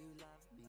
you love me.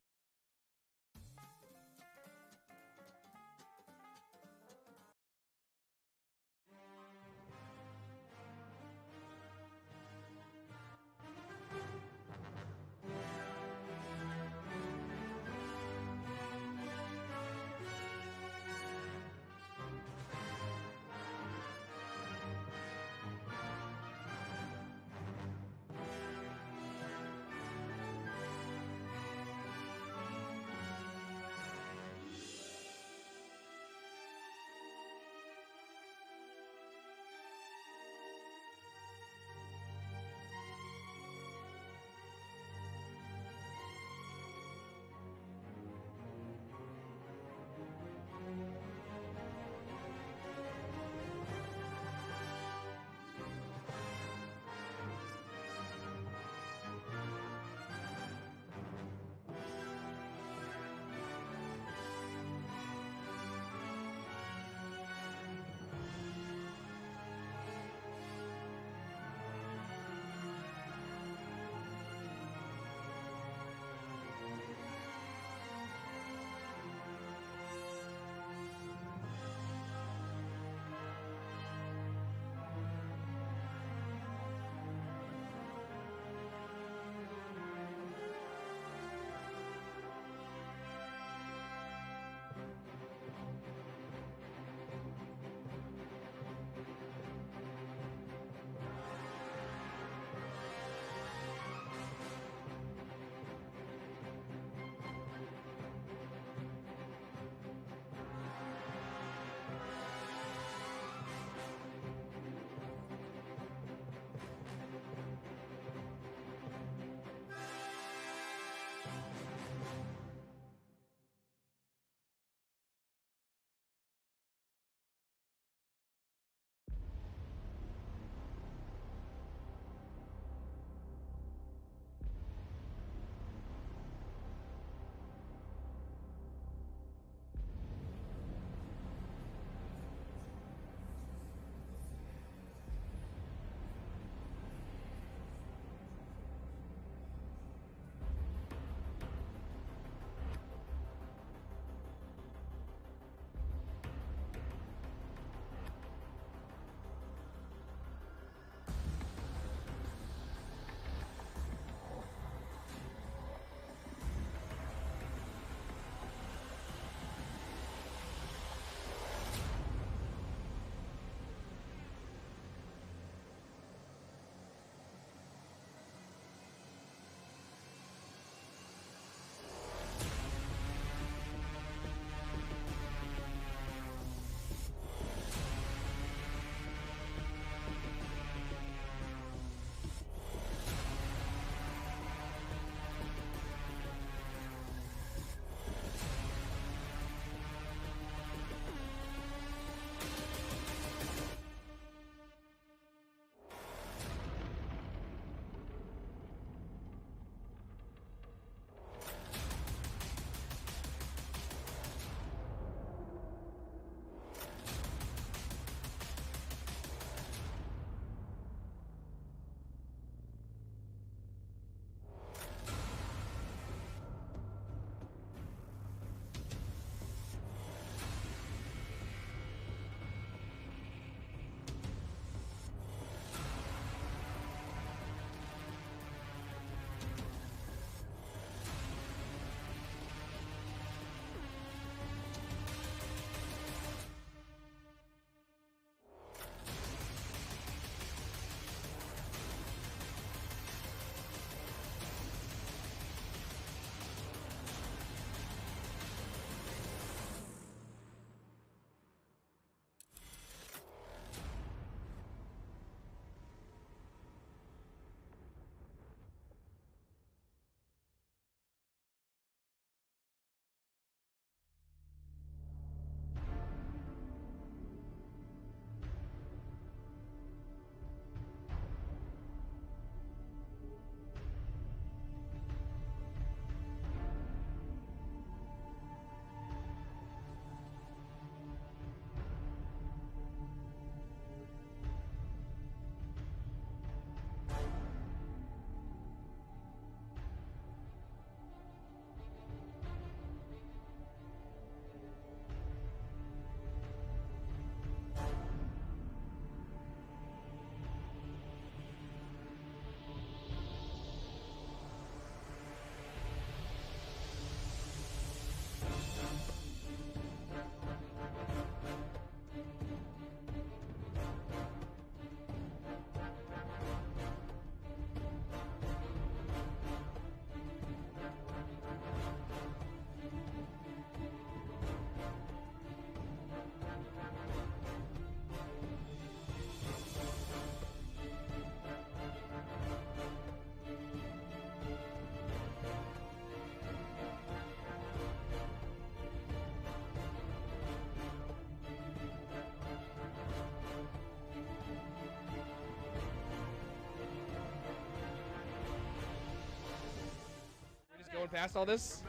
past all this?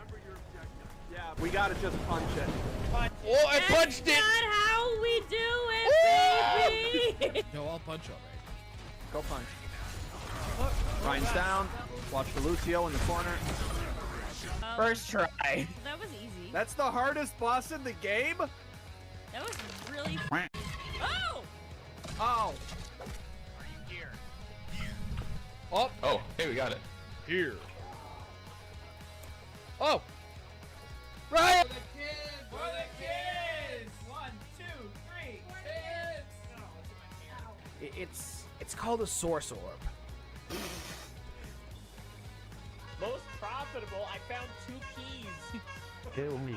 Yeah, we gotta just punch it. Oh, I punched it! That's not how we do it, baby! No, I'll punch alright. Go punch. Ryan's down. Watch for Lucio in the corner. First try. That was easy. That's the hardest boss in the game? That was really. Oh! Oh. Oh, Oh, hey, we got it. here. Oh! Ryan! For the kids! 1, 2, 3, kids! It's called a source orb. Most profitable, I found 2 keys. Kill me.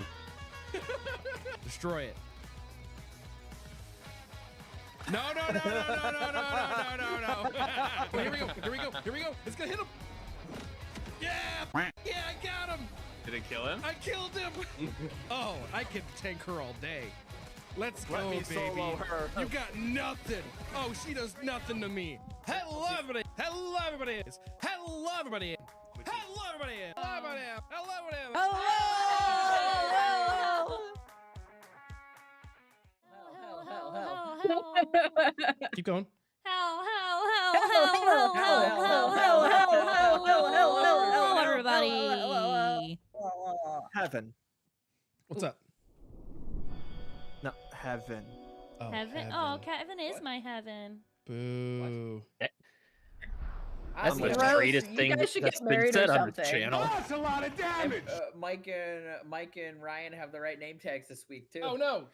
Destroy it. No. Here we go. It's gonna hit him. Yeah, I got him. Did it kill him? I killed him. Oh, I can tank her all day. Let's Let go, me baby. solo her. You got nothing. Oh, she does nothing to me. Hello, everybody. Hello, everybody. Hello, everybody. Hello, everybody. Hello, everybody. Hello, everybody. Keep going. Hello, everybody. Heaven. What's up? No, heaven. Oh, Heaven. Oh, Kevin is my heaven. Boo. That's the gross. greatest You thing guys should that's get been married said or on this something. channel. That's a lot of damage. Mike and Ryan have the right name tags this week too. Oh no.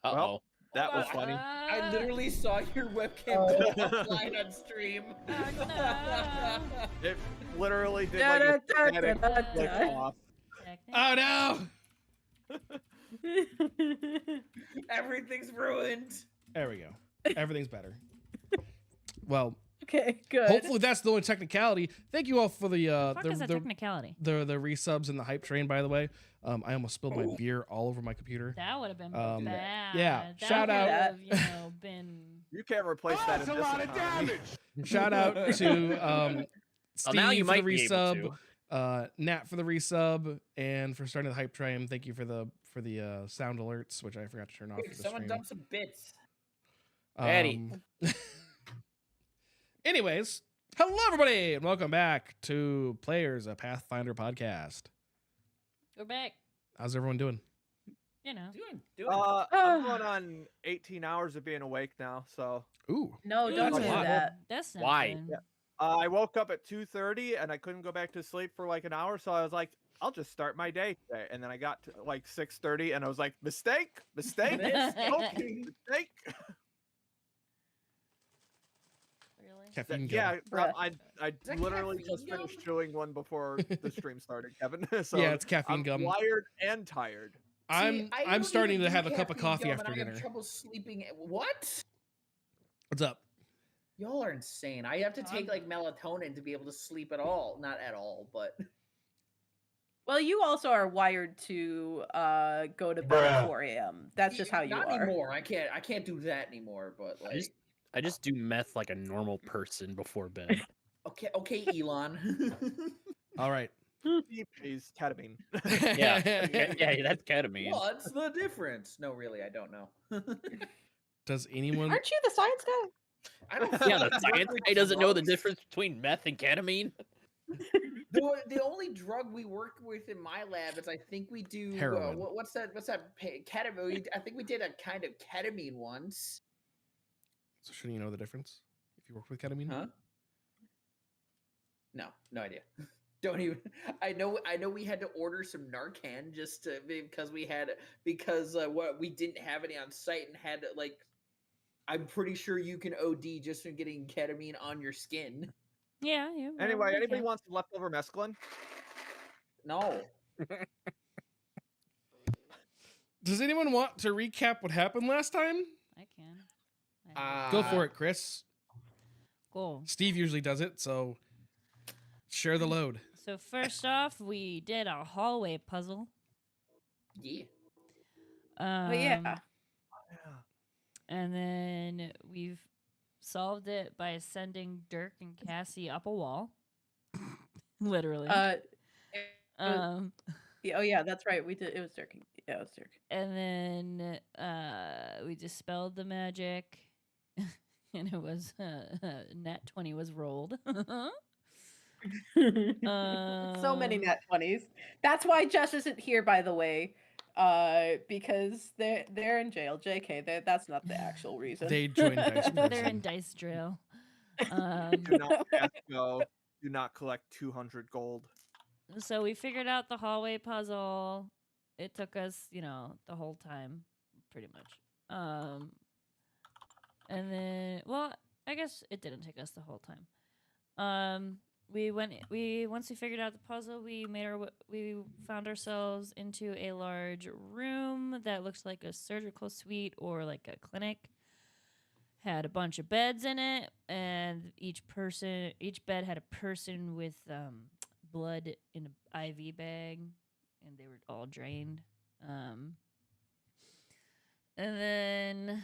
Uh-oh. Well, that was funny. I literally saw your webcam go offline on stream. Oh, no. It literally did like a static click off. Oh no. Everything's ruined. There we go. Everything's better. Well, Okay, good. hopefully that's the only technicality. Thank you all for the Fuck is a technicality? the resubs and the hype train. By the way, I almost spilled my beer all over my computer. That would have been bad. yeah, That shout would out- have, you know, been. You can't replace that in this economy. Shout out to Steve now you for might the be able resub, Nat for the resub, and for starting the hype train. Thank you for the sound alerts, which I forgot to turn off. For the Someone stream. dump some bits. Eddie. Anyways, hello everybody, and welcome back to Players, a Pathfinder podcast. We're back. How's everyone doing? You know. Doing. I'm going on 18 hours of being awake now, so Ooh. No, don't That's do a lot. that. That's something. Why? Yeah. I woke up at 2:30 and I couldn't go back to sleep for like an hour, so I was like, I'll just start my day today. And then I got to like 6:30 and I was like, mistake. Mistake. Mistake. Really? Caffeine gun. Yeah, Bruh. I that literally caffeine just gum? finished chewing one before the stream started, Kevin. So Yeah, it's caffeine I'm gum. wired and tired. I'm starting to have a cup of coffee after I dinner. have trouble sleeping. What? What's up? Y'all are insane. I have to take like melatonin to be able to sleep at all. Not at all, but Well, you also are wired to go to bed at 4 a.m. That's just how you not are. anymore. I can't do that anymore. But like, I just do meth like a normal person before bed. okay, Elon. All right. Please, ketamine. yeah, that's ketamine. What's the difference? No, really, I don't know. Does anyone? Aren't you the science guy? I don't. Yeah, the fucking science work guy with doesn't know the drugs. difference between meth and ketamine. The only drug we work with in my lab is I think we do Heroin. what's that ketamine? I think we did a kind of ketamine once. So shouldn't you know the difference if you work with ketamine? Huh? No idea. Don't even. I know we had to order some Narcan just to, because what we didn't have any on site and had to like. I'm pretty sure you can OD just from getting ketamine on your skin. Yeah. Anyway, okay. anybody wants some leftover mescaline? No. Does anyone want to recap what happened last time? I can. Go for it, Chris. Cool. Steve usually does it, so share the load. So first off, we did a hallway puzzle. Yeah. But yeah. And then we've solved it by sending Dirk and Cassie up a wall. Literally. Yeah, oh yeah, that's right. We did. It was Dirk. Yeah, it was Dirk. And then we dispelled the magic, and it was nat 20 was rolled. So many nat 20s. That's why Jess isn't here, by the way. Because they're in jail. JK, that's not the actual reason. They joined Dice They're Prison. in dice drill. Do not pass go. Do not collect 200 gold. So we figured out the hallway puzzle. It took us, the whole time, pretty much. And then, well, I guess it didn't take us the whole time. Once we figured out the puzzle, we found ourselves into a large room that looks like a surgical suite or like a clinic. Had a bunch of beds in it, and each bed had a person with blood in an IV bag, and they were all drained. And then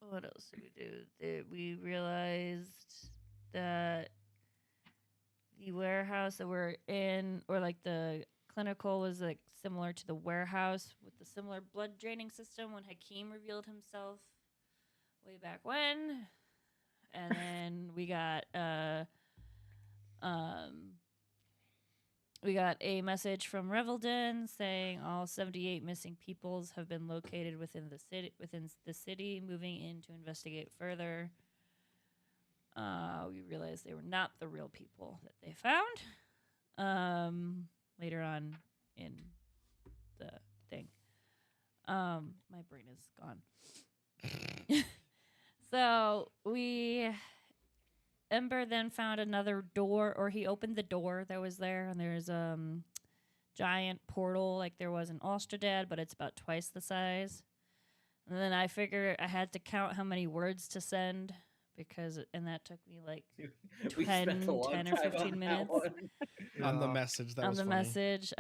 what else did we do? We realized that the warehouse that we're in, or like the clinical, was like similar to the warehouse with the similar blood draining system when Hakeem revealed himself way back when. And then we got a message from Revelden saying all 78 missing peoples have been located within the city, moving in to investigate further. We realized they were not the real people that they found later on in the thing. My brain is gone. So Ember then found another door, or he opened the door that was there, and there's giant portal like there was in Ostradaad, but it's about twice the size. And then I figured I had to count how many words to send, and that took me like 10 or 15 minutes. On the message, that was on the funny. message,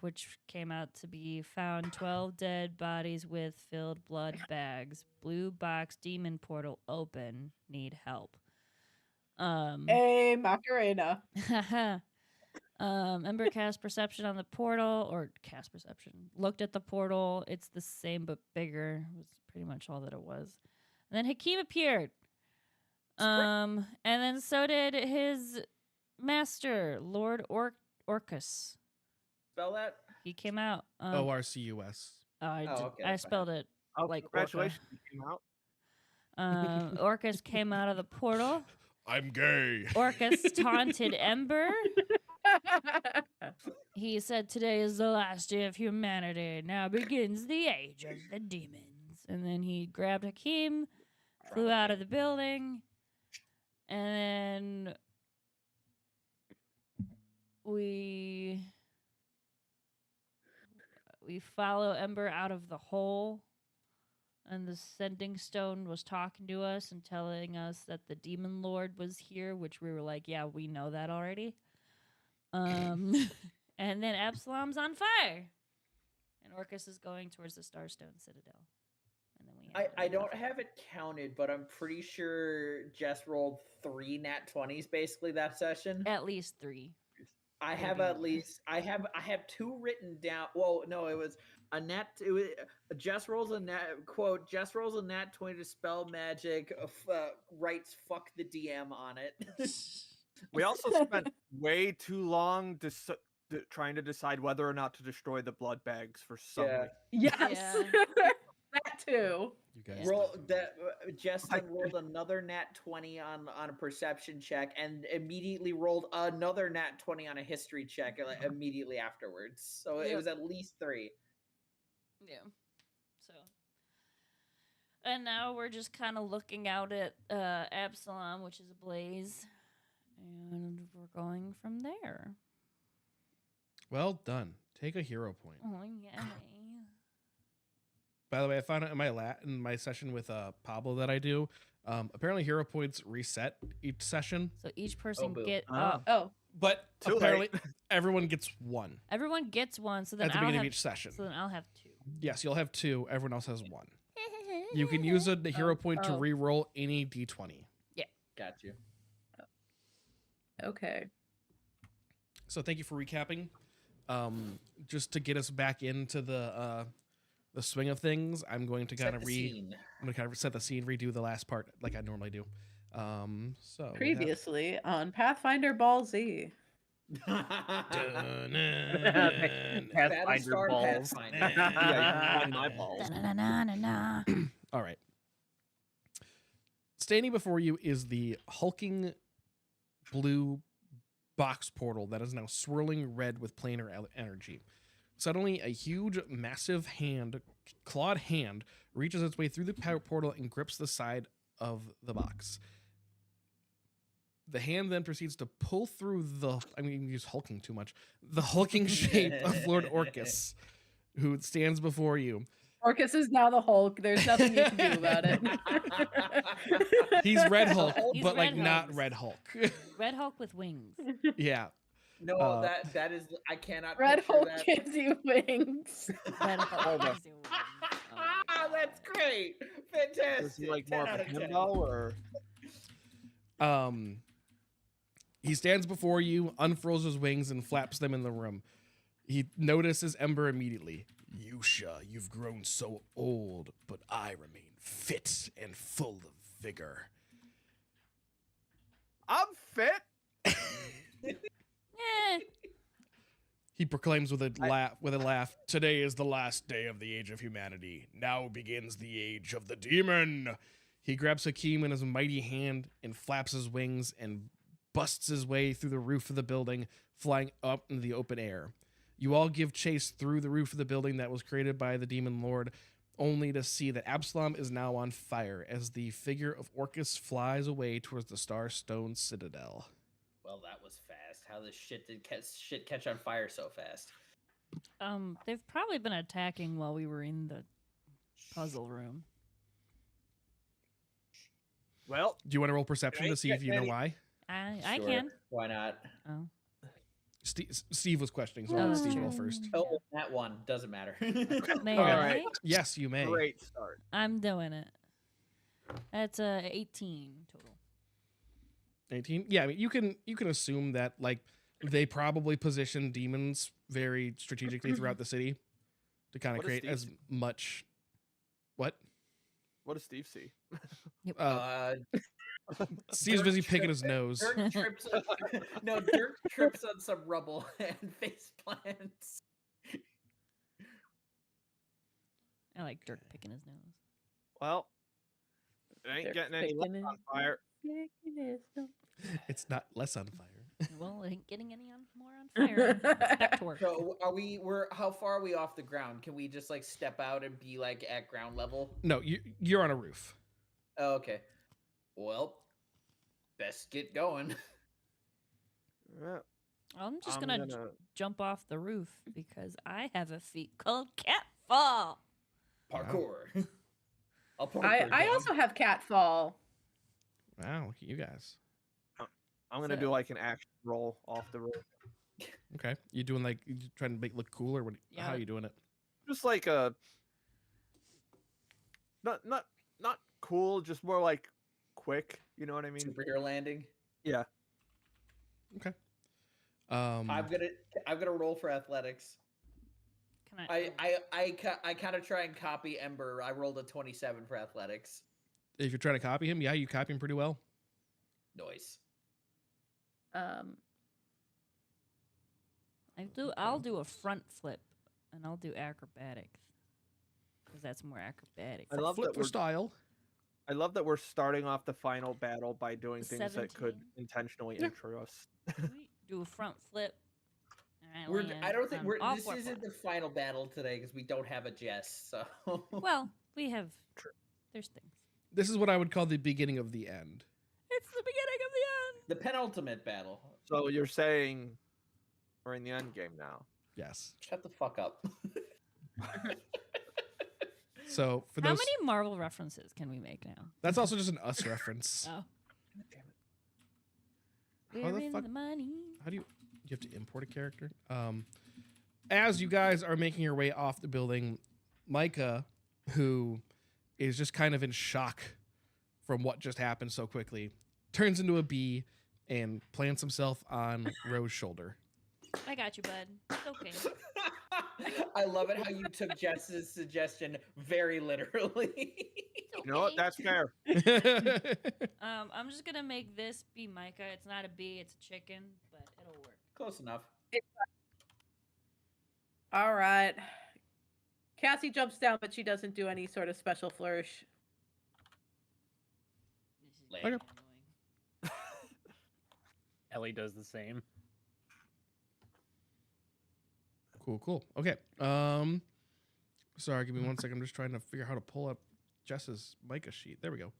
which came out to be found 12 dead bodies with filled blood bags. Blue box demon portal open. Need help. Hey, Macarena. Ember cast perception on the portal, or cast perception. Looked at the portal. It's the same but bigger. Was pretty much all that it was. And then Hakeem appeared. And then so did his master, Lord Orcus. Spell that? He came out. ORCUS. Okay, I that's spelled it Oh, like congratulations, you came out. Orcus came out of the portal. I'm gay. Orcus taunted Ember. He said, "Today is the last day of humanity. Now begins the age of the demons." And then he grabbed Hakeem, flew out of the building, and then we follow Ember out of the hole. And the sending stone was talking to us and telling us that the demon lord was here, which we were like, yeah, we know that already. And then Absalom's on fire. And Orcus is going towards the Starstone Citadel. And then I don't have it counted, but I'm pretty sure Jess rolled 3 nat 20s basically that session. At least 3. I have at least I have 2 written down. Well, no, it was a nat. It was Jess rolls a nat quote. Jess rolls a nat 20 to spell magic. Writes "fuck the DM" on it. We also spent way too long trying to decide whether or not to destroy the blood bags for some reason. Yes. Yeah. That too. You guys. Roll that. Jess then rolled another nat 20 on a perception check, and immediately rolled another nat 20 on a history check immediately afterwards. So it Yep. was at least 3. Yeah. So. And now we're just kind of looking out at Absalom, which is Ablaze. And we're going from there. Well done. Take a hero point. Oh, yeah. By the way, I found out in my session with Pablo that I do. Apparently, hero points reset each session, So each person boo. Oh, but Too apparently everyone gets 1 everyone gets one. So then at the I'll beginning have, of each session. So then I'll have 2. Yes, you'll have 2. Everyone else has 1. You can use the hero point to Oh. re-roll any d20. Got you. okay. So thank you for recapping. Just to get us back into the swing of things, I'm going to kind of Scene. I'm going to kind of set the scene, redo the last part like I normally do. So with that- Previously on Pathfinder Ball Z. Battlestar balls. Pathfinder. Yeah, on my balls. Da-na-na-na-na-na. All right. Standing before you is the hulking blue box portal that is now swirling red with planar energy. Suddenly, a huge, massive clawed hand, reaches its way through the power portal and grips the side of the box. The hand then proceeds to pull through use hulking too much, the hulking shape of Lord Orcus, who stands before you. Orcus is now the Hulk. There's nothing you can do about it. He's Red Hulk, He's but like Red not Hulk. Red Hulk. Red Hulk with wings. Yeah. No, that is I cannot. Red picture Hulk that. gives you wings. Red Hulk no. gives you wings. Oh. That's great, fantastic. Is he like 10 more of out a of 10. himbo or? He stands before you, unfurls his wings, and flaps them in the room. He notices Ember immediately. Yusha, you've grown so old, but I remain fit and full of vigor. I'm fit. Eh. He proclaims with a laugh, "Today is the last day of the age of humanity. Now begins the age of the demon." He grabs Hakim in his mighty hand and flaps his wings and busts his way through the roof of the building, flying up into the open air. You all give chase through the roof of the building that was created by the demon lord, only to see that Absalom is now on fire as the figure of Orcus flies away towards the Starstone Citadel. Well, that was fast. How this shit catch on fire so fast? They've probably been attacking while we were in the puzzle room. Well, Do you want to roll perception to see if you know why? I Sure, can. Why not? Oh. Steve was questioning, so Oh, I'll let that's Steve roll true. first. Oh, that one doesn't matter. May All I? right. Yes, you may. great start. I'm doing it. That's 18 total. 18. Yeah, I mean, you can assume that like they probably position demons very strategically throughout the city to kind of What does create Steve as much. What? What does Steve see? Steve's Dirk busy picking tripped- his nose. Dirk trips on, no, Dirk trips on some rubble and face plants. I like Dirk picking his nose. Well, it ain't They're getting any less faking on it. fire. It's not less on fire. Well, it ain't getting any more on fire. Back to work. So we're how far are we off the ground? Can we just like step out and be like at ground level? No, you're on a roof. Oh, okay. Well, best get going. Yeah, I'm just I'm gonna jump off the roof because I have a feat called catfall. Parkour. I'll parkour. I down. also have catfall. Wow, look at you guys. I'm gonna So- do like an action roll off the roof. Okay, you doing like you trying to make it look cool or what? Yeah. How are you doing it? Just like a not cool, just more like quick. You know what I mean? superhero landing. Yeah. Okay. I'm gonna roll for athletics. Can I kind of try and copy Ember. I rolled a 27 for athletics. If you're trying to copy him, yeah, you copy him pretty well. Noise. I'll do a front flip, and I'll do acrobatics because that's more acrobatic. I love Flip that for we're style. I love that we're starting off the final battle by doing things that could 17. intentionally Yeah. intro us. We do a front flip. and We're, land I don't think on we're. all This 4 isn't the points. final battle today because we don't have a Jess. So. Well, we have. True. There's things. This is what I would call the beginning of the end. It's the beginning of the end. The penultimate battle. So you're saying we're in the end game now. Yes. Shut the fuck up. So for How those, many Marvel references can we make now? that's also just an us reference. Oh. How We're the in fuck- the money. How do you have to import a character? As you guys are making your way off the building, Micah, who is just kind of in shock from what just happened so quickly, turns into a bee and plants himself on Rose's shoulder. got you, bud. It's okay. I love it how you took Jess's suggestion very literally. It's You know what? okay. That's fair. I'm just gonna make this be Micah. It's not a bee, it's a chicken, but it'll work. Close enough. All right. Cassie jumps down, but she doesn't do any sort of special flourish. This is Lame. very Okay. annoying. Ellie does the same. Cool. Okay. Sorry, give me 1 second. I'm just trying to figure out how to pull up Jess's Micah sheet. There we go.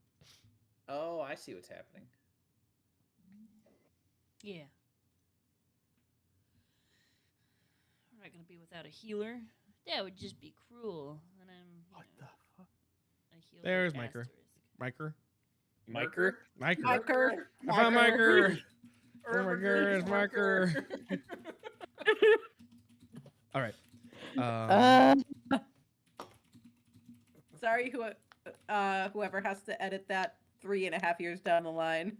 Oh, I see what's happening. Yeah. We're not gonna be without a healer. That would just be cruel. And I'm What the fuck? a healer There's asterisk. Miker. Miker? Miker. Miker. I found Miker. Oh my Urban goodness, Miker. All right. Sorry, whoever has to edit that 3.5 years down the line.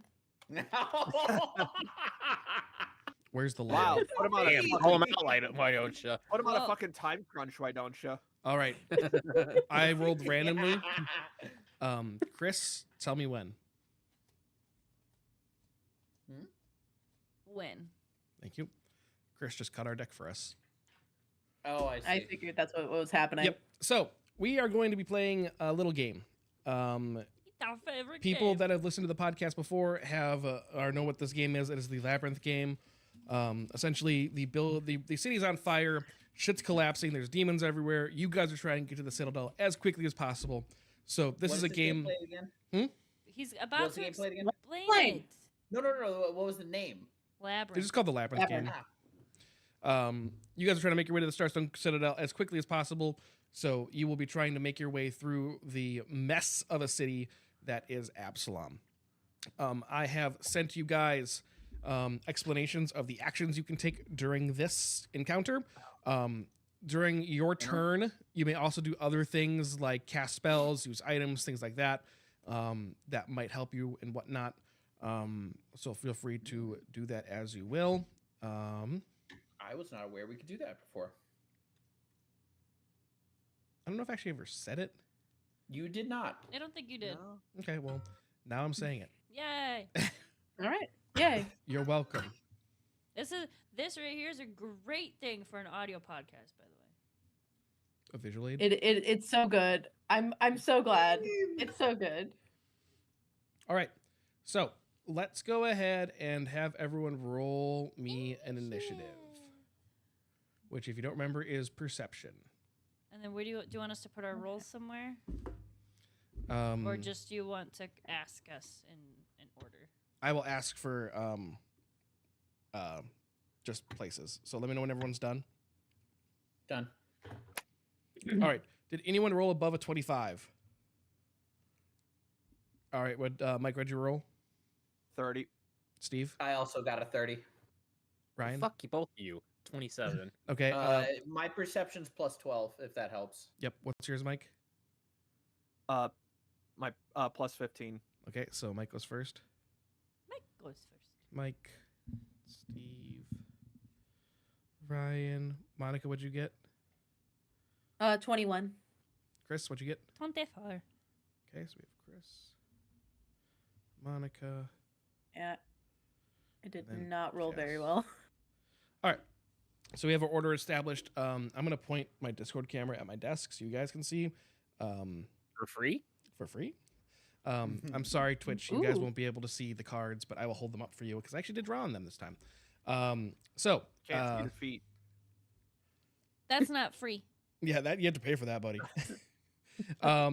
Where's the Wow. line? What about Damn, a call him fucking, out, why don't you? what about Well- a fucking time crunch? Why don't you? All right. I rolled randomly. Chris, tell me when. When? Thank you. Chris just cut our deck for us. Oh, I see. I figured that's what was happening. Yep. So we are going to be playing a little game. It's our favorite People game. that have listened to the podcast before have or know what this game is. It is the Labyrinth game. Essentially, the city's on fire. Shit's collapsing. There's demons everywhere. You guys are trying to get to the Citadel as quickly as possible. So this is a game. Played again? He's about What's to the game played again? explain Explain. it. No. What was the name? It's Labyrinth. just called the Labyrinth game. You guys are trying to make your way to the Starstone Citadel as quickly as possible. So you will be trying to make your way through the mess of a city that is Absalom. I have sent you guys explanations of the actions you can take during this encounter. During your turn, you may also do other things like cast spells, use items, things like that, that might help you and whatnot. So feel free to do that as you will. I was not aware we could do that before. I don't know if I actually ever said it. You did not. I don't think you did. No. Okay, well, now I'm saying it. Yay! All right. Yay. You're welcome. This right here is a great thing for an audio podcast, by the way. A visual aid. It's so good. I'm so glad. It's so good. All right. So let's go ahead and have everyone roll me an initiative, which, if you don't remember, is perception. And then where do you want us to put our rolls somewhere, Um, or just you want to ask us in order? I will ask for just places. So let me know when everyone's done. Done. All right. Did anyone roll above a 25? All right. What Mike, what'd you roll? 30. Steve? I also got a 30. Ryan? Fuck you, both of you. 27. Okay. My perception's plus 12, if that helps. Yep. What's yours, Mike? My plus 15. Okay. So Mike goes first. Mike goes first. Mike, Steve, Ryan, Monica, what'd you get? 21. Chris, what'd you get? 24. Okay, so we have Chris, Monica. Yeah. I did And then not roll very Jess. well. All right. So we have our order established. I'm going to point my Discord camera at my desk so you guys can see For free? for free. I'm sorry, Twitch. You guys Ooh. won't be able to see the cards, but I will hold them up for you because I actually did draw on them this time. So, Can't see the feet. That's not free. yeah, that you have to pay for that, buddy. How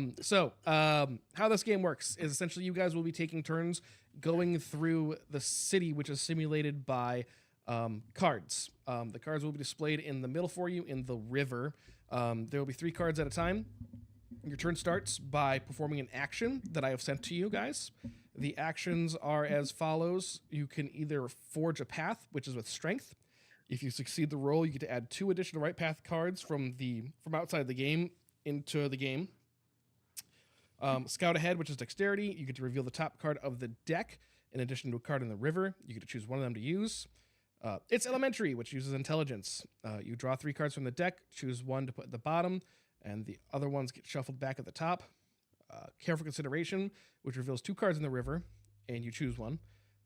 this game works is essentially you guys will be taking turns going through the city, which is simulated by cards. The cards will be displayed in the middle for you in the river. There will be 3 cards at a time. Your turn starts by performing an action that I have sent to you guys. The actions are as follows. You can either forge a path, which is with strength. If you succeed the roll, you get to add 2 additional right path cards from outside the game into the game. Scout ahead, which is dexterity. You get to reveal the top card of the deck in addition to a card in the river. You get to choose one of them to use. It's elementary, which uses intelligence. You draw 3 cards from the deck, choose one to put at the bottom, and the other ones get shuffled back at the top. Careful consideration, which reveals 2 cards in the river, and you choose one.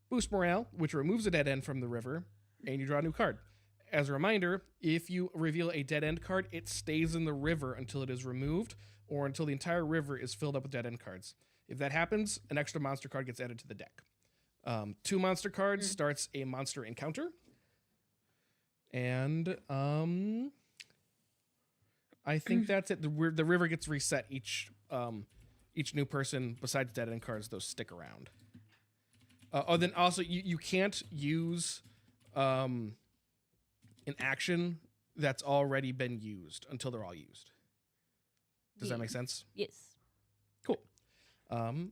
Boost morale, which removes a dead end from the river, and you draw a new card. As a reminder, if you reveal a dead end card, it stays in the river until it is removed, or until the entire river is filled up with dead end cards. If that happens, an extra monster card gets added to the deck. 2 monster cards starts a monster encounter. And I think that's it. The river gets reset each new person. Besides dead end cards, those stick around. Then also you can't use an action that's already been used until they're all used. Does that make sense? Yes. Cool.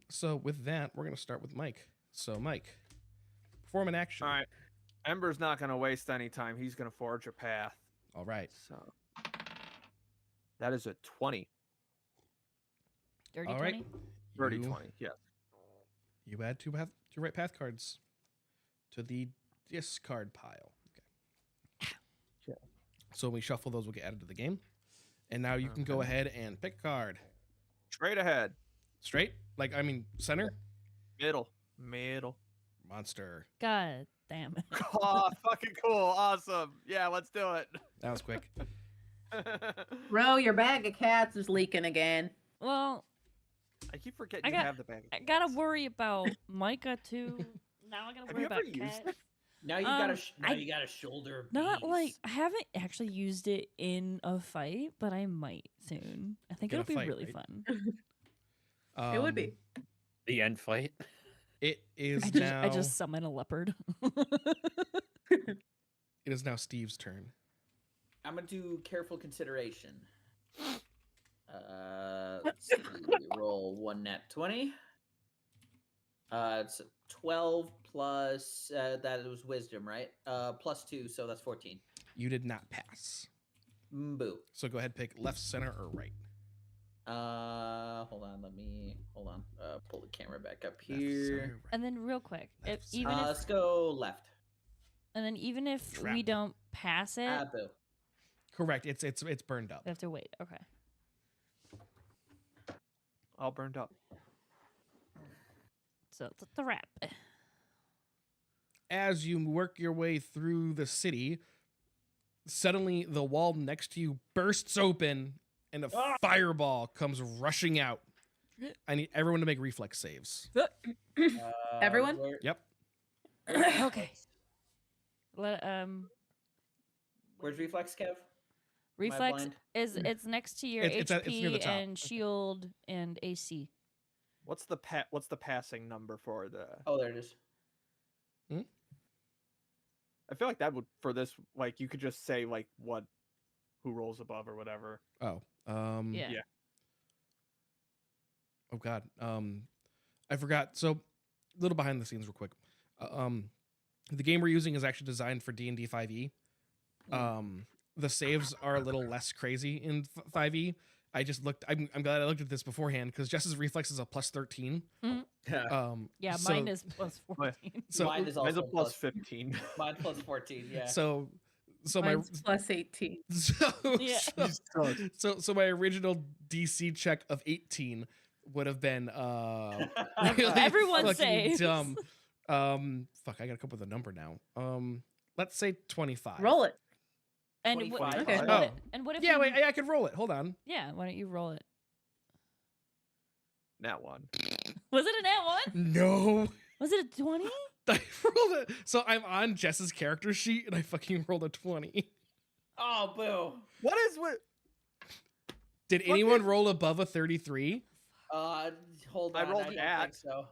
So with that, we're gonna start with Mike. So Mike, perform an action. All right. Ember's not going to waste any time. He's going to forge a path. All right. So that is a 20. Dirty All right. 20. Dirty You- 20, yes. You add 2 right path cards to the discard pile. Okay. Yeah. So when we shuffle those, will get added to the game. And now you can go Okay. ahead and pick a card. Straight ahead. Straight? Center? Middle. Monster. God damn it. Oh, fucking cool. Awesome. Yeah, let's do it. That was quick. Bro, your bag of cats is leaking again. Well, I keep forgetting I you got- have the bag. of I gotta cats. worry about Micah too. Now I gotta Have worry you about ever used cats. it? Now you got a I- you got a shoulder. Of Not like bees. I haven't actually used it in a fight, but I might soon. I think In a it'll be fight, really right? fun. It would be. The end fight. It is I now. just summon a leopard. It is now Steve's turn. I'm gonna do careful consideration. Let's see, roll 1 nat 20. It's 12 plus that was wisdom, right? Plus 2, so that's 14. You did not pass. Boo. So go ahead, pick left, center, or right. Hold on. Pull the camera back up Left, here. center, right. And then real quick, if Left, even center. if Let's go left. and then even if we Trap. don't pass it, Boo. Correct. It's burned up. we have to wait. Okay. All burned up. So it's the wrap. As you work your way through the city, suddenly the wall next to you bursts open and a fireball comes rushing out. I need everyone to make reflex saves. Everyone? Yep. Okay. Let Where's reflex, Kev? reflex blind? is it's next to your It's near the HP top. and shield and AC. What's the passing number for the? Oh, there it is. I feel like that would for this like you could just say like who rolls above or whatever. Oh. Yeah. yeah. Oh God. I forgot. So, a little behind the scenes, real quick. The game we're using is actually designed for D&D 5e. The saves are a little less crazy in 5e. I just looked. I'm glad I looked at this beforehand because Jess's reflex is a plus 13. Yeah, so- mine is plus 14. So Mine is Mine's also a plus 15. Mine plus 14. Yeah. so Mine's plus 18. Yeah. so my original DC check of 18 would have been really Everyone fucking saves. dumb. Fuck, I gotta come up with a number now. Let's say 25. Roll it. And 25. what, Okay. and Oh. what, and what if Yeah, you, wait, I could roll it. Hold on. yeah, why don't you roll it? Nat 1. Was it a nat 1? No. Was it a 20? I rolled it. So I'm on Jess's character sheet and I fucking rolled a 20. Oh, boo. What is what? Did What anyone is- roll above a 33? Hold I on. rolled don't at. think so.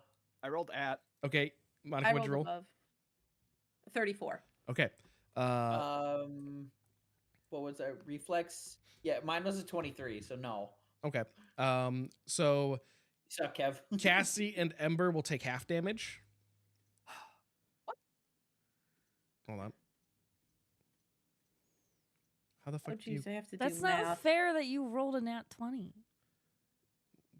I rolled at. Okay. Monica, I what'd rolled you roll? above. 34. Okay. What was that? Reflex? Yeah, mine was a 23, so no. Okay. So Suck, Kev. Cassie and Ember will take half damage. Hold on. How the Oh, fuck do you? jeez, I have to That's do not math. fair that you rolled a nat 20.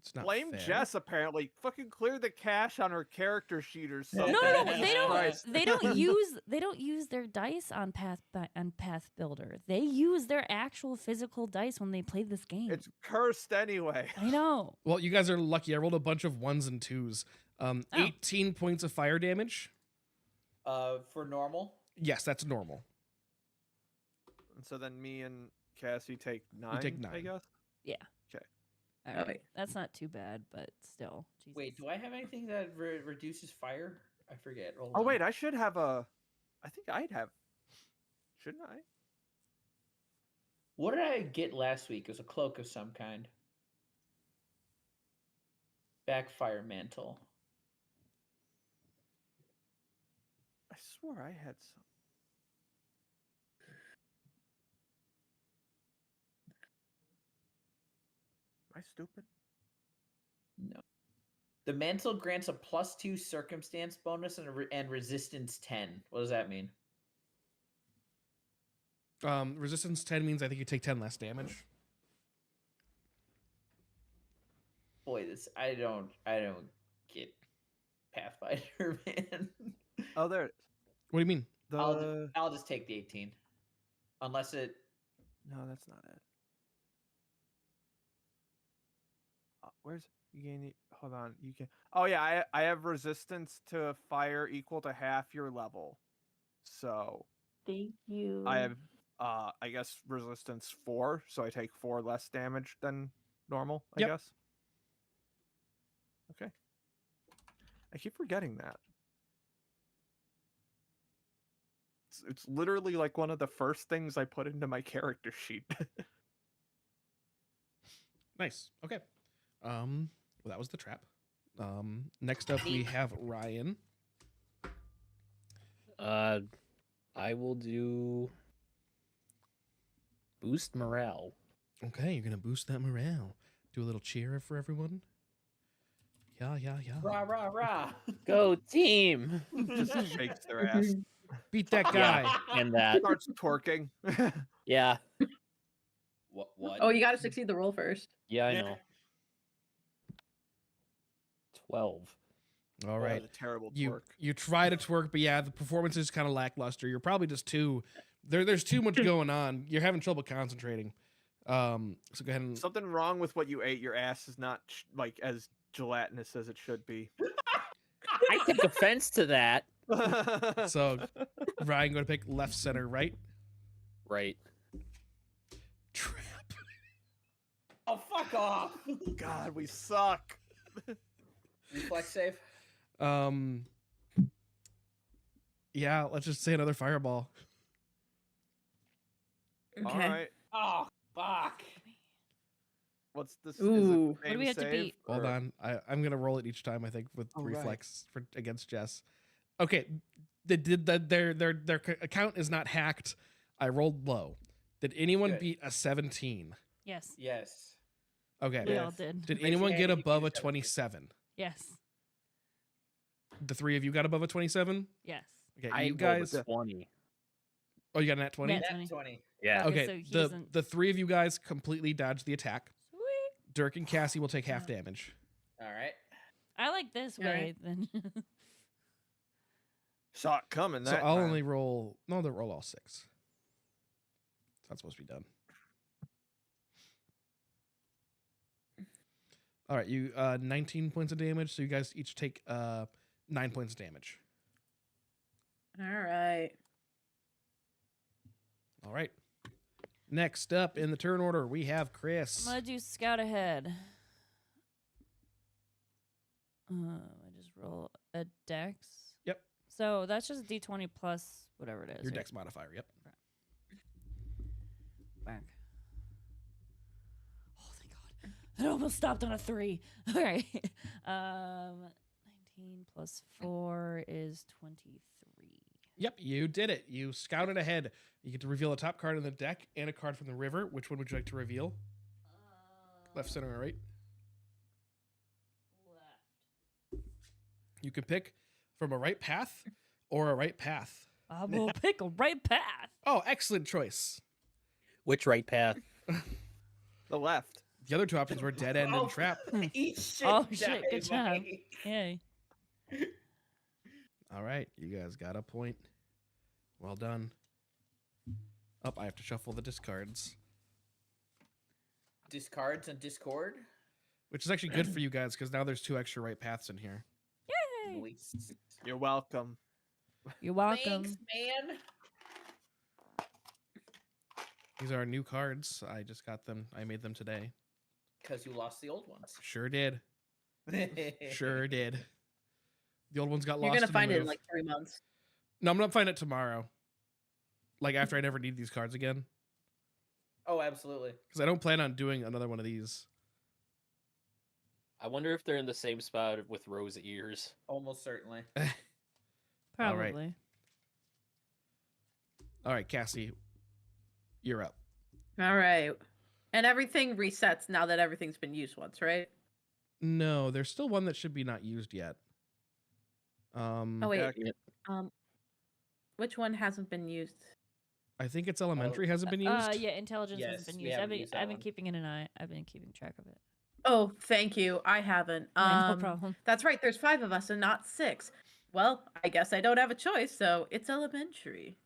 It's not Blame fair. Jess. Apparently, fucking clear the cache on her character sheet or No, something. no, no. Jesus They don't. Christ. They don't use their dice on Path Builder. They use their actual physical dice when they play this game. It's cursed anyway. I know. Well, you guys are lucky. I rolled a bunch of 1s and 2s. Oh. 18 points of fire damage. For normal. Yes, that's normal. And so then me and Cassie take 9. take I 9. guess. All Oh, right. wait. That's not too bad, but still. Jesus. Wait, do I have anything that reduces fire? I forget. Hold Oh on. wait, I should have a. I think I'd have. Shouldn't I? What did I get last week? It was a cloak of some kind. Backfire mantle. I swore I had some. Am I stupid? No. The mantle grants a +2 circumstance bonus and resistance 10. What does that mean? Resistance 10 means I think you take 10 less damage. Boy, this I don't get Pathfinder, man. Oh, there it is. What do you mean? The I'll just take the 18. Unless it no, that's not it. Where's you gain the? Hold on, you can. Oh yeah, I have resistance to fire equal to half your level, so Thank you. I have I guess resistance 4, so I take 4 less damage than normal. I Yep. guess. Okay. I keep forgetting that. It's literally like one of the first things I put into my character sheet. Nice. Okay. Well, that was the trap. Next up we have Ryan. I will do boost morale. Okay, you're gonna boost that morale. Do a little cheer for everyone. Yeah. rah rah rah. Go team! Just shakes their ass. Beat that guy. Yeah, and that. Starts twerking. Yeah, What? Oh, you got to succeed the roll first. yeah, I Yeah. know. 12. All Oh, right. the terrible You twerk. you try to twerk, but yeah, the performance is kind of lackluster. You're probably just there's too much going on. You're having trouble concentrating. So go ahead and Something wrong with what you ate. Your ass is not like as gelatinous as it should be. I take offense to that. so Ryan, go to pick left, center, right. Right. Trap. Oh, fuck off. God, we suck. Reflex save. Yeah, let's just say another fireball. All right. Oh, fuck. What's this? Ooh. What do we have to beat? Hold or- on. I'm gonna roll it each time. I think with Oh, right. reflex against Jess. Okay, their account is not hacked. I rolled low. Did anyone Good. beat a 17? Yes. Yes. Okay. We Yes. all did. Did Raise your anyone hand get if you beat above a a 17. 27? Yes. The 3 of you got above a 27? Yes. Okay, I you rolled guys. a 20. Oh, you got a nat 20? Nat Nat 20. 20. Yeah. Okay, Okay, so he the doesn't- the 3 of you guys completely dodged the attack. Sweet. Dirk and Cassie will take half Yeah. damage. All right. I like this way Alright. then. Saw it coming. So That I'll time. only roll. No, they'll roll all 6. That's supposed to be done. All right, you 19 points of damage. So you guys each take 9 points of damage. All right. All right. Next up in the turn order, we have Chris. I'm gonna do scout ahead. I just roll a dex. Yep. So that's just D20 plus whatever it is. Your right? dex modifier. Yep. Back. Oh, thank God. It almost stopped on a 3. All right. 19 plus 4 is 23. Yep, you did it. You scouted ahead. You get to reveal a top card in the deck and a card from the river. Which one would you like to reveal? Left, center, or right? Left. You can pick from a right path or a right path. I will pick a right path. Oh, excellent choice. Which right path? The left. The other two options were dead end Oh, and trap. Eat shit. Oh, shit, good die, job. Mike. Yay. All right, you guys got a point. Well done. Oh, I have to shuffle the discards, Discards and Discord. which is actually good for you guys because now there's 2 extra right paths in here. Yay. Nice. You're welcome. You're welcome. Thanks, man. These are our new cards. I just got them. I made them today. Because you lost the old ones. Sure did. Sure did. The old ones got You're lost. gonna in the find it in move. like 3 months. No, I'm gonna find it tomorrow. Like after I never need these cards again, Oh, absolutely. because I don't plan on doing another one of these. I wonder if they're in the same spot with Rose ears. Almost certainly. All right. Probably. All right, Cassie, you're up. All right. And everything resets now that everything's been used once, right? No, there's still one that should be not used yet. Oh wait. Yeah. Which one hasn't been used? I think it's elementary hasn't been used. Yeah, intelligence Yes, hasn't been we used. haven't used that I've been one. keeping an eye. I've been keeping track of it. Oh, thank you. I haven't. Yeah, no problem. That's right. There's 5 of us and not 6. Well, I guess I don't have a choice, so it's elementary.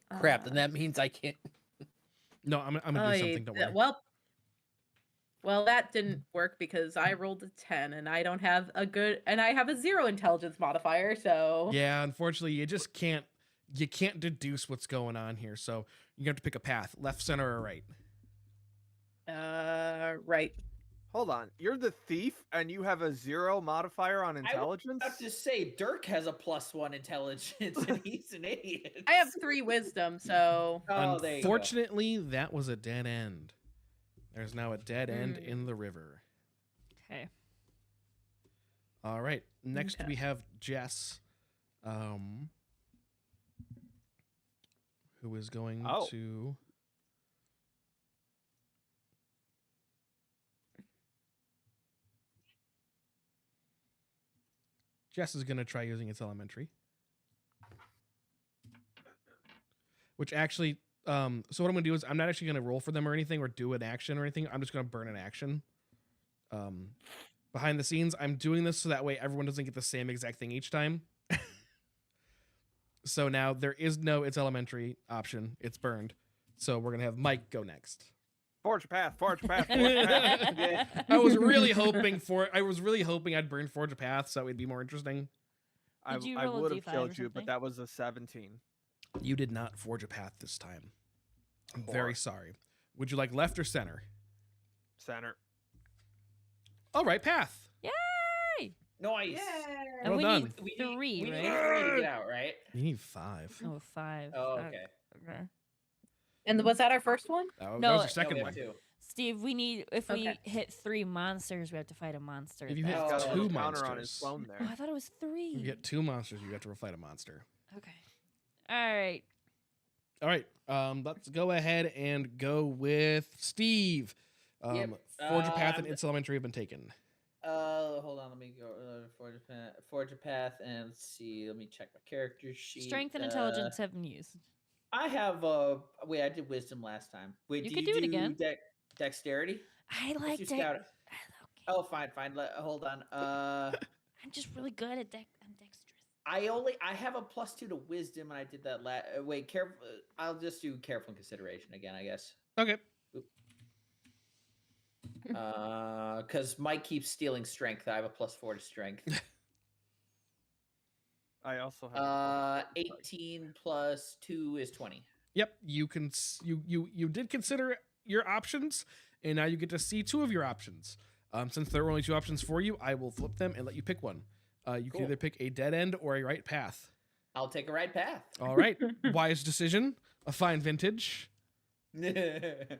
Crap, then that means I can't. No, I'm gonna do Oy, something. Don't worry. Well, that didn't work because I rolled a 10 and I don't have a good, and I have a 0 intelligence modifier, so. Yeah, unfortunately, you just can't. You can't deduce what's going on here, so you have to pick a path: left, center, or right. Right. Hold on. You're the thief and you have a 0 modifier on intelligence? I was about to say, Dirk has a +1 intelligence and he's an idiot. I have 3 wisdom, so. Oh, there you go. Unfortunately, that was a dead end. There's now a dead end Hmm. in the river. Okay. All right. Next Okay. we have Jess, who is going Oh. to. Jess is going to try using its elementary. Which actually, so what I'm going to do is I'm not actually going to roll for them or anything or do an action or anything. I'm just going to burn an action. Behind the scenes, I'm doing this so that way everyone doesn't get the same exact thing each time. So now there is no it's elementary option. It's burned. So we're going to have Mike go next. Forge a path, forge a path, forge a path. Yeah. I was really hoping I'd burn Forge a Path so it would be more interesting. I, Did you I roll a would have D5 or killed you, something? but that was a 17. You did not forge a path this time. I'm Poor. very sorry. Would you like left or center? Center. All right, path. Yay! Nice. And Well we done. need We 3, need right? 3 to get out, right? You need 5. Oh, 5. Oh, Fuck. okay. Okay. And was that our first one? That No, was your no, second we one. have 2. Steve, we need if we Okay. hit 3 monsters, we have to fight a monster. If you at hit that He's got a time. two little counter on his monsters. phone there. Oh, I thought it was 3. If you get 2 monsters, you have to fight a monster. Okay. All right. All right. Let's go ahead and go with Steve. Yep. Forge a path and I'm- its elementary have been taken. Hold on. Let me go forge a path, and let's see. Let me check my character sheet. Strength and intelligence have been used. I have wait. I did wisdom last time. Wait, You do could you do it again. Dexterity? I Let's like do that. scout. Okay. Oh, fine. Hold on. I'm just really good at I'm dexterous. I have a +2 to wisdom, and I did that wait, careful. I'll just do careful consideration again, I guess. Okay. Because Mike keeps stealing strength. I have a +4 to strength. I also have. 18 plus 2 is 20. Yep. You can. You did consider your options, and now you get to see 2 of your options. Since there were only 2 options for you, I will flip them and let you pick one. You can Cool. either pick a dead end or a right path. I'll take a right path. All right. Wise decision. A fine vintage. All right.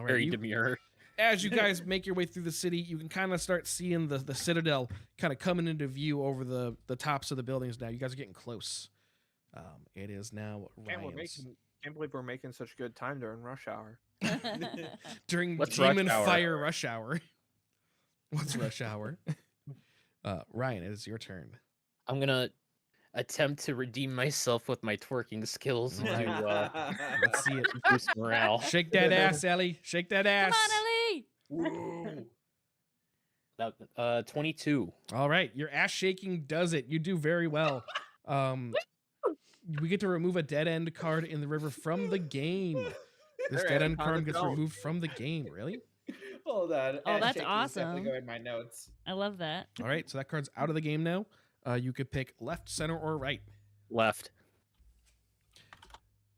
Very you- demure. as you guys make your way through the city, you can kind of start seeing the citadel kind of coming into view over the tops of the buildings now. You guys are getting close. It is now Ryan's. Can't believe we're making such good time during rush hour. During What's rush Demon hour? Fire rush hour. What's rush hour? Ryan, it is your turn. I'm gonna attempt to redeem myself with my twerking skills to Alright. uh, Let's see it. boost morale. Shake that ass, Ellie. Shake that ass. Come on, Whoa. That 22. All right, your ass shaking does it. You do very well. We get to remove a dead end card in the river from the game. This All dead right, end on card the gets don't. removed from the game. Really? Hold on. Oh, ass that's shaking is definitely awesome. going in my notes. I love that. All right, so that card's out of the game now. You could pick left, center, or right. Left.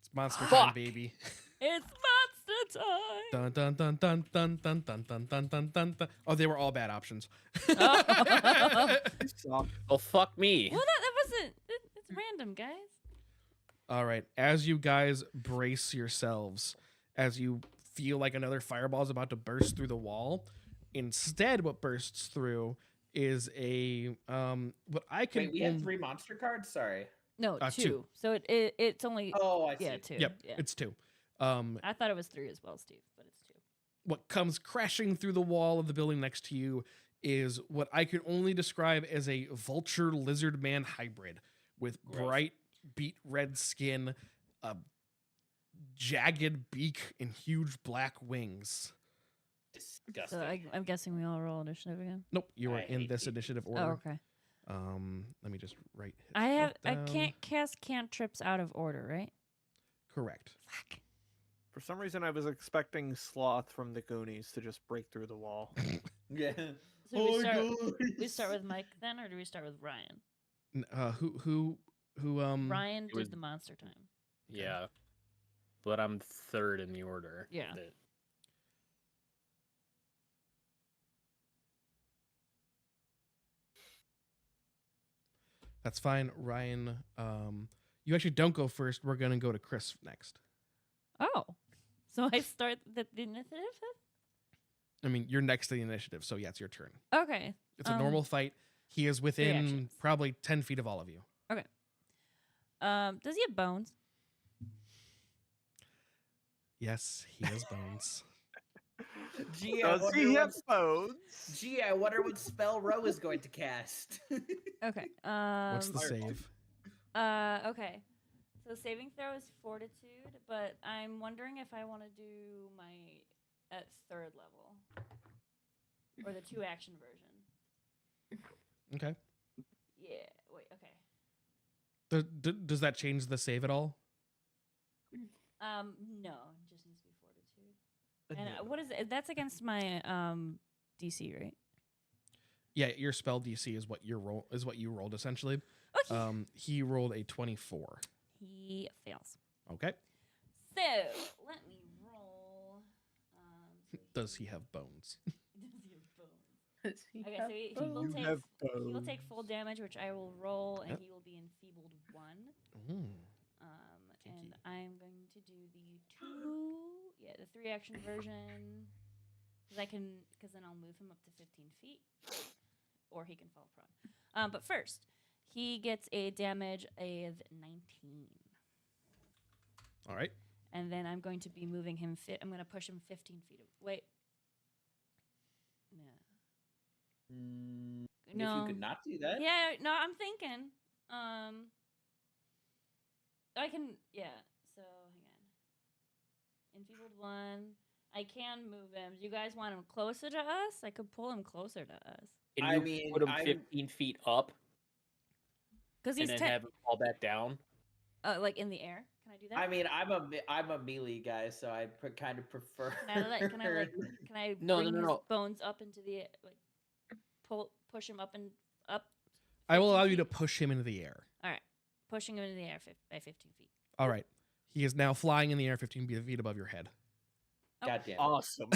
It's monster time, Fuck. baby. It's monster time. Dun dun dun dun dun dun dun dun dun dun dun. Oh, they were all bad options. Oh. Oh, fuck me. Well, that wasn't. It's random, guys. All right, as you guys brace yourselves, as you feel like another fireball is about to burst through the wall, instead, what bursts through is a what I can. Wait, we had 3 monster cards? Sorry. No, Two. two. So it's only. Oh, I see. Yeah, two. Yep, Yeah. it's 2. I thought it was 3 as well, Steve, but it's 2. What comes crashing through the wall of the building next to you is what I can only describe as a vulture lizard man hybrid with Gross. bright beet red skin, a jagged beak, and huge black wings. Disgusting. So I'm guessing we all roll initiative again. Nope, you are I in hate this beet. initiative Oh, order. okay. Let me just write. his I stuff down. can't cast cantrips out of order, right? Correct. Fuck. For some reason, I was expecting Sloth from the Goonies to just break through the wall. Yeah. So Oh, we start with Mike then, or do we start with Ryan? Who Ryan was- did the monster time. Yeah. But I'm third in the order. Yeah. That's fine, Ryan. You actually don't go first. We're gonna go to Chris next. Oh, so I start the initiative. I mean, you're next to the initiative, so yeah, it's your turn. Okay. It's a normal fight. He is within actions. probably 10 feet of all of you. Does he have bones? Yes, he has bones. Gee, I Does wonder he have what- bones? Gee, I wonder what spell Ro is going to cast. Okay. What's the Fireball. save? Okay. So saving throw is fortitude, but I'm wondering if I want to do my at 3rd level or the 2 action version. Okay. Yeah. Wait. Okay. Does that change the save at all? No, it just needs to be fortitude. And what is it? That's against my DC, right? Yeah, your spell DC is what you rolled essentially. Okay. He rolled a 24. He fails. Okay. So let me roll. So Does he have bones? does he have bones? Okay, so he will take full damage, which I will roll, and Yep. he will be enfeebled 1. Ooh. And Kinky. I'm going to do the 3 action version, because then I'll move him up to 15 feet, or he can fall prone. But first, he gets a damage of 19, All right. and then I'm going to be moving him. I'm going to push him 15 feet. Wait. No. If No. you could not do that. Yeah, no, I'm thinking. I can, yeah. So hang on. Enfeebled 1. I can move him. Do you guys want him closer to us? I could pull him closer to us. Can I you mean, put him I'm- 15 feet up Because and he's then have him fall back down? like in the air. Can I do that? I mean, I'm a melee guy, so I kind of prefer. can I No, bring no, his no. bones up into the push him up and up? I will 15 allow you feet? to push him into the air. All right, pushing him into the air by 15 feet. All right. He is now flying in the air 15 feet above your head. Oh. God damn. it. Awesome.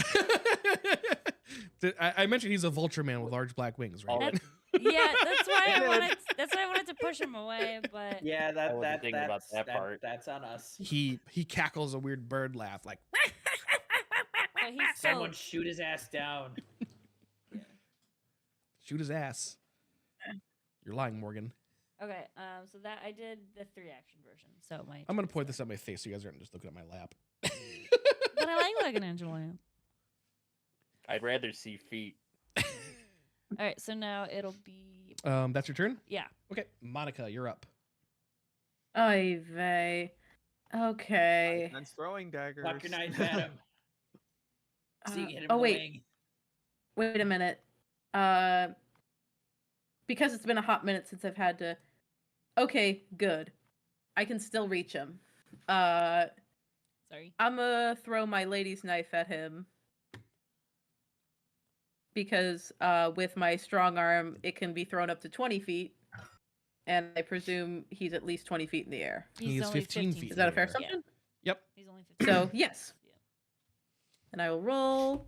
I mentioned he's a vulture man with large black wings, right? Already. Yeah, that's why I wanted. That's why I wanted to push him away. But Yeah, I wasn't thinking about that's that part. That's on us. He cackles a weird bird laugh like but he's still. Someone shoot his ass down. shoot his ass. You're lying, Morgan. Okay, so that I did the 3 action version. So my. I'm gonna point this at my face so you guys aren't just looking at my lap. But I like an angel. I'd rather see feet. All right, so now it'll be That's your turn? yeah. Okay. Monica, you're up. Oy vey. Okay. And throwing daggers. Fuck your knives at him. See, hit him oh in the wait. wing. Wait a minute. Because it's been a hot minute since I've had to. Okay, good. I can still reach him. Sorry. I'm gonna throw my lady's knife at him because with my strong arm, it can be thrown up to 20 feet, and I presume he's at least 20 feet in the air. He's only 15 feet Is in that a the fair air. assumption? Yep. He's only 15. So yes. Yeah. And I will roll.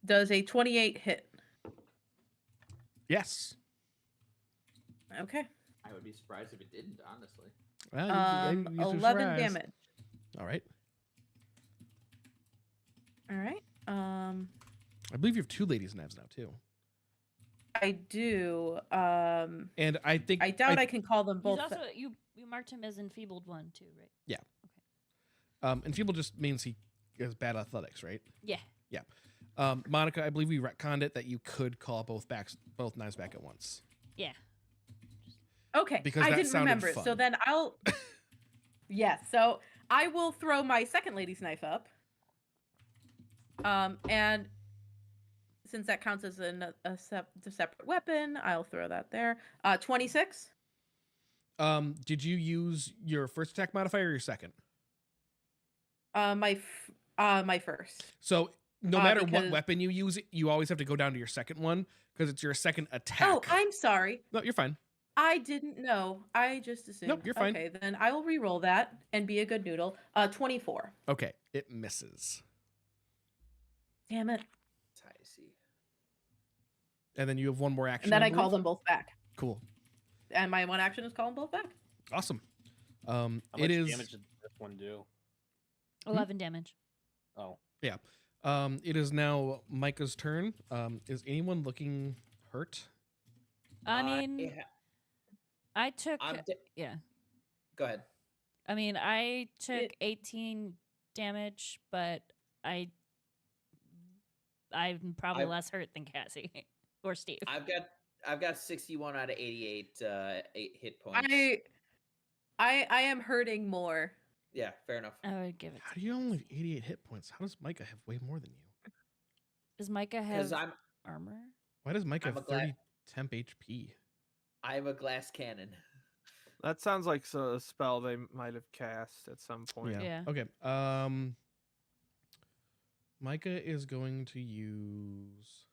Does a 28 hit? Yes. Okay. I would be surprised if it didn't, honestly. Well, you'd be 11 surprised. damage. All right. All right. I believe you have 2 ladies' knives now too. I do. And I think I doubt I can call them He's both. also you marked him as enfeebled one too, right? enfeebled just means he has bad athletics, right? Yeah. Monica, I believe we retconned it that you could call both knives back at once. Yeah. Okay, Because I that didn't sounded remember it. So fun. then I'll. Yes, so I will throw my second lady's knife up. And since that counts as a separate weapon, I'll throw that there. 26. Did you use your first attack modifier or your second? My first. So no matter what because- weapon you use, you always have to go down to your second one because it's your second attack. Oh, I'm sorry. No, you're fine. I didn't know. I just assumed. Nope, you're fine. Okay, then I will re-roll that and be a good noodle. 24. Okay, it misses. Damn it. I see. And then you have one more action. And then I call believe? them both back. Cool. And my one action is call them both back. Awesome. How much It is. damage did this one do? 11 damage. Oh, It is now Micah's turn. Is anyone looking hurt? I mean, yeah, I took yeah. Go ahead. I mean, I took It- 18 damage, but I'm probably less hurt than Cassie or Steve. I've got 61 out of 88 hit points. I am hurting more. Yeah, fair enough. I would give it. How do you only have 88 hit points? How does Micah have way more than you? Does Micah Because have armor? Why does Micah I'm have a gla- 30 temp HP? I have a glass cannon. That sounds like a spell they might have cast at some point. Yeah. Okay. Micah is going to use.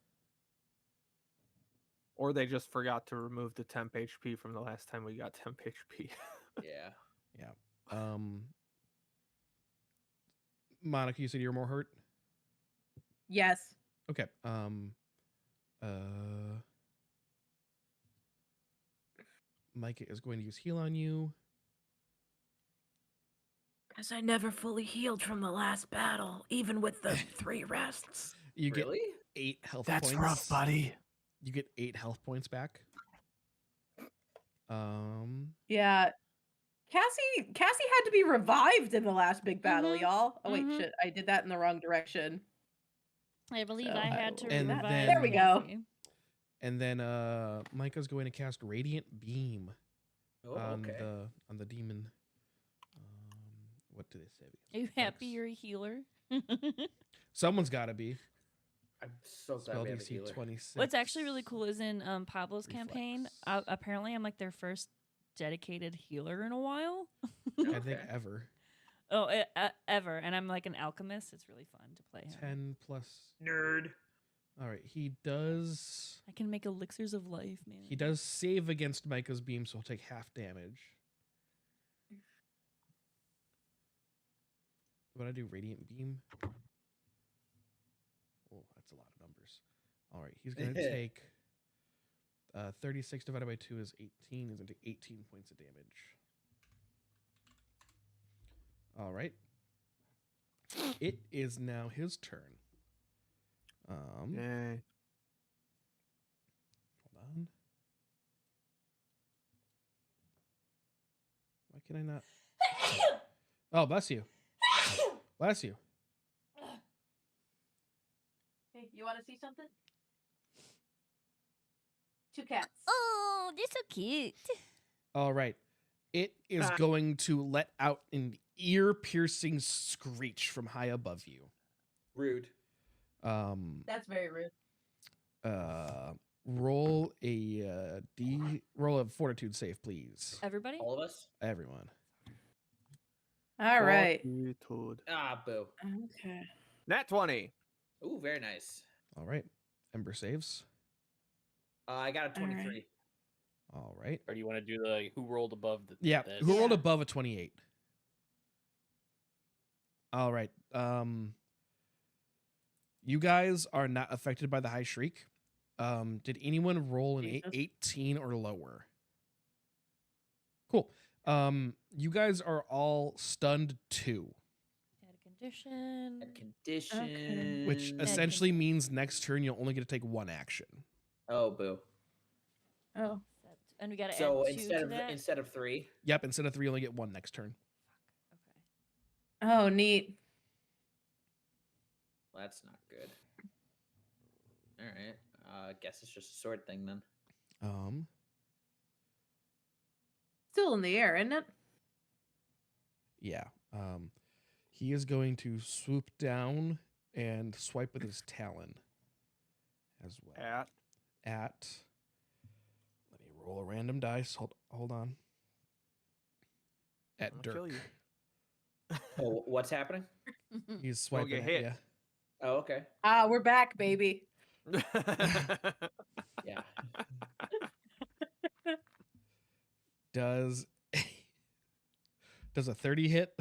Or they just forgot to remove the temp HP from the last time we got temp HP. Yeah. Monica, you said you're more hurt. Yes. Okay. Micah is going to use heal on you. Because I never fully healed from the last battle, even with the 3 rests. You Really? get 8 health That's points. rough, buddy. You get 8 health points back. Yeah. Cassie had to be revived in the last big battle, Mhm, y'all. Oh wait, mhm. shit. I did that in the wrong direction. I believe So I I had will to do And revive. then- There we go. Cassie. and then Micah's going to cast Radiant Beam Oh, on okay. the demon. What do they say? Are you Folks? happy you're a healer? Someone's got to be. I'm so glad Spell we have a DC healer. 26. What's actually really cool is in Pablo's campaign, Reflex. apparently I'm like their first dedicated healer in a while. I think Okay. ever. Ever. And I'm like an alchemist. It's really fun to play him. 10 plus. Nerd. All right. He does. I can make elixirs of life, man. He does save against Micah's beam, so he'll take half damage. What do I do? Radiant beam. Oh, that's a lot of numbers. All right. He's going to take 36 divided by 2 is 18. He's going to take 18 points of damage. All right. It is now his turn. Yay. Hold on. Why can I not? Oh, bless you. Bless you. Hey, you want to see something? 2 cats. Oh, they're so cute. All right. It is going to let out an ear-piercing screech from high above you. Rude. That's very rude. Roll roll a fortitude save, please. Everybody? All of us? Everyone. All right. Fortitude. Ah, boo. Okay. Nat 20. Ooh, very nice. All right. Ember saves. I got a All right. 23. All right. Or do you want to do the who rolled above the Yeah. this? Who rolled Yeah. above a 28? All right. You guys are not affected by the high shriek. Did anyone roll an Jesus. 18 or lower? Cool. You guys are all stunned 2, Add a condition. Add condition. which Add essentially means next turn you'll only get to take 1 action. Oh, boo. Oh. And we gotta So add 2 to that? instead of 3. Yep. Instead of 3, you only get 1 next turn. Okay. Oh, neat. Well, that's not good. All right. Guess it's just a sword thing then. Still in the air, isn't it? Yeah. He is going to swoop down and swipe with his talon as well. At. Let me roll a random dice. Hold on. At I'll Dirk. kill you. Oh, what's happening? He's swiping get at hit. ya. Oh, okay. We're back, baby. Yeah. Does a 30 hit?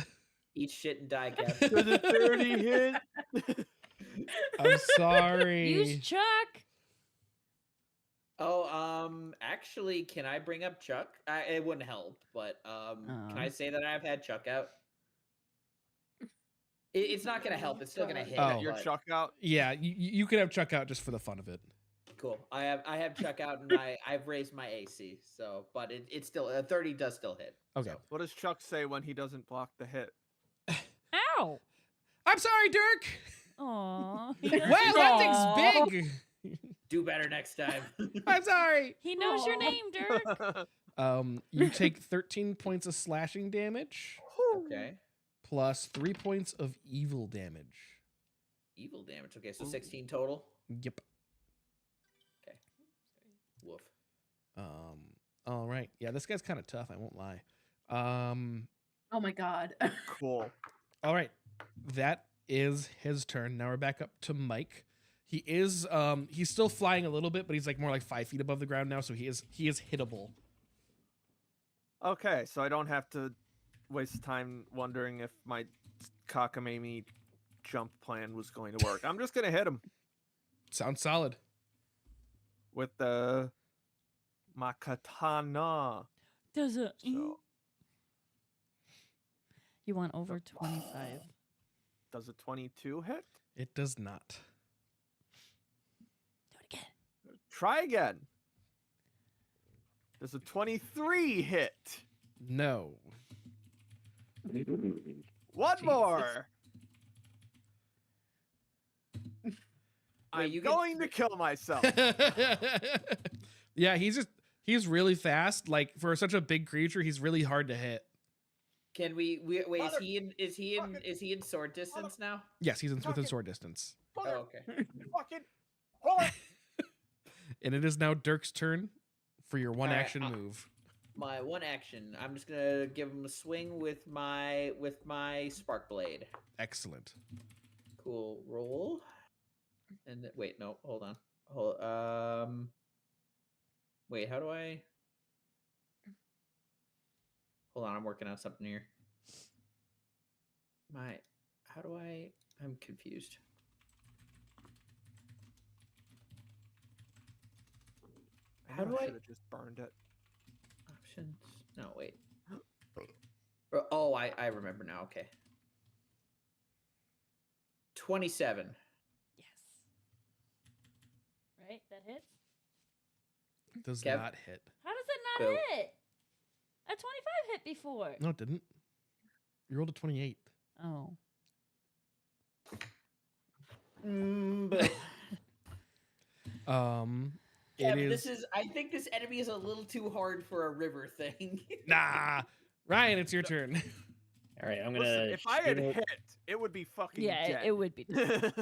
Eat shit and die, Kev. Does a 30 hit? I'm sorry. Use Chuck! Oh, actually, can I bring up Chuck? It wouldn't help, but can I say that I've had Chuck out? It's not gonna help. It's still gonna hit. Oh. Your but- Chuck out? Yeah, you could have Chuck out just for the fun of it. Cool. I have Chuck out, and I've raised my AC. So, but it's still 30 does still hit. Okay. so. What does Chuck say when he doesn't block the hit? Ow! I'm sorry, Dirk. Aww. Wow, that thing's big. Do better next time. I'm sorry. He knows your Aw. name, Dirk. You take 13 points of slashing damage Okay. plus 3 points of evil damage. Evil damage. Okay, so 16 total. Yep. Woof. All right. Yeah, this guy's kind of tough, I won't lie. Oh my god. Cool. All right. That is his turn. Now we're back up to Mike. He is he's still flying a little bit, but he's like more like 5 feet above the ground now, so he is hittable. Okay, so I don't have to waste time wondering if my cockamamie jump plan was going to work. I'm just gonna hit him Sounds solid. with my katana. Does it? So You want over 25. does a 22 hit? It does not. Do it again. Try again. Does a 23 hit? No. One more. I'm you get going to kill myself. Yeah, he's really fast. Like for such a big creature, he's really hard to hit. Can we wait? Mother- Is he in sword distance now? Yes, he's within Fucking- sword distance. Oh, okay. Fucking hold And it is now Dirk's turn for your one All right, action move. My one action. I'm just gonna give him a swing with my spark blade. Excellent. Cool. Roll. And wait, no, hold on. Wait, how do I? Hold on, I'm working on something here. How do I? I'm confused. How do I- should have just burned it? Options. No, wait. Oh, I remember now. Okay. 27. Yes. Right? That hits? Does Kev? not hit. How does it not Bill. hit? A 25 hit before. No, it didn't. You rolled a 28. Oh. But It is. I think this enemy is a little too hard for a river thing. Nah. Ryan, it's your turn. All right, I'm gonna. Listen, if I had shoot- hit, it would be fucking Yeah, dead. it would be.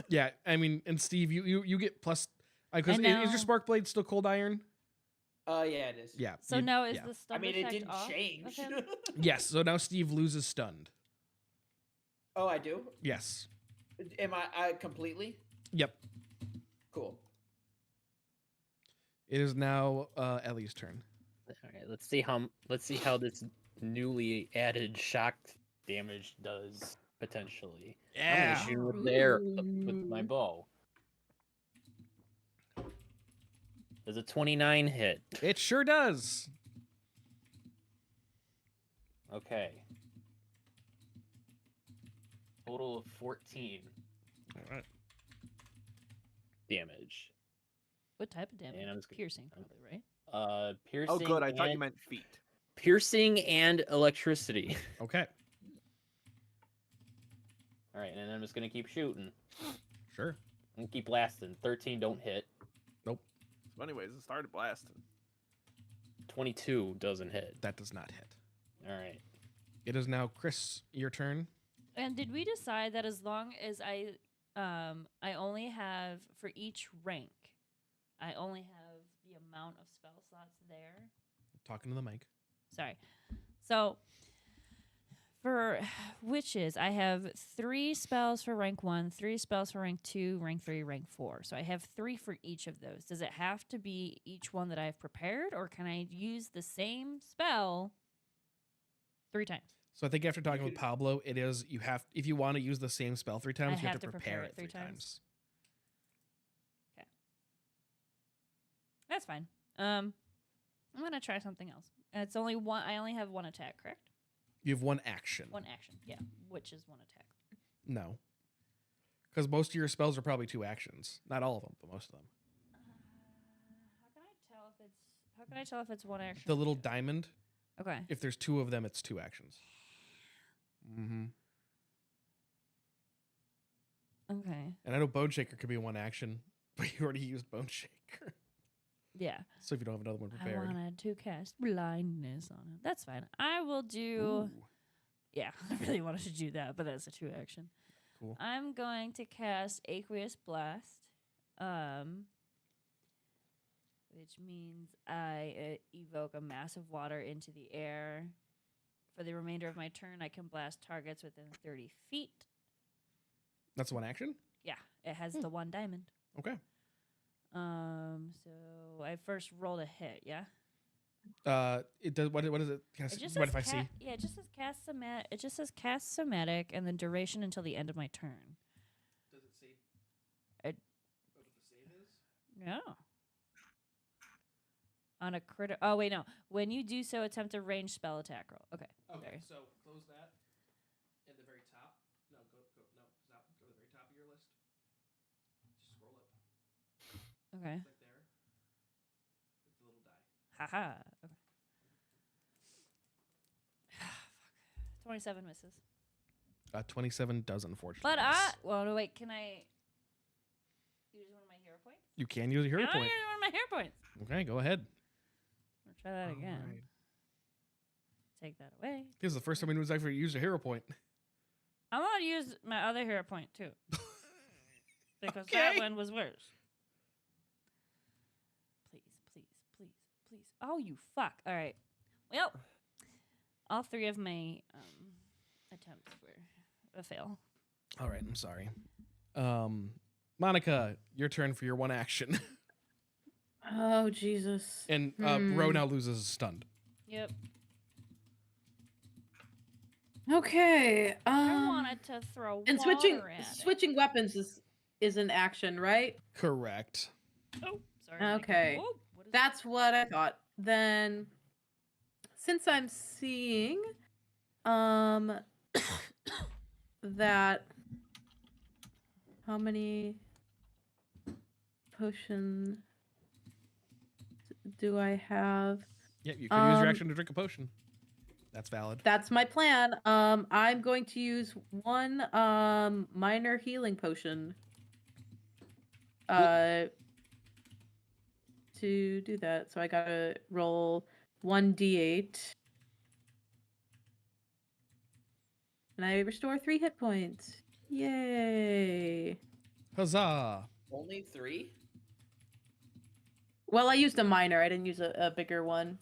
Yeah, I mean, and Steve, you get plus because And is your now- spark blade still cold iron? Yeah, it is. Yeah. So you- now is yeah. the I stun mean, it effect didn't off of change. him? Yes. So now Steve loses stunned. Oh, I do. Yes. Am I completely? Yep. Cool. It is now Ellie's turn. All right, let's see how this newly added shock damage does potentially. I'm gonna shoot with my bow. Does a 29 hit? It sure does. Okay. Total of 14 All right. damage. What type of damage? And I'm just gonna- Piercing, probably, right? Piercing. Oh, good. I thought you and- meant feet. piercing and electricity. Okay. All right, and then I'm just gonna keep shooting. Sure. And keep blasting. 13 don't hit. So anyways, it started blasting. 22 doesn't hit. That does not hit. All right. It is now Chris. Your turn. And did we decide that as long as I only have for each rank, I only have the amount of spell slots there? Talking to the mic. Sorry. So for witches, I have 3 spells for rank 1, 3 spells for rank 2, rank 3, rank 4. So I have 3 for each of those. Does it have to be each one that I've prepared, or can I use the same spell 3 times? So I think after talking with could- Pablo, it is you have if you want to use the same spell 3 times, you have to prepare it 3 3 times. times. That's fine. I'm gonna try something else. It's only one. I only have 1 attack, correct? You have 1 action. 1 action, yeah, which is 1 attack. No. Because most of your spells are probably 2 actions. Not all of them, but most of them. How can I tell if it's 1 action? The or little 2? diamond, Okay. if there's 2 of them, it's 2 actions. Mm-hmm. Okay. And I know Bone Shaker could be 1 action, but you already used Bone Shaker. Yeah. So if you don't have another one I prepared. wanted to cast blindness on it. That's fine. I will do. Ooh, Yeah, I really wanted to do that, but that's a 2 action. cool. I'm going to cast Aqueous Blast, which means I evoke a mass of water into the air. For the remainder of my turn, I can blast targets within 30 feet. That's 1 action? Yeah, it has the 1 diamond. Okay. So I first rolled a hit. Yeah. It does. What is it? Can I It see, just what says if I see? Yeah, it just says cast somatic. It just says cast somatic, and then duration until the end of my turn. Does it say It- what the save is? No. On a crit. Oh wait, no. When you do so, attempt a ranged spell attack roll. Okay. Okay, Sorry. so close that. At the very top. No, no, stop. Go to the very top of your list. Just scroll up. Okay. Click there. Click the little die. Haha. Okay. Fuck. 27 misses. 27 does unfortunately. But miss. well, no, wait. Can I use one of my hero points? You can use a hero I point. use one of my hero points. Okay, go ahead. I'll try that again. Alright. Take that away. This is the first time anyone's actually used a hero point. I'm gonna use my other hero point too, because Okay. that one was worse. Please, please, please, please. Oh, you fuck! All right. Well, all 3 of my attempts were a fail. All right, I'm sorry. Monica, your turn for your 1 action. Oh Jesus. And Ro now loses stunned. Yep. Okay. I wanted to throw And water at it. switching weapons is an action, right? Correct. Oh, sorry. Mike. Okay. Oh, what is That's what I thought. Then since I'm seeing that how many potion do I have? Yep, you can use your Um, action to drink a potion. That's valid. That's my plan. I'm going to use 1 minor healing potion to do that. So I gotta roll 1d8. And I restore 3 hit points. Yay. Huzzah! Only 3? Well, I used a minor. I didn't use a bigger one.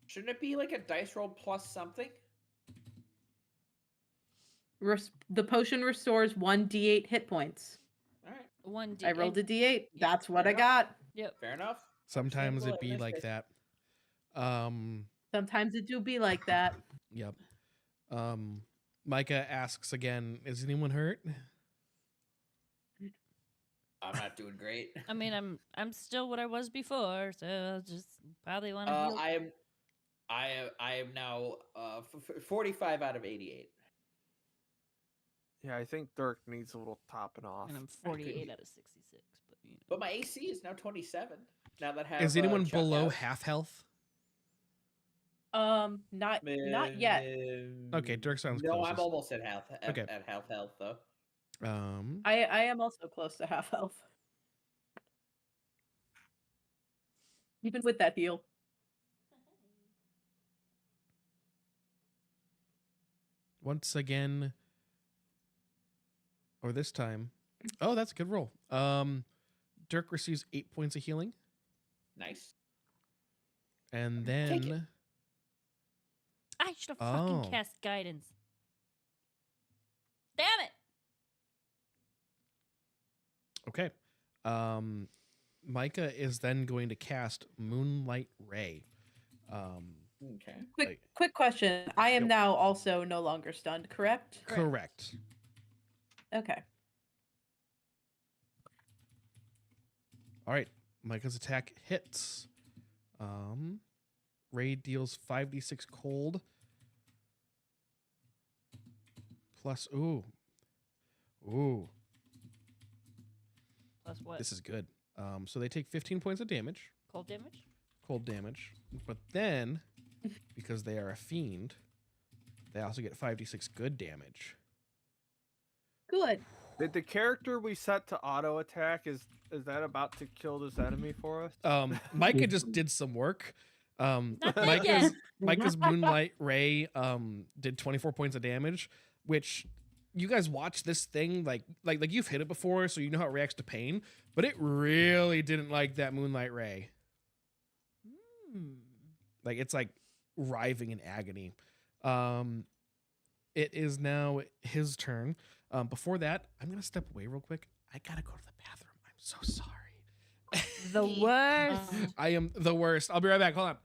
Shouldn't it be like a dice roll plus something? The potion restores 1d8 hit points. All right, 1d. I rolled a d8. Yeah, That's what fair I got. Yep. fair enough. Sometimes Understandable it be in this like case. that. Sometimes it do be like that. Yep. Micah asks again, is anyone hurt? I'm not doing great. I mean, I'm still what I was before, so I'll just probably want to heal. I am now 45 out of 88. Yeah, I think Dirk needs a little topping off. And I'm 48 out of 66, but you know. But my AC is now 27. Now that I have Is anyone Chuck below out. half health? Not yet. Okay, Dirk sounds No, closest. I'm almost at half. Okay. At half health though. I am also close to half health. Even with that heal. Once again, or this time, oh, that's a good roll. Dirk receives 8 points of healing, Nice. and Take it. then I should have fucking Oh. cast guidance. Damn it! okay, Micah is then going to cast Moonlight Ray. Okay. Quick question. I am Yep. now also no longer stunned, correct? Correct. Okay. All right, Micah's attack hits. Ray deals 5d6 cold. Plus, ooh. Plus what? This is good. So they take 15 points of damage, Cold damage? cold damage. But then, because they are a fiend, they also get 5d6 good damage. Good. Did the character we set to auto attack is that about to kill this enemy for us? Micah just did some work. Not dead yet. Micah's Moonlight Ray did 24 points of damage, which you guys watch this thing like you've hit it before, so you know how it reacts to pain, but it really didn't like that Moonlight Ray. Like it's like writhing in agony. It is now his turn. Before that, I'm gonna step away real quick. I gotta go to the bathroom. I'm so sorry. The worst. I am the worst. I'll be right back. Hold on.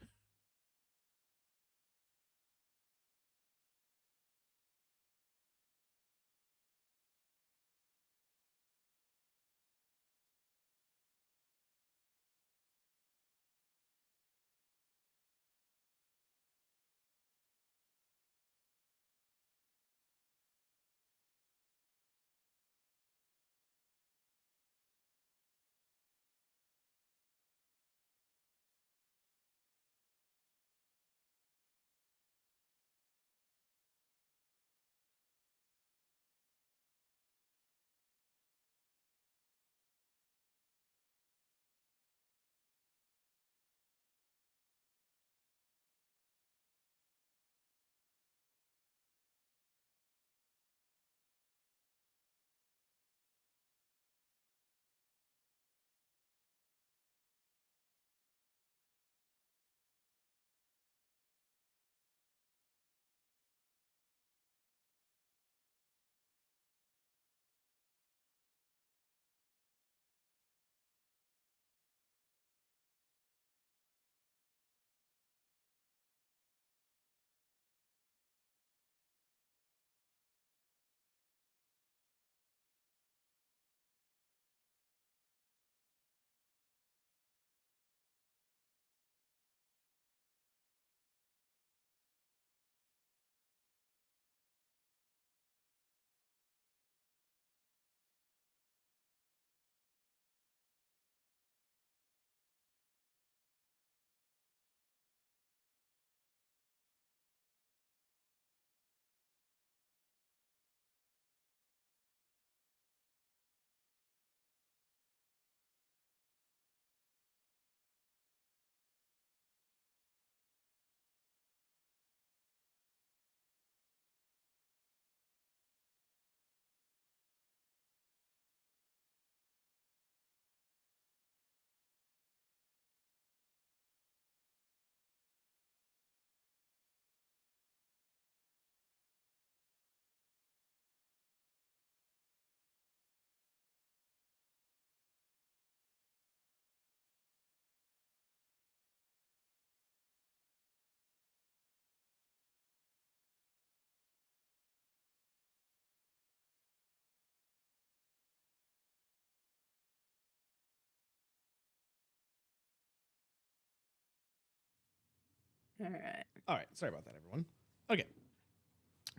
All right. All right. Sorry about that, everyone. Okay.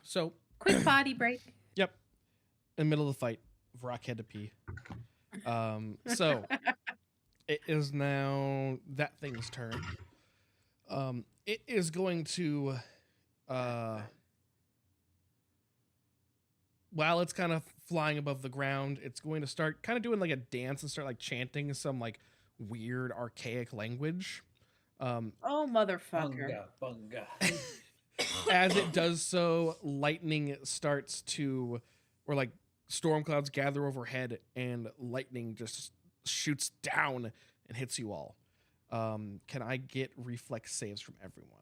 So, Quick body break. yep. In the middle of the fight, Vrock had to pee. So it is now that thing's turn. It is going to, while it's kind of flying above the ground, it's going to start kind of doing like a dance and start like chanting some like weird archaic language. Oh, motherfucker. Bunga. As it does so, lightning starts to, or like storm clouds gather overhead, and lightning just shoots down and hits you all. Can I get reflex saves from everyone?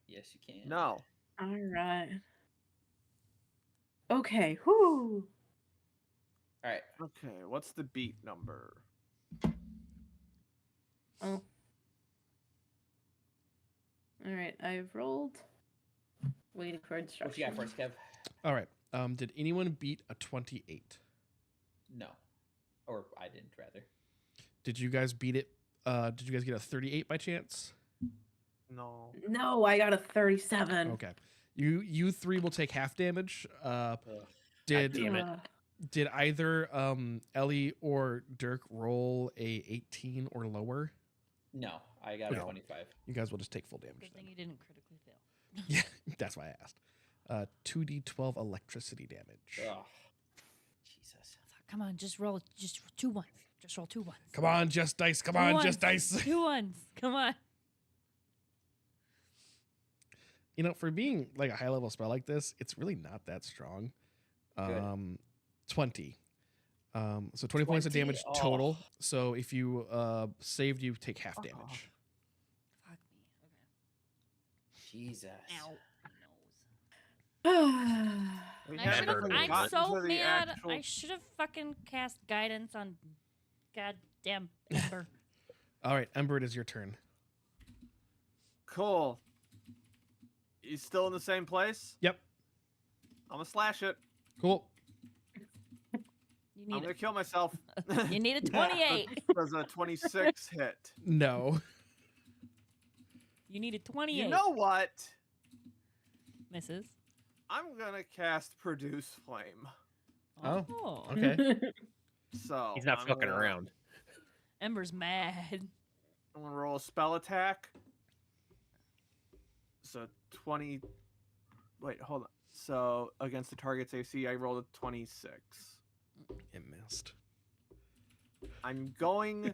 Yes, you can. No. All right. Okay. Whoo. All right. Okay, what's the beat number? Oh. All right. I've rolled. Waiting for What instructions. you got first, Kev? All right. Did anyone beat a 28? No. Or I didn't, rather. Did you guys beat it? Did you guys get a 38 by chance? No. No, I got a 37. Okay. You three will take half damage. Did damn it. did either Ellie or Dirk roll a 18 or lower? No, I got a No. 25. You guys will just take full damage Good then. thing you didn't critically fail. Yeah, that's why I asked. 2d12 electricity damage. Oh, Jesus. Come on, just roll 2 1s. Just roll 2 1s. Come on, just dice. Come 2 on, ones. just dice. 2 1s. Come on. You know, for being like a high level spell like this, it's really not that strong. Good. 20. So 20 points of 20? damage total. So if you saved, you take half damage. Fuck me. Jesus. Okay. Ow. We I haven't should've- even I'm gotten so to the mad. actual- I should have fucking cast guidance on goddamn Ember. All right, Ember, it is your turn. Cool. You still in the same place? Yep. I'm gonna slash it. Cool. You I'm need gonna kill myself. you need a 28. Does a 26 hit? No. You need a 28. You know what? Misses. I'm gonna cast Produce Flame. Oh. Okay. So He's not I'm fucking gonna- around. Ember's mad. I'm gonna roll a spell attack. So 20. Wait, hold on. So against the target's AC, I rolled a 26. It missed. I'm going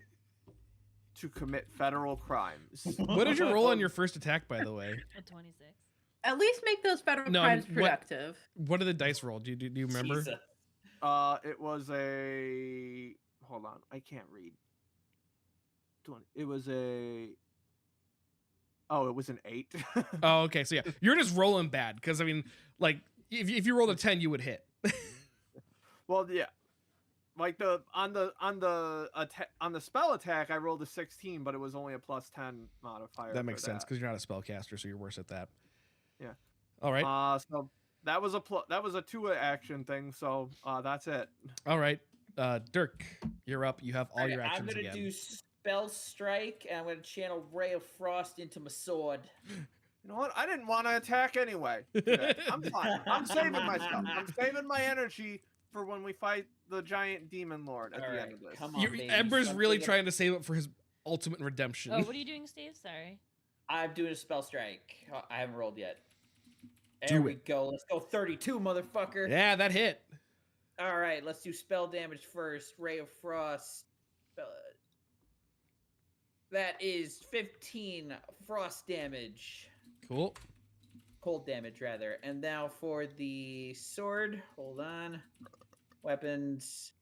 to commit federal crimes. What did you roll on your first attack, by the way? A 26. At least make those federal No, I crimes mean, what- productive. What did the dice roll? Do you remember? Jesus. It was a. Hold on, I can't read. It was a. Oh, it was an 8. Oh, okay. So yeah, you're just rolling bad because I mean, like if you rolled a 10, you would hit. Well, yeah. Like on the spell attack, I rolled a 16, but it was only a +10 modifier. That makes for sense because you're not a spellcaster, so you're worse at that. Yeah. All right. So that was a 2 action thing. So that's it. All right. Dirk, you're up. You have all your I'm actions gonna again. do Spell Strike, and I'm gonna channel Ray of Frost into my sword. You know what? I didn't want to attack anyway. Today. I'm fine. I'm saving myself. I'm saving my energy for when we fight the giant demon lord at the end of this. Come on, baby. Ember's really Something- trying to save it for his ultimate redemption. Oh, what are you doing, Steve? Sorry. I'm doing a Spell Strike. I haven't rolled yet. Do There we it. go. Let's go 32, motherfucker. Yeah, that hit. All right, let's do spell damage first. Ray of Frost. That is 15 frost damage. Cool. Cold damage, rather. And now for the sword. Hold on. Weapons.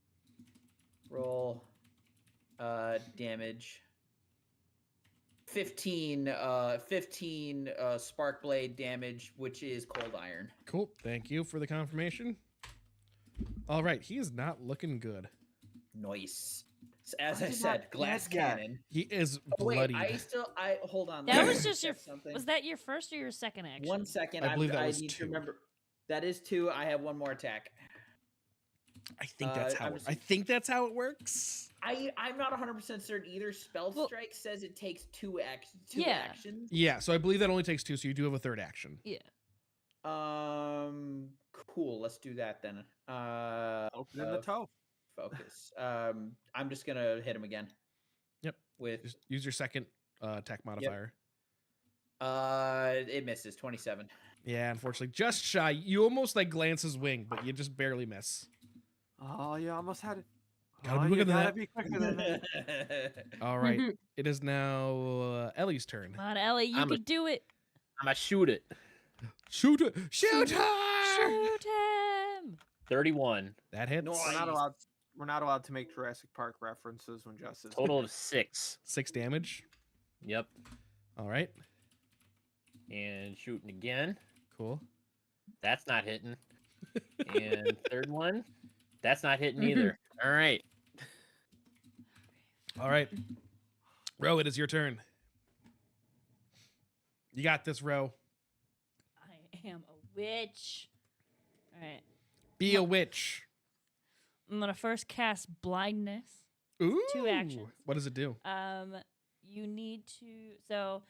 Roll. Damage. 15 spark blade damage, which is cold iron. Cool. Thank you for the confirmation. All right, he is not looking good. Nice. As I I did said, not glass get that. cannon. He is Oh, wait, bloodied. I hold on. That let me was just your. check something. Was that your first or your second action? 1 second. I believe that was need 2. to remember. That is 2. I have one more attack. I think that's how. I'm I think that's how it works. I'm not 100% certain either. Spell Well- strike says it takes two actions. Yeah. Yeah, so I believe that only takes 2, so you do have a third action. Yeah. Cool. Let's do that then. Open in the toe. Focus. I'm just gonna hit him again. Yep. With Just use your second attack modifier. it misses 27. Yeah, unfortunately, just shy. You almost like glance his wing, but you just barely miss. Oh, you almost had it. Gotta be Oh, quicker you than gotta that. be quicker than that. All right, it is now Ellie's turn. Come on, Ellie, you I'm a- can do it. I'm gonna shoot it. Shoot her! Shoot her! Shoot him. 31. That hits. Nice. We're not allowed to make Jurassic Park references when Justice. Total of 6. 6 damage. Yep. All right, And shooting again. cool. That's not hitting. And third one. That's not hitting either. All right. All right, Ro, it is your turn. You got this, Ro. I am a witch. All right. Be a witch. I'm gonna first cast blindness. Ooh. 2 actions. What does it do? You need to. So,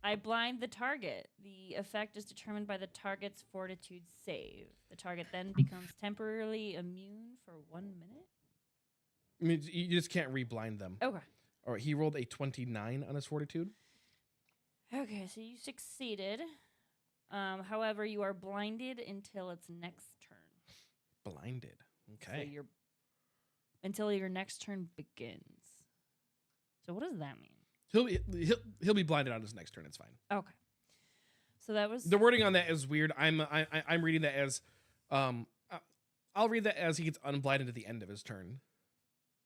I blind the target. The effect is determined by the target's fortitude save. The target then becomes temporarily immune for 1 minute. I mean, you just can't re-blind them. Okay. All right, he rolled a 29 on his fortitude. Okay, so you succeeded. However, you are blinded until its next turn. Blinded. So Okay. you're until your next turn begins. So what does that mean? He'll be blinded on his next turn. It's fine. Okay. So that was The wording on that is weird. I'm reading that as, I'll read that as he gets unblinded at the end of his turn.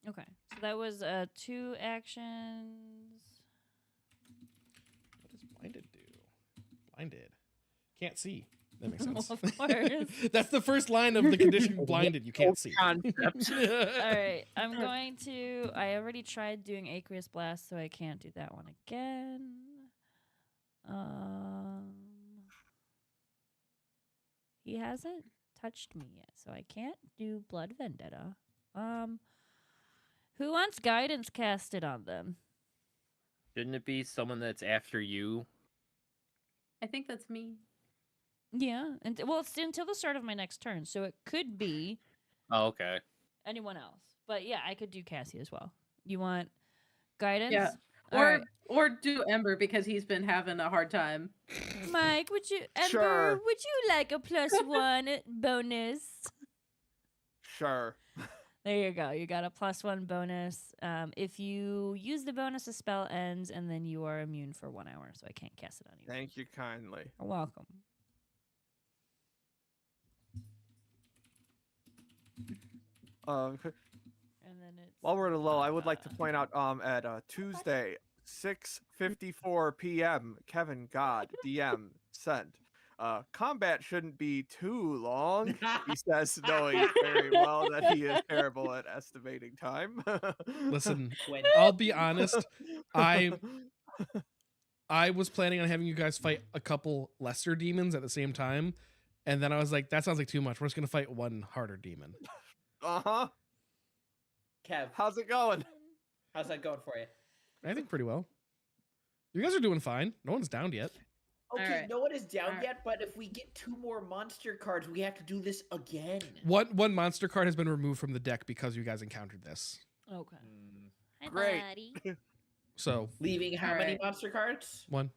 okay. So that was 2 actions. What does blinded do? Blinded. Can't see. That makes sense. Well, of course. That's the first line of the condition blinded. You can't see. Concept. All right, I'm going to. I already tried doing Aqueous Blast, so I can't do that one again. He hasn't touched me yet, so I can't do Blood Vendetta. Who wants guidance casted on them? Shouldn't it be someone that's after you? I think that's me. Yeah, and well, it's until the start of my next turn, so it could be Oh, okay. anyone else. But yeah, I could do Cassie as well. You want guidance? Yeah. All Or right. or do Ember because he's been having a hard time. Mike, would you Ember? Sure. Would you like a +1 bonus? Sure. There you go. You got a +1 bonus. If you use the bonus, the spell ends, and then you are immune for 1 hour, so I can't cast it on you. Thank you kindly. You're welcome. Um, And then it's While we're low, I would like to point out at Tuesday, 6:54 p.m. Kevin God DM sent. Combat shouldn't be too long. He says, knowing very well that he is terrible at estimating time. Listen, 20. I'll be honest. I was planning on having you guys fight a couple lesser demons at the same time, and then I was like, that sounds like too much. We're just gonna fight one harder demon. Uh-huh. Kev, How's it going? how's that going for you? I think pretty well. You guys are doing fine. No one's downed yet. Okay, Alright. no one is down Alright. yet, but if we get 2 more monster cards, we have to do this again. One monster card has been removed from the deck because you guys encountered this. okay. Hi, Great. buddy. So Leaving how many Alright. monster cards? one.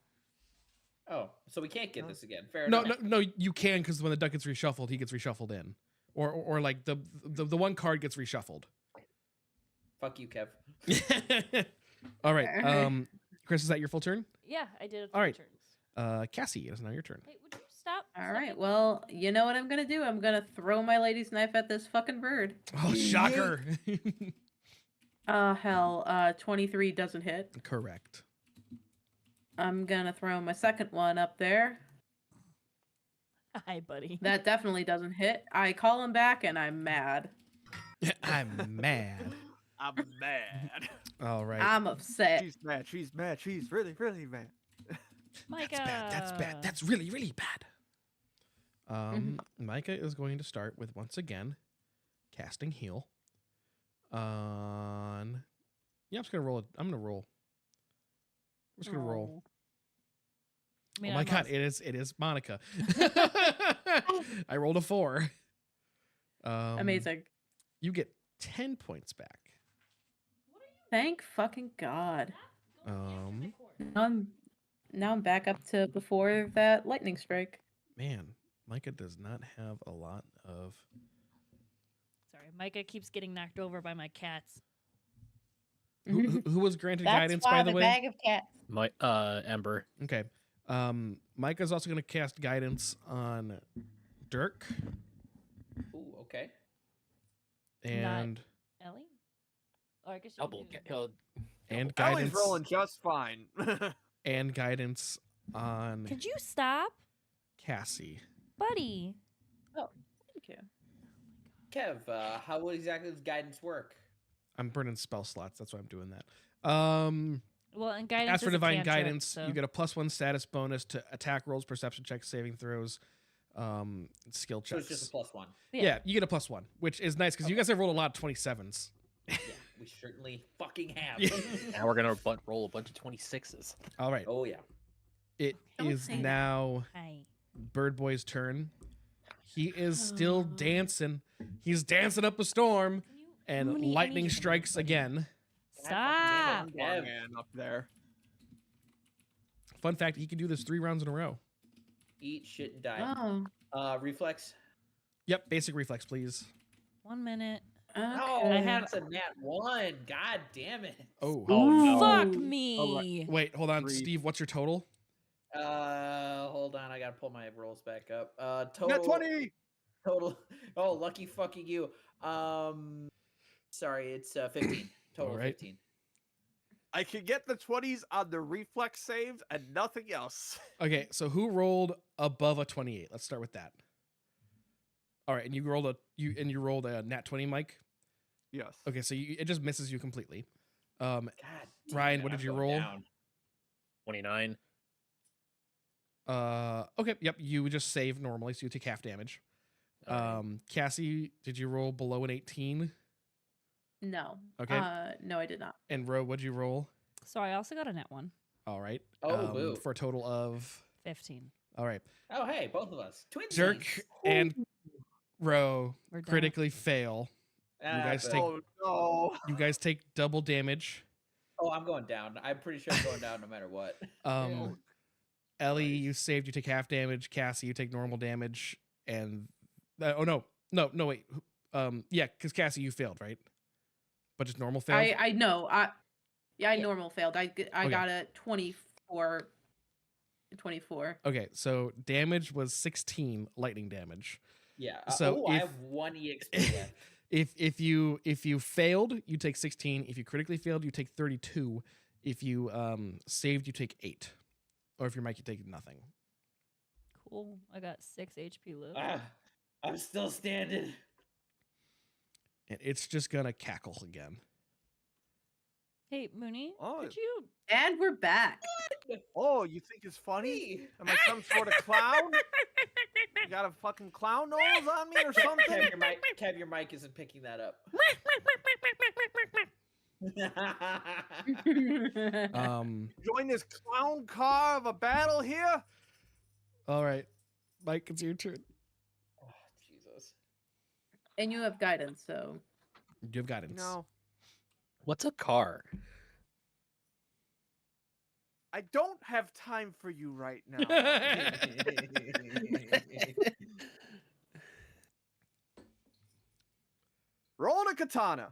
Oh, so we can't get this again. Fair No, enough. no, no. You can because when the deck gets reshuffled, he gets reshuffled in, or like the one card gets reshuffled. Fuck you, Kev. All right. Alright. Chris, is that your full turn? Yeah, I did it. All right. Turns. Cassie, it is now your turn. Hey, would you stop? All right. Well, you know what I'm gonna do? I'm gonna throw my lady's knife at this fucking bird. Oh, shocker! Hell, 23 doesn't hit. Correct. I'm gonna throw my second one up there. Hi, buddy. That definitely doesn't hit. I call him back and I'm mad. I'm mad. I'm mad. All right. I'm upset. She's mad. She's mad. She's really, really mad. Micah. That's bad. That's bad. That's really, really bad. Micah is going to start with once again casting heal on. Yeah, I'm just gonna roll. I'm gonna roll. I'm just gonna roll. I mean, Oh my I'm god, also- it is Monica. I rolled a 4. Amazing. You get 10 points back. Thank fucking God. Um, Now I'm back up to before that lightning strike. man, Micah does not have a lot of. Sorry, Micah keeps getting knocked over by my cats. Who was granted That's guidance, why by the way? bag of cats. My Ember. Okay. Micah's also going to cast guidance on Dirk Ooh, okay. and Ellie? Oh, I guess you Double. do. and Ellie's guidance rolling just fine. and guidance on Could you stop, Cassie. buddy? Thank you. Kev, how exactly does guidance work? I'm burning spell slots. That's why I'm doing that. Well, and guidance. As for is a divine cantrip, guidance, so. you get a +1 status bonus to attack rolls, perception checks, saving throws, skill So checks. it's just a +1. Yeah, you get a +1, which is nice because you guys have rolled a lot of 27s. Yeah, we certainly fucking have. Yeah. Now we're gonna roll a bunch of 26s. All right. Oh yeah. It Don't is say that. now Hi. Bird Boy's turn. He is still dancing. He's dancing up a storm, and Mooney, I need lightning you to strikes again. Stop. Kev. Man up there. Fun fact: he can do this 3 rounds in a row. Eat shit and die. Oh. Reflex. Yep, basic reflex, please. 1 minute. Okay. Oh, I have- that's a nat 1. God damn it. Oh, Oh no. Fuck Ooh. me. wait, hold on, Breathe. Steve. What's your total? Hold on. I gotta pull my rolls back up. Total. Net 20. Total. Oh, lucky fucking you. Sorry, it's 15. Total Alright. 15. I can get the 20s on the reflex saves and nothing else. Okay, so who rolled above a 28? Let's start with that. All right, and you rolled a nat 20, Mike. Yes. Okay, so it just misses you completely. God. Ryan, damn what it, did I'm you going roll? down. 29. Okay, yep, you just save normally, so you take half damage. Alright. Cassie, did you roll below an 18? No. Okay. No, I did not. And Ro, what'd you roll? So I also got a net 1. All right. Oh, boo. For a total of 15. all right. Oh, hey, both of us. Twins. Dirk and Ro We're done. critically fail. guys take- Oh no. You guys take double damage. Oh, I'm going down. I'm pretty sure I'm going down no matter what. Ellie, you saved. You take half damage. Cassie, you take normal damage. And oh no, wait. Yeah, because Cassie, you failed, right? But just normal failed. I know. I Yeah. normal failed. I got a 24. 24. Okay, so damage was 16 lightning damage. Yeah. So I if- have 1 EXP left. If you failed, you take 16. If you critically failed, you take 32. If you saved, you take 8. Or if you're Mike, you take nothing. Cool. I got 6 HP left. Ah, I'm still standing. And it's just gonna cackle again. Hey, Mooney, Oh. could you? And we're back. Oh, you think it's funny? Am I some sort of clown? You got a fucking clown nose on me or something? Kev, your mic isn't picking that up. Join this clown car of a battle here? All right, Mike, it's your turn. Oh, Jesus. And you have guidance, so You have guidance. No. What's a car? I don't have time for you right now. Roll a katana.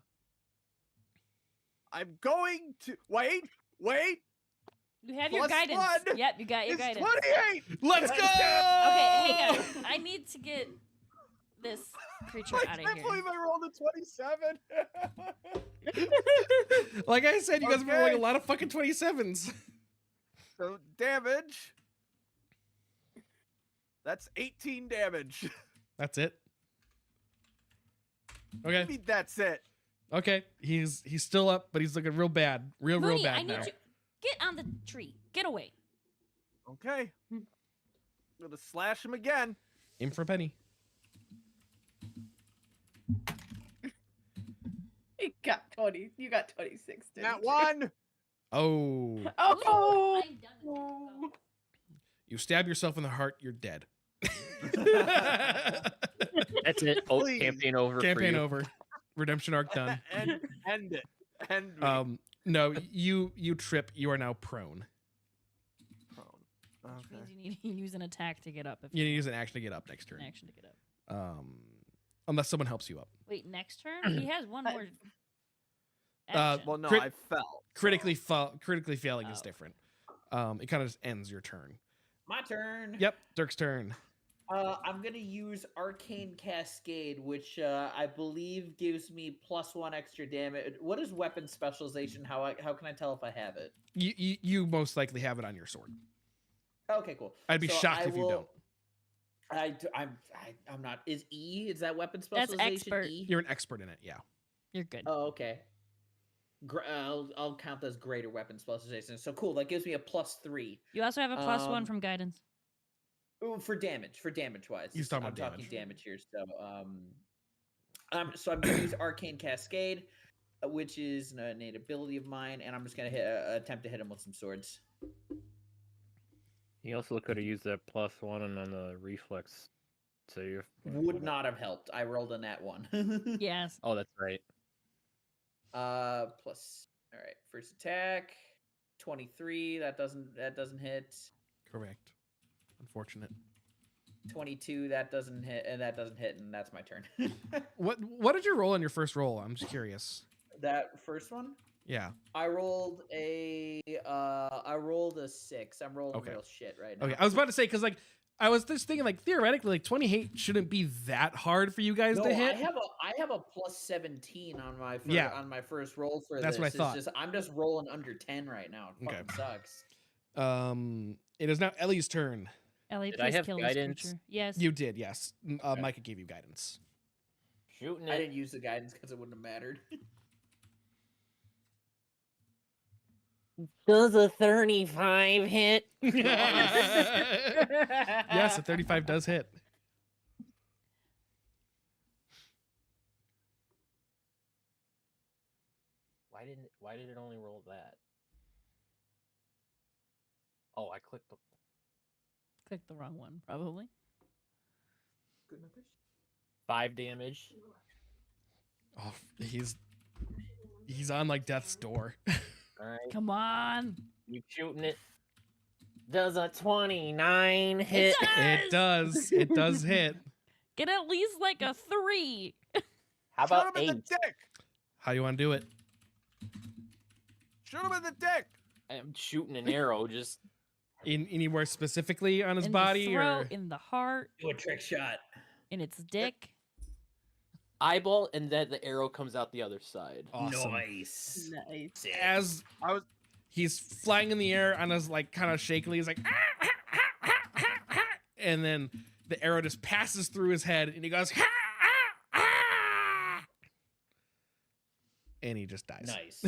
I'm going to wait. You have your Plus guidance. 1. Yep, you got your It's guidance. 28. Let's go! Okay, hang on. I need to get this creature I out of can't here. believe I rolled a 27. Like I said, you guys were rolling a Okay. lot of fucking 27s. So damage. That's 18 damage. That's it. Okay. Maybe that's it. Okay. He's still up, but he's looking real bad. Real Mooney, bad I need now. you. Get on the tree. Get away. Okay. I'm gonna slash him again. Aim for a penny. 20. You got 26. Didn't That you? one. Oh, Oh. I'm done with it. Go. you stab yourself in the heart. You're dead. That's it. Oh, Please. campaign over. Campaign for you. over. Redemption arc done. End it. End me. No, you trip. You are now prone. Prone. Which Okay. means you need to use an attack to get up. If You you use want an action to get up next turn. an action to get up. Unless someone helps you up. Wait, next turn? He has one more. Uh, Action. Well, no, Crit- I fell. Critically failing is Oh. different. It kind of just ends your turn. My turn. Yep, Dirk's turn. I'm gonna use Arcane Cascade, which I believe gives me +1 extra damage. What is weapon specialization? How can I tell if I have it? You most likely have it on your sword. Okay, cool. I'd be So shocked I if you will- don't. I'm not. Is E? Is that weapon That's specialization? expert. E? You're an expert in it, yeah. You're good. Oh, okay. I'll count as greater weapon specialization. So cool. That gives me a +3. You also have a +1 Um, from guidance. Ooh, for damage wise. He's talking I'm about talking damage here. So so I'm gonna use Arcane Cascade, which is an innate ability of mine, and I'm just gonna attempt to hit him with some swords. You also could have used that +1 and then the reflex save. Would not have helped. I rolled a nat 1. Yes. Oh, that's right. Plus. All right. First attack, 23. That doesn't hit. Correct. Unfortunate. 22. That doesn't hit, and that's my turn. What did you roll on your first roll? I'm just curious. That first one. Yeah. I rolled a 6. I'm rolling Okay. real shit right now. Okay. I was about to say because I was just thinking theoretically 28 shouldn't be that hard for you guys No, to hit. I have a +17 on my Yeah. on my first roll for That's this. what I It's thought. just, I'm just rolling under 10 right now. It Okay. fucking sucks. It is now Ellie's turn. Ellie, Did I please have kill guidance? this creature. Yes. You did, yes. Okay. Micah gave you guidance. Shooting I it. didn't use the guidance because it wouldn't have mattered. Does a 35 hit? Yes, a 35 does hit. Why did it only roll that? Oh, I clicked the. Click the wrong one, probably. Good numbers. 5 damage. Oh, he's on death's door. All right. Come on. You shooting it. Does a 29 hit? It does. It does hit. Get at least a 3. How Shoot about him in 8? the dick. How you want to do it? Shoot him in the dick. I'm shooting an arrow. Just Anywhere specifically on his in body, the throat, or in the heart, Do a trick shot. in its dick. eyeball, and then the arrow comes out the other side. awesome. Nice. Nice. Sick. As he's flying in the air on his kind of shakily, he's like, and then the arrow just passes through his head, and he goes, and he just dies. Nice.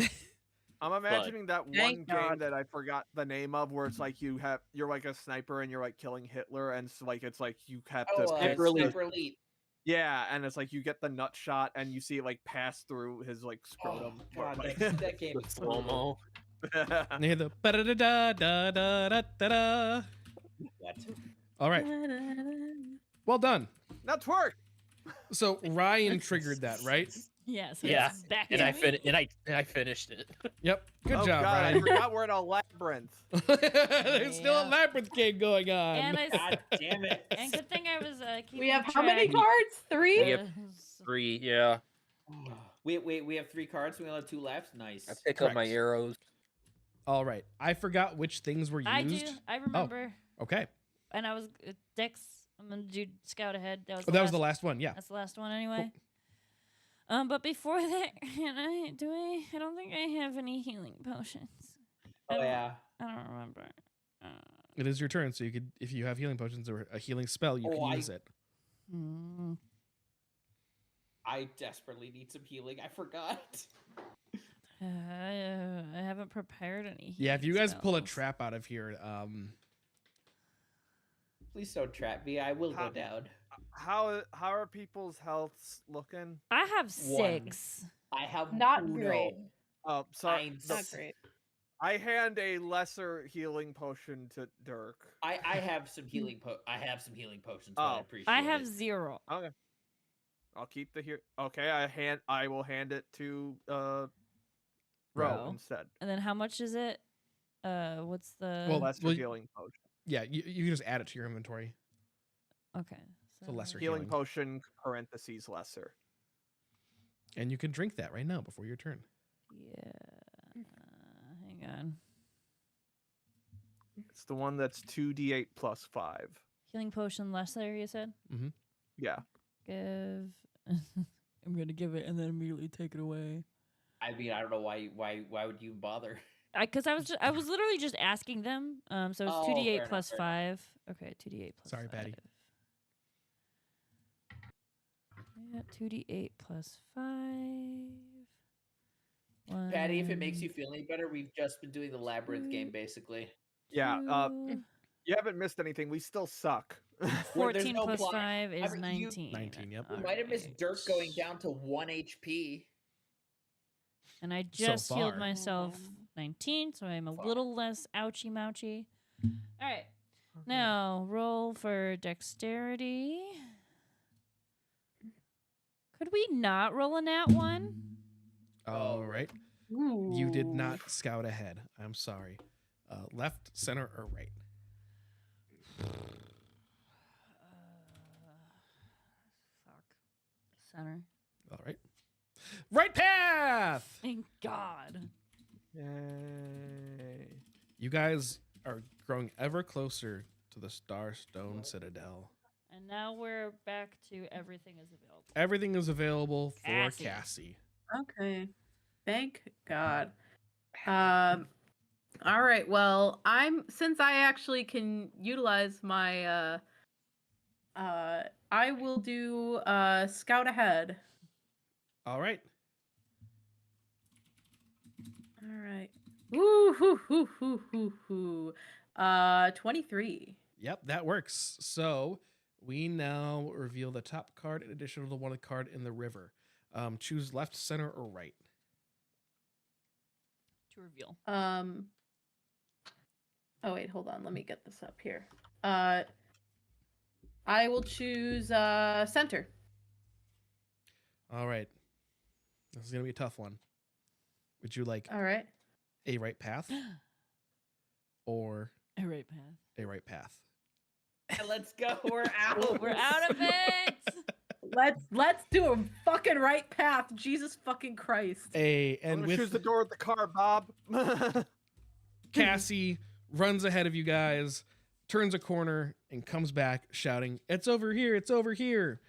I'm imagining that one Thank game God. that I forgot the name of, where it's you're like a sniper and you're killing Hitler, and it's you have to pick- Sniper Elite. yeah, and it's you get the nut shot and you see it pass through his scrotum. Oh, God, that game is Slow mo. And you hear the ba-da-da-da-da-da-da-da. What? All right, well done. Now twerk. So Ryan triggered that, right? Yes. Yeah, Back And to I me. I finished it. Yep. Good Oh, job, God, I Ryan. forgot we're in a labyrinth. There's still a Yeah. labyrinth game going on. And I God damn it. and good thing I was keeping We have how many track. cards? 3? We have 3, yeah. We have 3 cards. We only have 2 left. Nice. I pick up my Correct. arrows. All right. I forgot which things were used. I do. I remember. Okay. And I was Dex. I'm gonna do scout ahead. That was Oh, the that was last the last one. Yeah. That's the last one anyway. But before that, I don't think I have any healing potions. I Oh don't- yeah. I don't remember. It is your turn, so you could, if you have healing potions or a healing spell, you Oh, can I- use it. Mm. I desperately need some healing. I forgot. I haven't prepared any. Yeah, if you healing guys pull a spells. trap out of here, Please don't trap me. I will go How- down. How are people's healths looking? I have One. 6. I have Not Uno. great. Sorry. I'm Not s- great. I hand a lesser healing potion to Dirk. I have some healing I have some healing potions, but I Oh. appreciate I have it. 0. Okay. I'll keep the here. Okay, I will hand it to Ro Ro. instead. And then how much is it? What's the Well, Lesser healing potion. Yeah, you can just add it to your inventory. okay? It's a lesser Healing healing. potion parentheses lesser. And you can drink that right now before your turn. Yeah. Hang on. It's the one that's 2d8 plus 5. Healing potion lesser, you said? Yeah. Give. I'm gonna give it and then immediately take it away. I mean, I don't know why would you bother? Because I was literally just asking them. So it's Oh, 2d8 fair plus enough, fair 5. Okay, 2d8 plus Sorry, 5. Patty. Yeah, 2d8 plus 5. Patty, if it makes you 1, feel any better, we've just been doing the labyrinth game, two, basically. Yeah. 2. You haven't missed anything. We still suck. Where there's 14 no plus plot. 5 is mean, you- 19. 19, yep. You might have missed Dirk Alright. going down to 1 HP. And I just healed far. myself 19, so I'm a Far. little less ouchy mouchy. All right. Now roll for dexterity. Could we not roll a nat 1? All right. You did not scout ahead. I'm sorry. Left, center, or right? Fuck. Center. All right. Right path! Thank God. Yay. You guys are growing ever closer to the Starstone Citadel. And now we're back to everything is available. Everything is available for Cassie. Cassie. Okay. Thank God. All right. Well, since I actually can utilize my I will do scout ahead. All right. All right. Woo hoo hoo hoo hoo hoo. 23. Yep, that works. So we now reveal the top card in addition to the one card in the river. Choose left, center, or right. To reveal. Oh wait, hold on. Let me get this up here. I will choose center. All right. This is going to be a tough one. Would you like All right. a right path or A right path. a right path? And let's go. We're out. We're out of it. Let's do a fucking right path. Jesus fucking Christ. I'm And gonna choose the with door with the car, Bob. Cassie runs ahead of you guys, turns a corner, and comes back shouting, "It's over here! It's over here!"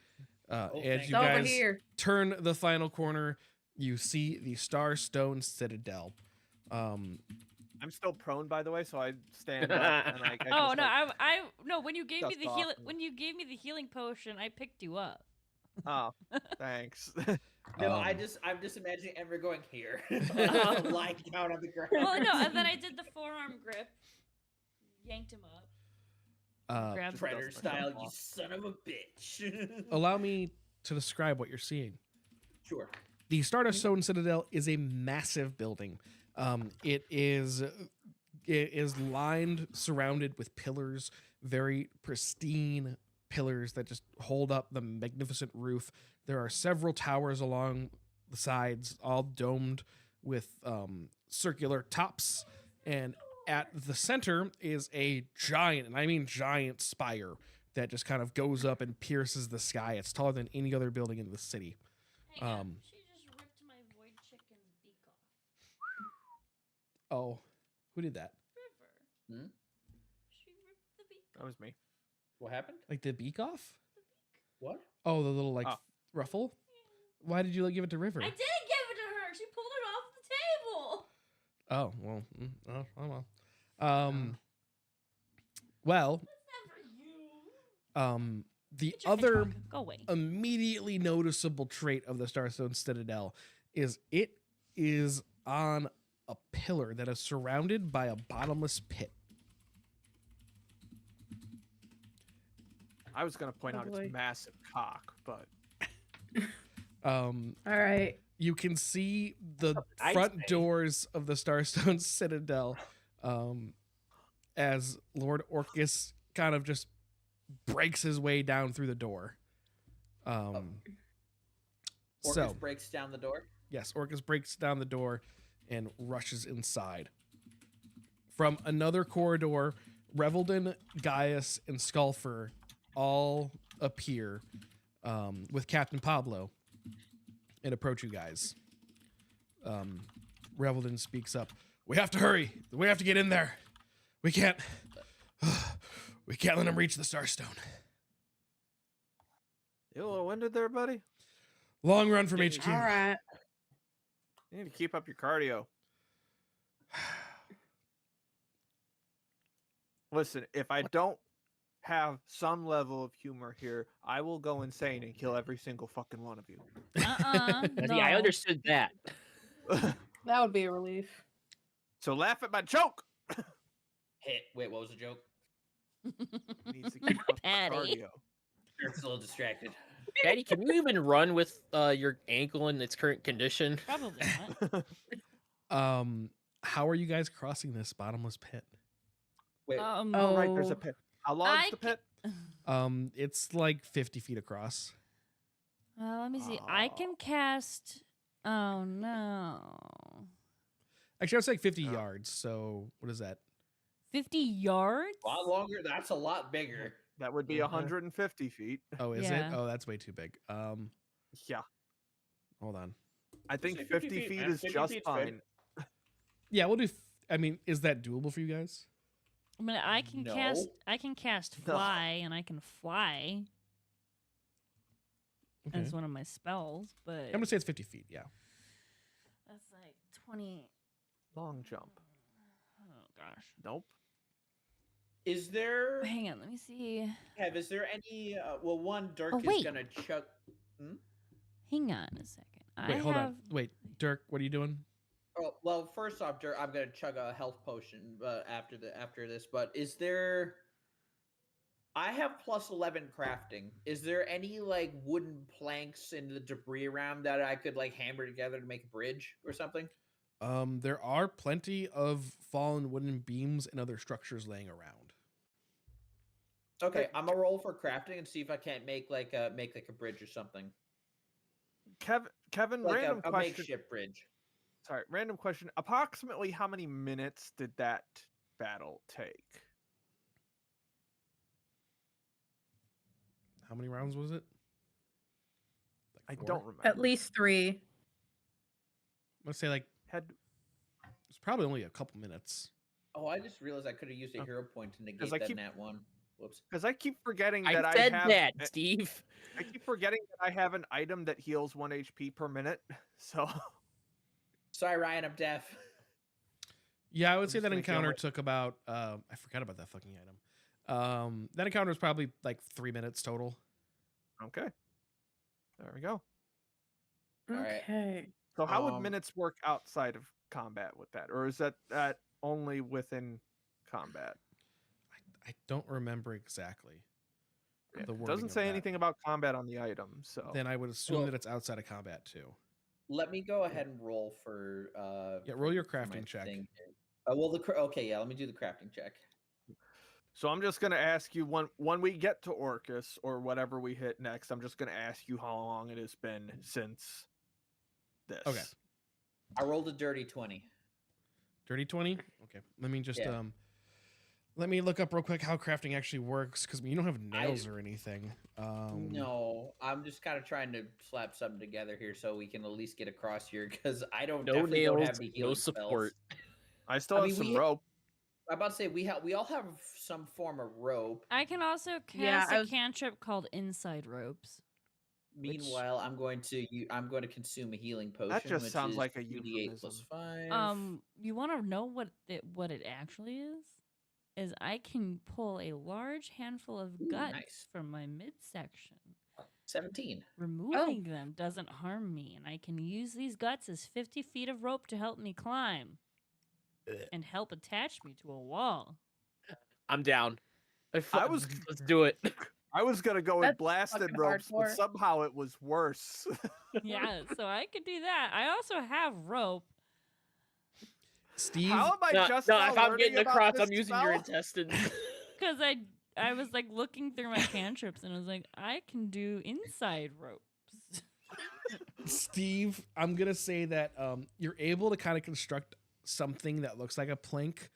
As thank you It's over guys here. turn the final corner, you see the Starstone Citadel. I'm still prone, by the way, so I stand up and I Oh just, no, like, I no. When you gave me dust the off. when you gave me the healing potion, I picked you up. Oh, thanks. No, Um, I'm just imagining Ember going here, lying down on the ground. Well, no, and then I did the forearm grip, yanked him up. Grabbed just Predator dust myself style, you off. son of a bitch. Allow me to describe what you're seeing. Sure. The Starstone Citadel is a massive building. It is lined, surrounded with pillars, very pristine pillars that just hold up the magnificent roof. There are several towers along the sides, all domed with circular tops, and at the center is a giant, and I mean giant, spire that just kind of goes up and pierces the sky. It's taller than any other building in the city. Hang on, Um, she just ripped my void chicken's beak off. Oh, who did that? River. Hmm? She ripped the beak. That was me. What happened? Like the beak off? What? Oh, the little like Oh. ruffle. Why did you give it to River? I didn't give it to her. She pulled it off the table. Oh well. Oh well. Well. That's never you. The Get your other hedgehog. Go away. immediately noticeable trait of the Starstone Citadel is it is on a pillar that is surrounded by a bottomless pit. I was gonna point Oh, out boy. its massive cock, but Um, All right. you can see the Nice front day. doors of the Starstone Citadel as Lord Orcus kind of just breaks his way down through the door. Orcus So, breaks down the door. yes, Orcus breaks down the door and rushes inside. From another corridor, Reveldon, Gaius, and Skulfer all appear with Captain Pablo and approach you guys. Reveldon speaks up. We have to hurry. We have to get in there. We can't let him reach the Starstone. You a little winded there, buddy? Long run from HQ. All right. You need to keep up your cardio. Listen, if I don't have some level of humor here, I will go insane and kill every single fucking one of you. No. Yeah, I understood that. That would be a relief. So laugh at my joke. Hit. Wait, what was the joke? Needs to keep up my Patty. cardio. Eric's a little distracted. Patty, can you even run with your ankle in its current condition? Probably not. How are you guys crossing this bottomless pit? Wait, Oh, right, there's a pit. How long's I the pit? It's like 50 feet across. Let me see. I can cast. Oh no. Actually, I was like 50 yards. So what is that? 50 yards? a lot longer. That's a lot bigger. That would be Mhm. 150 feet. Oh, is Yeah. it? Oh, that's way too big. Yeah, Hold on. I think say 50 50 feet, feet man. is 50 just feet's good. fine. Yeah, we'll do. I mean, is that doable for you guys? I mean, I can cast. I can cast No. fly, and I can fly Okay. as one of my spells. But I'm gonna say it's 50 feet. Yeah. that's like 20. Long jump. Oh gosh. Nope. Is there? Hang on. Let me see. Have is there any? Well, one Dirk Oh, is wait. gonna chuck. Hang on a second. Wait, I hold have. on. Wait, Dirk, what are you doing? Oh, well, first off, Dirk, I'm gonna chug a health potion after this. But is there? I have plus 11 crafting. Is there any like wooden planks in the debris around that I could like hammer together to make a bridge or something? There are plenty of fallen wooden beams and other structures laying around. Okay, I'm gonna roll for crafting and see if I can't make like a bridge or something. Kevin, Like random a question. makeshift bridge. Sorry, random question. Approximately how many minutes did that battle take? How many rounds was it? I Like 4? don't remember. At least 3. I'm gonna say like Had it's probably only a couple minutes. Oh, I just realized I could have used a Oh, hero point to negate 'cause I that keep- nat one. Whoops. because I keep forgetting I that I said have. that, Steve. I keep forgetting that I have an item that heals 1 HP per minute. So Sorry, Ryan, I'm deaf. Yeah, I would say just that making encounter it- took about I forgot about that fucking item. That encounter was probably like 3 minutes total. okay, there we go. Alright. Okay. So how would Um, minutes work outside of combat with that, or is that only within combat? I don't remember exactly. Yeah, the it wording doesn't of say that. anything about combat on the item, so Then I would assume Well- that it's outside of combat too. Let me go ahead and roll for Yeah, roll your for my crafting check. thing here. Well, okay, yeah, let me do the crafting check. So I'm just gonna ask you when we get to Orcus or whatever we hit next. I'm just gonna ask you how long it has been since this. Okay. I rolled a dirty 20. Dirty 20? Okay. Let me just Yeah. let me look up real quick how crafting actually works because you don't have nails or anything. No, I'm just kind of trying to slap something together here so we can at least get across here because I don't No definitely don't nails, have any no healing spells. support. I still I have mean, some we- rope. I'm about to say we all have some form of rope. I can also cast Yeah, I a was- cantrip called Inside Ropes. Meanwhile, I'm going to consume a healing potion. just which sounds is like a 2d8 plus euphemism. 5. You want to know what it actually is? Is I can pull a large handful of Ooh, guts nice. from my midsection. 17. Removing them doesn't harm me, and I can use these guts as 50 feet of rope to help me climb and help attach me to a wall. I'm down. I was- Let's do it. I was gonna go with That's blasted fucking ropes, but hardcore. somehow it was worse. Yeah, so I could do that. I also have rope. Steve, How am I No, just no, now if I'm learning getting about across, this I'm using your spell? intestines. Because I was like looking through my cantrips and I was like, I can do inside ropes. Steve, I'm gonna say that you're able to kind of construct something that looks like a plank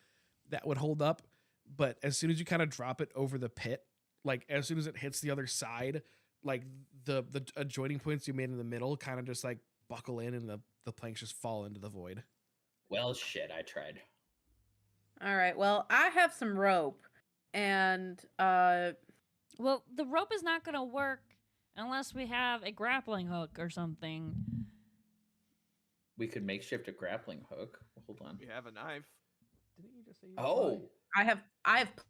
that would hold up, but as soon as you kind of drop it over the pit, like as soon as it hits the other side, like the adjoining points you made in the middle kind of just like buckle in, and the planks just fall into the void. Well, shit, I tried. All right. Well, I have some rope, and Well, the rope is not going to work unless we have a grappling hook or something. We could makeshift a grappling hook. Hold on. We have a knife. Didn't you just say Oh, I have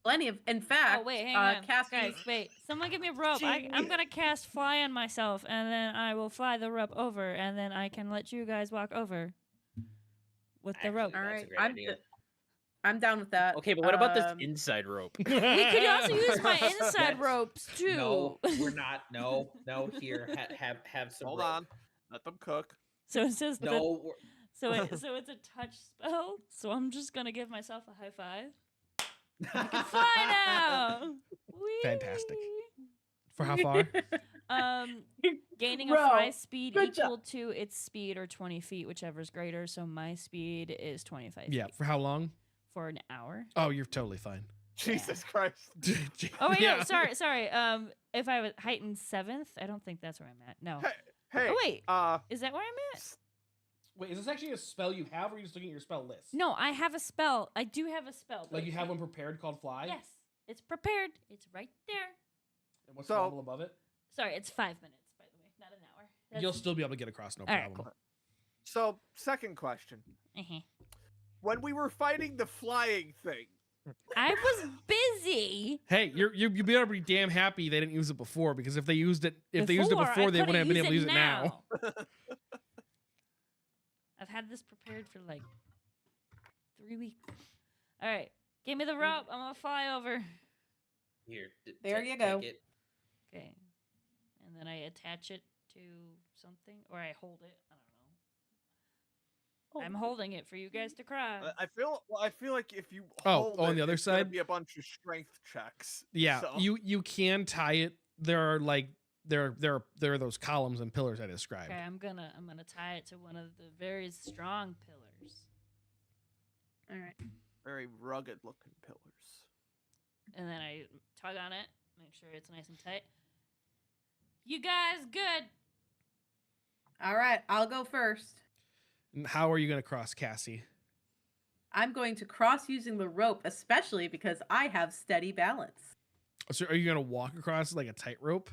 plenty of. In fact, Oh, wait, hang on. Cassie, Guys, wait. Someone give me a rope. I'm going to cast fly on myself, and then I will fly the rope over, and then I can let you guys walk over with the rope. all That's a right, great idea. I'm down with that. Okay, but what about this Um, inside rope? We could also use my inside That's- roups, too. no, we're not. No, no. Here, have some. Hold rope. on. Let them cook. So it says the- No, we're- so it's a touch spell. So I'm just gonna give myself a high five. I can fly now. Whee! Fantastic. For how far? Gaining a Bro, fly speed good equal to its speed or 20 feet, whichever is greater. So my speed is 25 Yeah. feet For how long? for an hour. Oh, you're totally fine. Jesus Christ. Oh wait, Yeah. no, sorry. If I was heightened 7th, I don't think that's where I'm at. No. Hey. Oh wait, Uh, is that where I'm at? Wait, is this actually a spell you have, or are you just looking at your spell list? No, I have a spell. I do have a spell. but Like you I have can't- one prepared called Fly? Yes, it's prepared. It's right there. And what's So- the level above it? Sorry, it's 5 minutes, by the way, not an hour. You'll still be able to get across, no All right, problem. so second question. Uh-huh. When we were fighting the flying thing, I was busy. Hey, you better be damn happy they didn't use it before, because if they used it before, they wouldn't have been able to use it now. I've had this prepared for like 3 weeks. All right, give me the rope. I'm gonna fly over. here. There you go. Take it. Okay, and then I attach it to something, or I hold it. I don't know. I'm holding it for you guys to cry. I feel like if you Oh, hold on it, the other it's gonna side? be a bunch of strength checks. Yeah, so- you can tie it. There are like there are those columns and pillars I described. Okay, I'm gonna tie it to one of the very strong pillars. all right. very rugged looking pillars. And then I tug on it, make sure it's nice and tight. You guys good? All right, I'll go first. And how are you going to cross, Cassie? I'm going to cross using the rope, especially because I have steady balance. So are you going to walk across like a tightrope?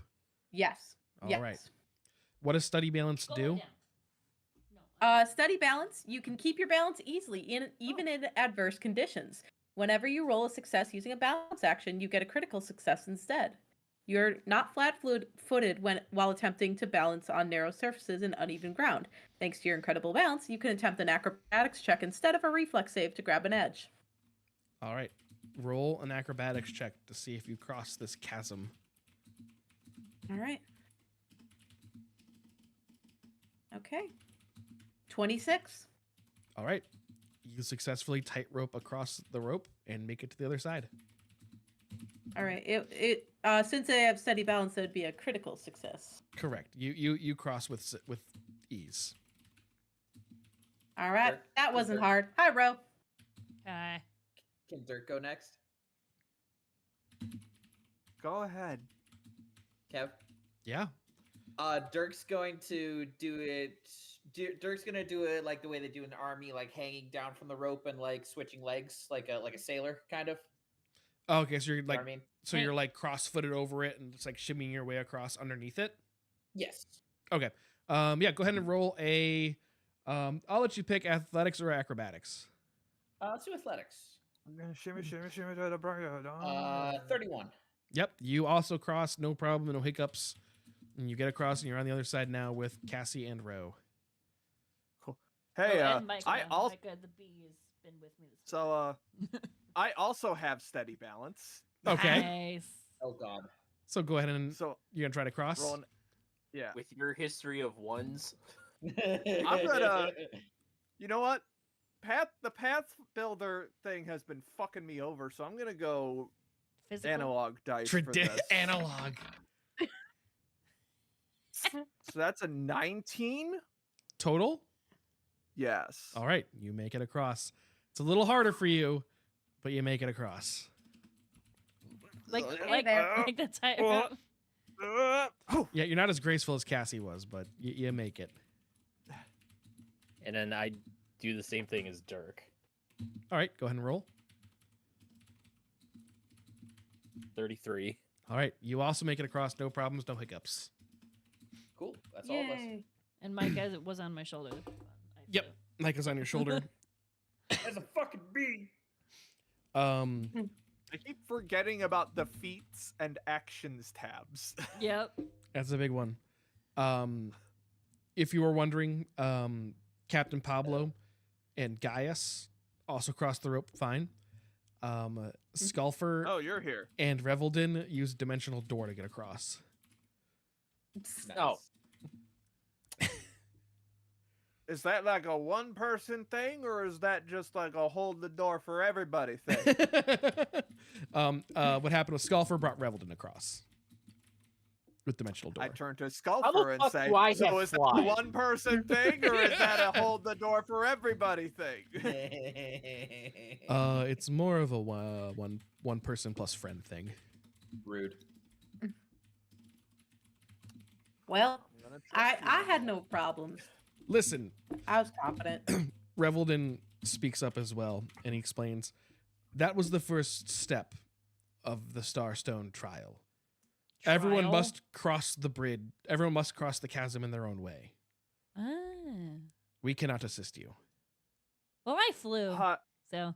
Yes. All yes. right. What does steady balance Go do? down. No. Steady balance. You can keep your balance easily, even in adverse conditions. Whenever you roll a success using a balance action, you get a critical success instead. You're not flat-footed while attempting to balance on narrow surfaces and uneven ground. Thanks to your incredible balance, you can attempt an acrobatics check instead of a reflex save to grab an edge. All right. Roll an acrobatics check to see if you cross this chasm. All right. Okay. 26. All right. You successfully tightrope across the rope and make it to the other side. All right. Since I have steady balance, that would be a critical success. Correct. You cross with ease. All right. Dirk, That is wasn't there- hard. Hi, bro. Hi. Can Dirk go next? Go ahead. Kev? Yeah. Dirk's going to do it. Dirk's gonna do it like the way they do in the army, like hanging down from the rope and like switching legs, like a sailor kind of. Okay, so you're You know like what I mean? you're like cross-footed over it and just like shimmying your way across underneath it. Yes. Okay. Yeah, go ahead and roll a I'll let you pick athletics or acrobatics. Let's do athletics. Shimmy, shimmy, shimmy to the bring 31. Yep, you also cross, no problem, no hiccups. And you get across and you're on the other side now with Cassie and Ro. Hey, and Micah. I also Micah, the bee, has been with me this so I also have steady balance. Okay. Nice. Oh God. So go ahead and So you're gonna try to cross. rolling. Yeah. With your history of ones. I'm gonna. You know what? The path builder thing has been fucking me over, so I'm gonna go Physical. analog dice for this. Analog. So that's a 19. Total? Yes. All right, you make it across. It's a little harder for you, but you make it across. Like there. like that's how. Yeah, you're not as graceful as Cassie was, but you make it. And then I do the same thing as Dirk. All right, go ahead and roll. 33. All right, you also make it across, no problems, no hiccups. Cool. That's all of us. Yay. And Mike as it was on my shoulder. I Yep. flew. Mike is on your shoulder. As a fucking bee. I keep forgetting about the feats and actions tabs. Yep. That's a big one. If you were wondering, Captain Pablo and Gaius also crossed the rope fine. Skulfer Oh, you're here. and Reveldin used Dimensional Door to get across. Nice. Oh. Is that like a one-person thing, or is that just like a hold the door for everybody thing? What happened was Skulfer brought Reveldin across with Dimensional Door. I turn to How the Skulfer and fuck say, do I so have is that a fly?" one-person thing, or is that a hold the door for everybody thing? It's more of a one person plus friend thing. Rude. Well, I'm gonna trust you I on had that. no problems. Listen, I was confident. Reveldin speaks up as well, and he explains that was the first step of the Starstone trial. Everyone Trial? must cross the bridge. Everyone must cross the chasm in their own way. Ah. We cannot assist you. Well, I flew. Huh, So.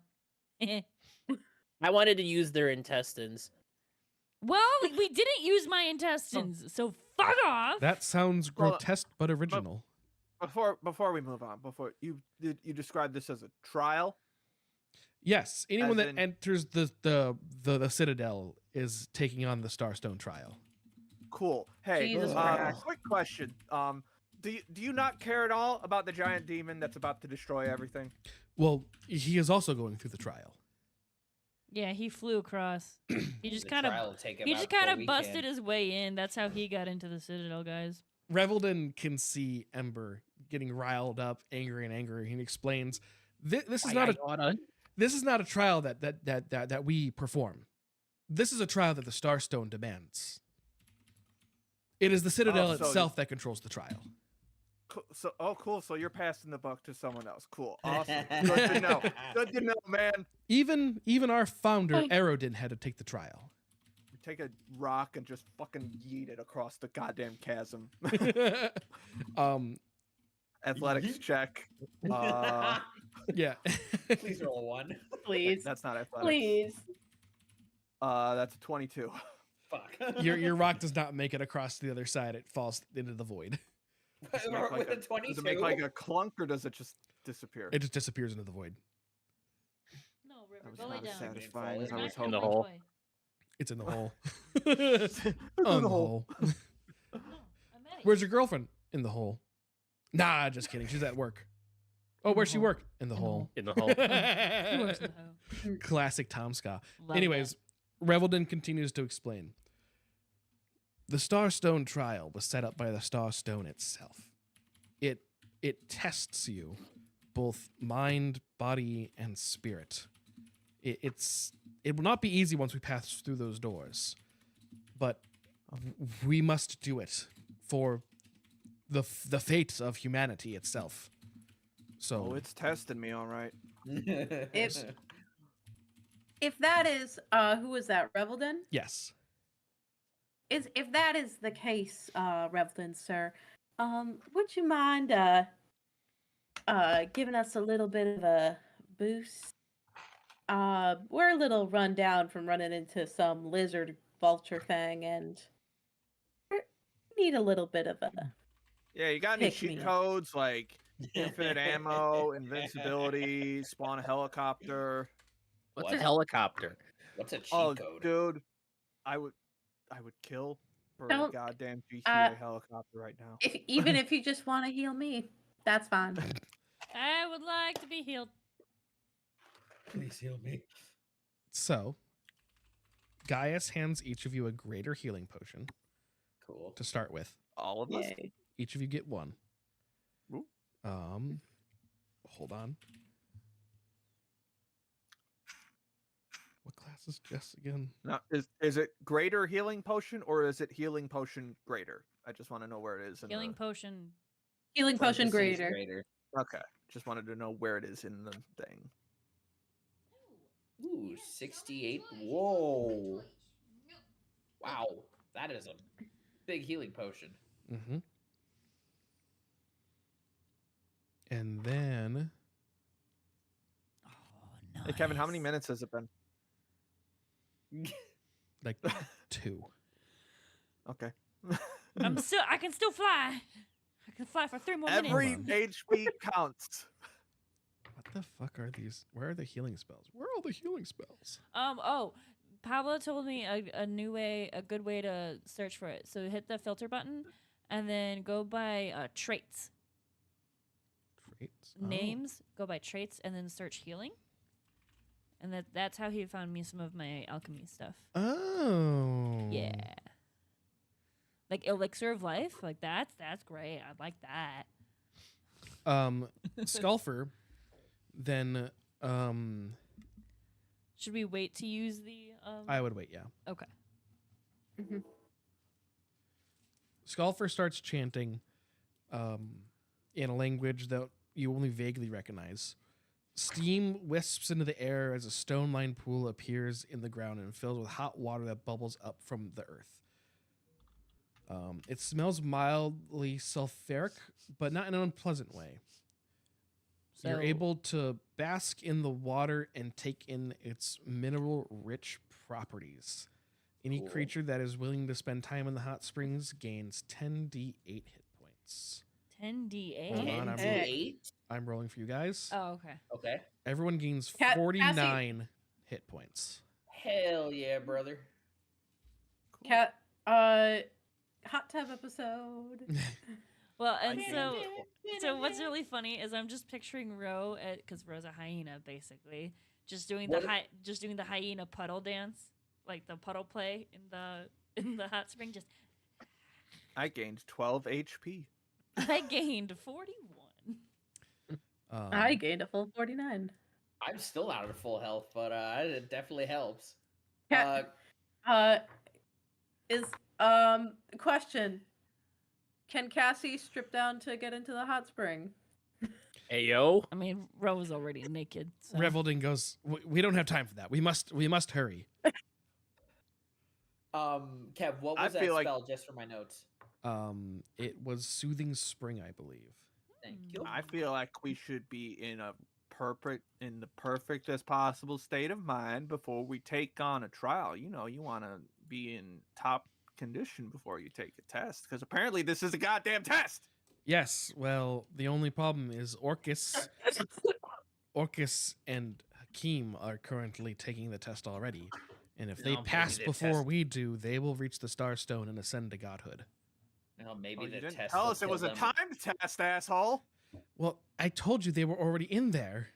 I wanted to use their intestines. Well, we didn't use my intestines, so fuck off. That sounds Well, grotesque but original. before we move on, before you described this as a trial. Yes, anyone As that in- enters the Citadel is taking on the Starstone trial. Cool. Hey, Jesus Christ. quick question. Do you not care at all about the giant demon that's about to destroy everything? Well, he is also going through the trial. Yeah, he flew across. He just The kind trial of will take him he out just before kind we of busted can. his way in. That's how he got into the Citadel, guys. Reveldin can see Ember getting riled up, angry and angry. He explains, "This is not a this is not a trial that we perform. This is a trial that the Starstone demands. It is the Citadel so itself that controls the trial." Cool. So you're passing the buck to someone else. Cool. Awesome. Good to know. Good to know, man. Even our founder Aerodin had to take the trial. Take a rock and just fucking yeet it across the goddamn chasm. Athletics check. Yeah. Please roll a 1. Please. That's not athletics. Please. That's a 22. Fuck. your rock does not make it across to the other side. It falls into the void. Does it make With a does 22. it make like a clunk, or does it just disappear? It just disappears into the void. No, That River, was go lay not as down. satisfying as You're I not was getting In the my hole. toy. It's in the hole. It's On the hole. No, I'm mad at Where's your girlfriend? In the hole. Nah, just kidding. She's at work. Oh, where's she hole. work? In the In the hole. In the hole. you. He works in the hoe. Classic Tom Ska. Love Anyways, Reveldin continues to explain. The Starstone trial was set up by the Starstone itself. It tests you, both mind, body, and spirit. It will not be easy once we pass through those doors, but we must do it for the fate of humanity itself. So Oh, it's testing me, all right. If that is who is that, Reveldin? yes, If that is the case, Reveldin, sir, would you mind giving us a little bit of a boost? We're a little run down from running into some lizard vulture thing, and we need a little bit of a. Yeah, you got any Pick me cheat up. codes like infinite ammo, invincibility, spawn a helicopter? What's What? a helicopter? What's a cheat Oh, code? dude, I would. kill for a Don't- goddamn GTA helicopter right now. Even if you just want to heal me, that's fine. I would like to be healed. Please heal me. So, Gaius hands each of you a greater healing potion Cool. to start with. All of us. Yay. Each of you get one. Ooh. Hold on. What class is Jess again? Now, is it greater healing potion or is it healing potion greater? I just want to know where it is. In Healing the... potion. Healing potion Parentheses greater. Okay, just wanted to know where it is in the thing. Ooh, 68. Whoa. Wow. That is a big healing potion. Mm-hmm. And then Oh, nice. Hey, Kevin, how many minutes has it been? like 2. Okay. I can still fly. I can fly for 3 more minutes. Every Hold on. HP counts. What the fuck are these? Where are the healing spells? Where are all the healing spells? Oh, Pablo told me a good way to search for it. So hit the filter button, and then go by traits, Traits. Oh. names. Go by traits, and then search healing. And that's how he found me some of my alchemy stuff. Oh. Yeah. Like elixir of life, like that's great. I like that. Skulfer. Then Should we wait to use the? I would wait. Yeah. Okay. Mhm. Skulfer starts chanting in a language that you only vaguely recognize. Steam wisps into the air as a stone-lined pool appears in the ground and fills with hot water that bubbles up from the earth. It smells mildly sulfuric, but not in an unpleasant way. So You're able to bask in the water and take in its mineral-rich properties. Any Cool. creature that is willing to spend time in the hot springs gains 10d8 hit points. 10d8. Hold on, 10d8? I'm rolling for you guys. Oh, okay. Okay. Everyone gains Cassie- 49 hit points. Hell yeah, brother. Cat. Hot tub episode. Well, and can't so what's really funny is I'm just picturing Ro because Ro's a hyena basically, just doing What- the hyena puddle dance, like the puddle play in the hot spring. Just I gained 12 HP. I gained 41. I gained a full 49. I'm still out of full health, but it definitely helps. Cat. Is question. Can Cassie strip down to get into the hot spring? Hey yo. I mean, Ro was already naked. So. Revelding goes, we don't have time for that. We must hurry. Kev, what I was that feel like- spell just for my notes? It was Soothing Spring, I believe. Thank you. I feel like we should be in the perfectest possible state of mind before we take on a trial. You know, you want to be in top condition before you take a test, because apparently this is a goddamn test. Yes, well, the only problem is Orcus and Hakim are currently taking the test already. And if they No, maybe pass the before test- we do, they will reach the Star Stone and ascend to godhood. Well, maybe Well, the you didn't test tell will us it kill was a them. timed test, asshole. Well, I told you they were already in there.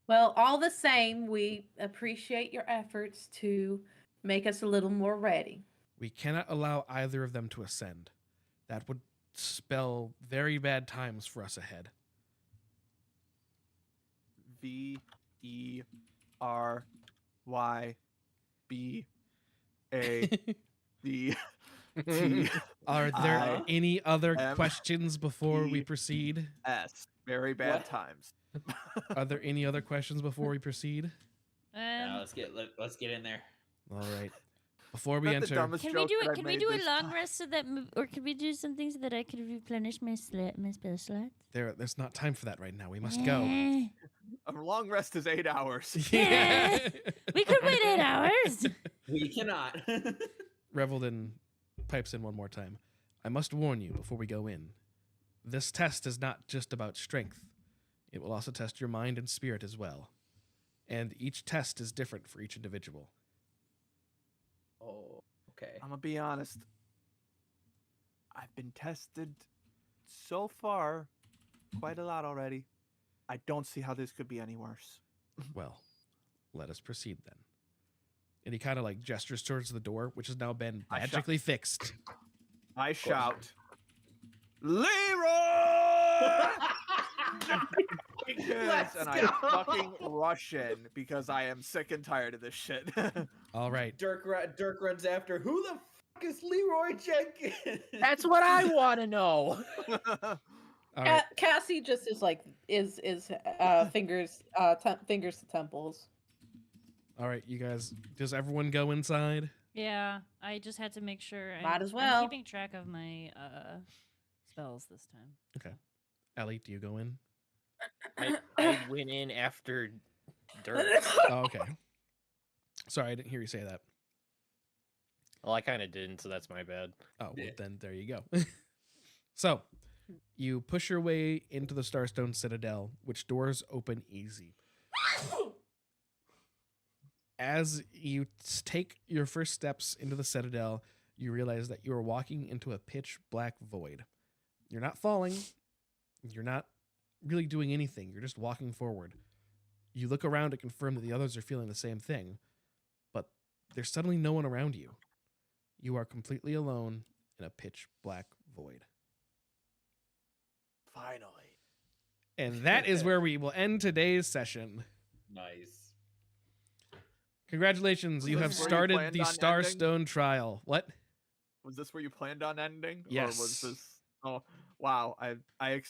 Well, all the same, we appreciate your efforts to make us a little more ready. We cannot allow either of them to ascend. That would spell very bad times for us ahead. VERYBAD. Are there I any other am questions before we E- proceed? Very bad What? times. Are there any other questions before we proceed? Let's get in there. All right. Before we That's the enter, dumbest Can we joke do that it? I Can we made do a this long time. rest so that, or can we do something so that I can replenish my spell slots? there's not time for that right now. We must go. A long rest is 8 hours. Yeah. We could wait 8 hours. We cannot. Revelden pipes in one more time. I must warn you before we go in. This test is not just about strength. It will also test your mind and spirit as well. And each test is different for each individual. Oh, okay. I'm gonna be honest. I've been tested so far quite a lot already. I don't see how this could be any worse. Well, let us proceed then. And he kind of like gestures towards the door, which has now been I shut- magically fixed. I shout, Leroy! Let's and I go! fucking rush in because I am sick and tired of this shit. All right. Dirk runs after. Who the fuck is Leroy Jenkins? That's what I want to know. All right. Cassie just is like fingers fingers to temples. All right, you guys. Does everyone go inside? Yeah, I just had to make sure. Might as I'm well. keeping track of my spells this time. Okay. Ellie, do you go in? I went in after Dirk. Oh, okay. Sorry, I didn't hear you say that. Well, I kind of didn't, so that's my bad. Oh, well, Yeah. then there you go. So, you push your way into the Starstone Citadel, which doors open easy. As you take your first steps into the Citadel, you realize that you are walking into a pitch black void. You're not falling. You're not really doing anything. You're just walking forward. You look around to confirm that the others are feeling the same thing, but there's suddenly no one around you. You are completely alone in a pitch black void. Finally. And that is where we will end today's session. Nice. Congratulations, Was you this have where you started planned the on Starstone trial. What? Was this where you planned on ending? Yes. Or was this? Oh, wow. I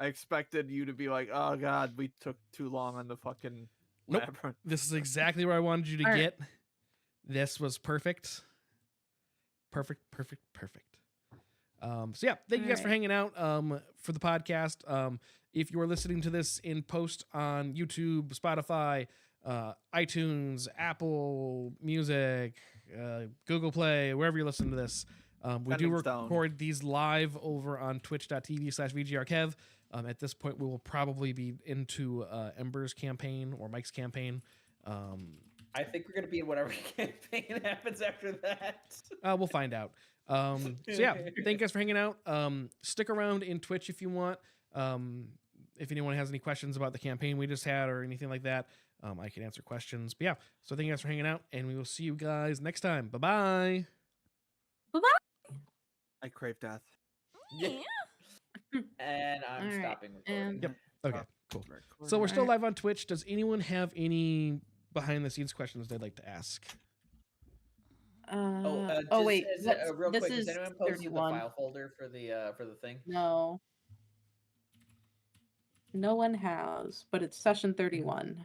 expected you to be like, oh god, we took too long on the fucking Nope. labyrinth. This is exactly where I wanted you to All right. get. This was perfect. Perfect. So yeah, thank you guys for Alright. hanging out for the podcast. If you are listening to this in post on YouTube, Spotify, iTunes, Apple Music, Google Play, wherever you're listening to this, we do Sending stone. record these live over on twitch.tv/VGRKev. At this point, we will probably be into Ember's campaign or Mike's campaign. I think we're gonna be in whatever campaign happens after that. We'll find out. So yeah, thank you guys for hanging out. Stick around in Twitch if you want. If anyone has any questions about the campaign we just had or anything like that, I can answer questions. But yeah, so thank you guys for hanging out, and we will see you guys next time. Bye-bye. I crave death. Yeah. And I'm Alright, stopping recording. Yep. Okay, cool. Recording. So we're still Alright. live on Twitch. Does anyone have any behind-the-scenes questions they'd like to ask? Wait, real this quick, is has anyone posted 31. the file folder for the thing? No. No one has, but it's session 31.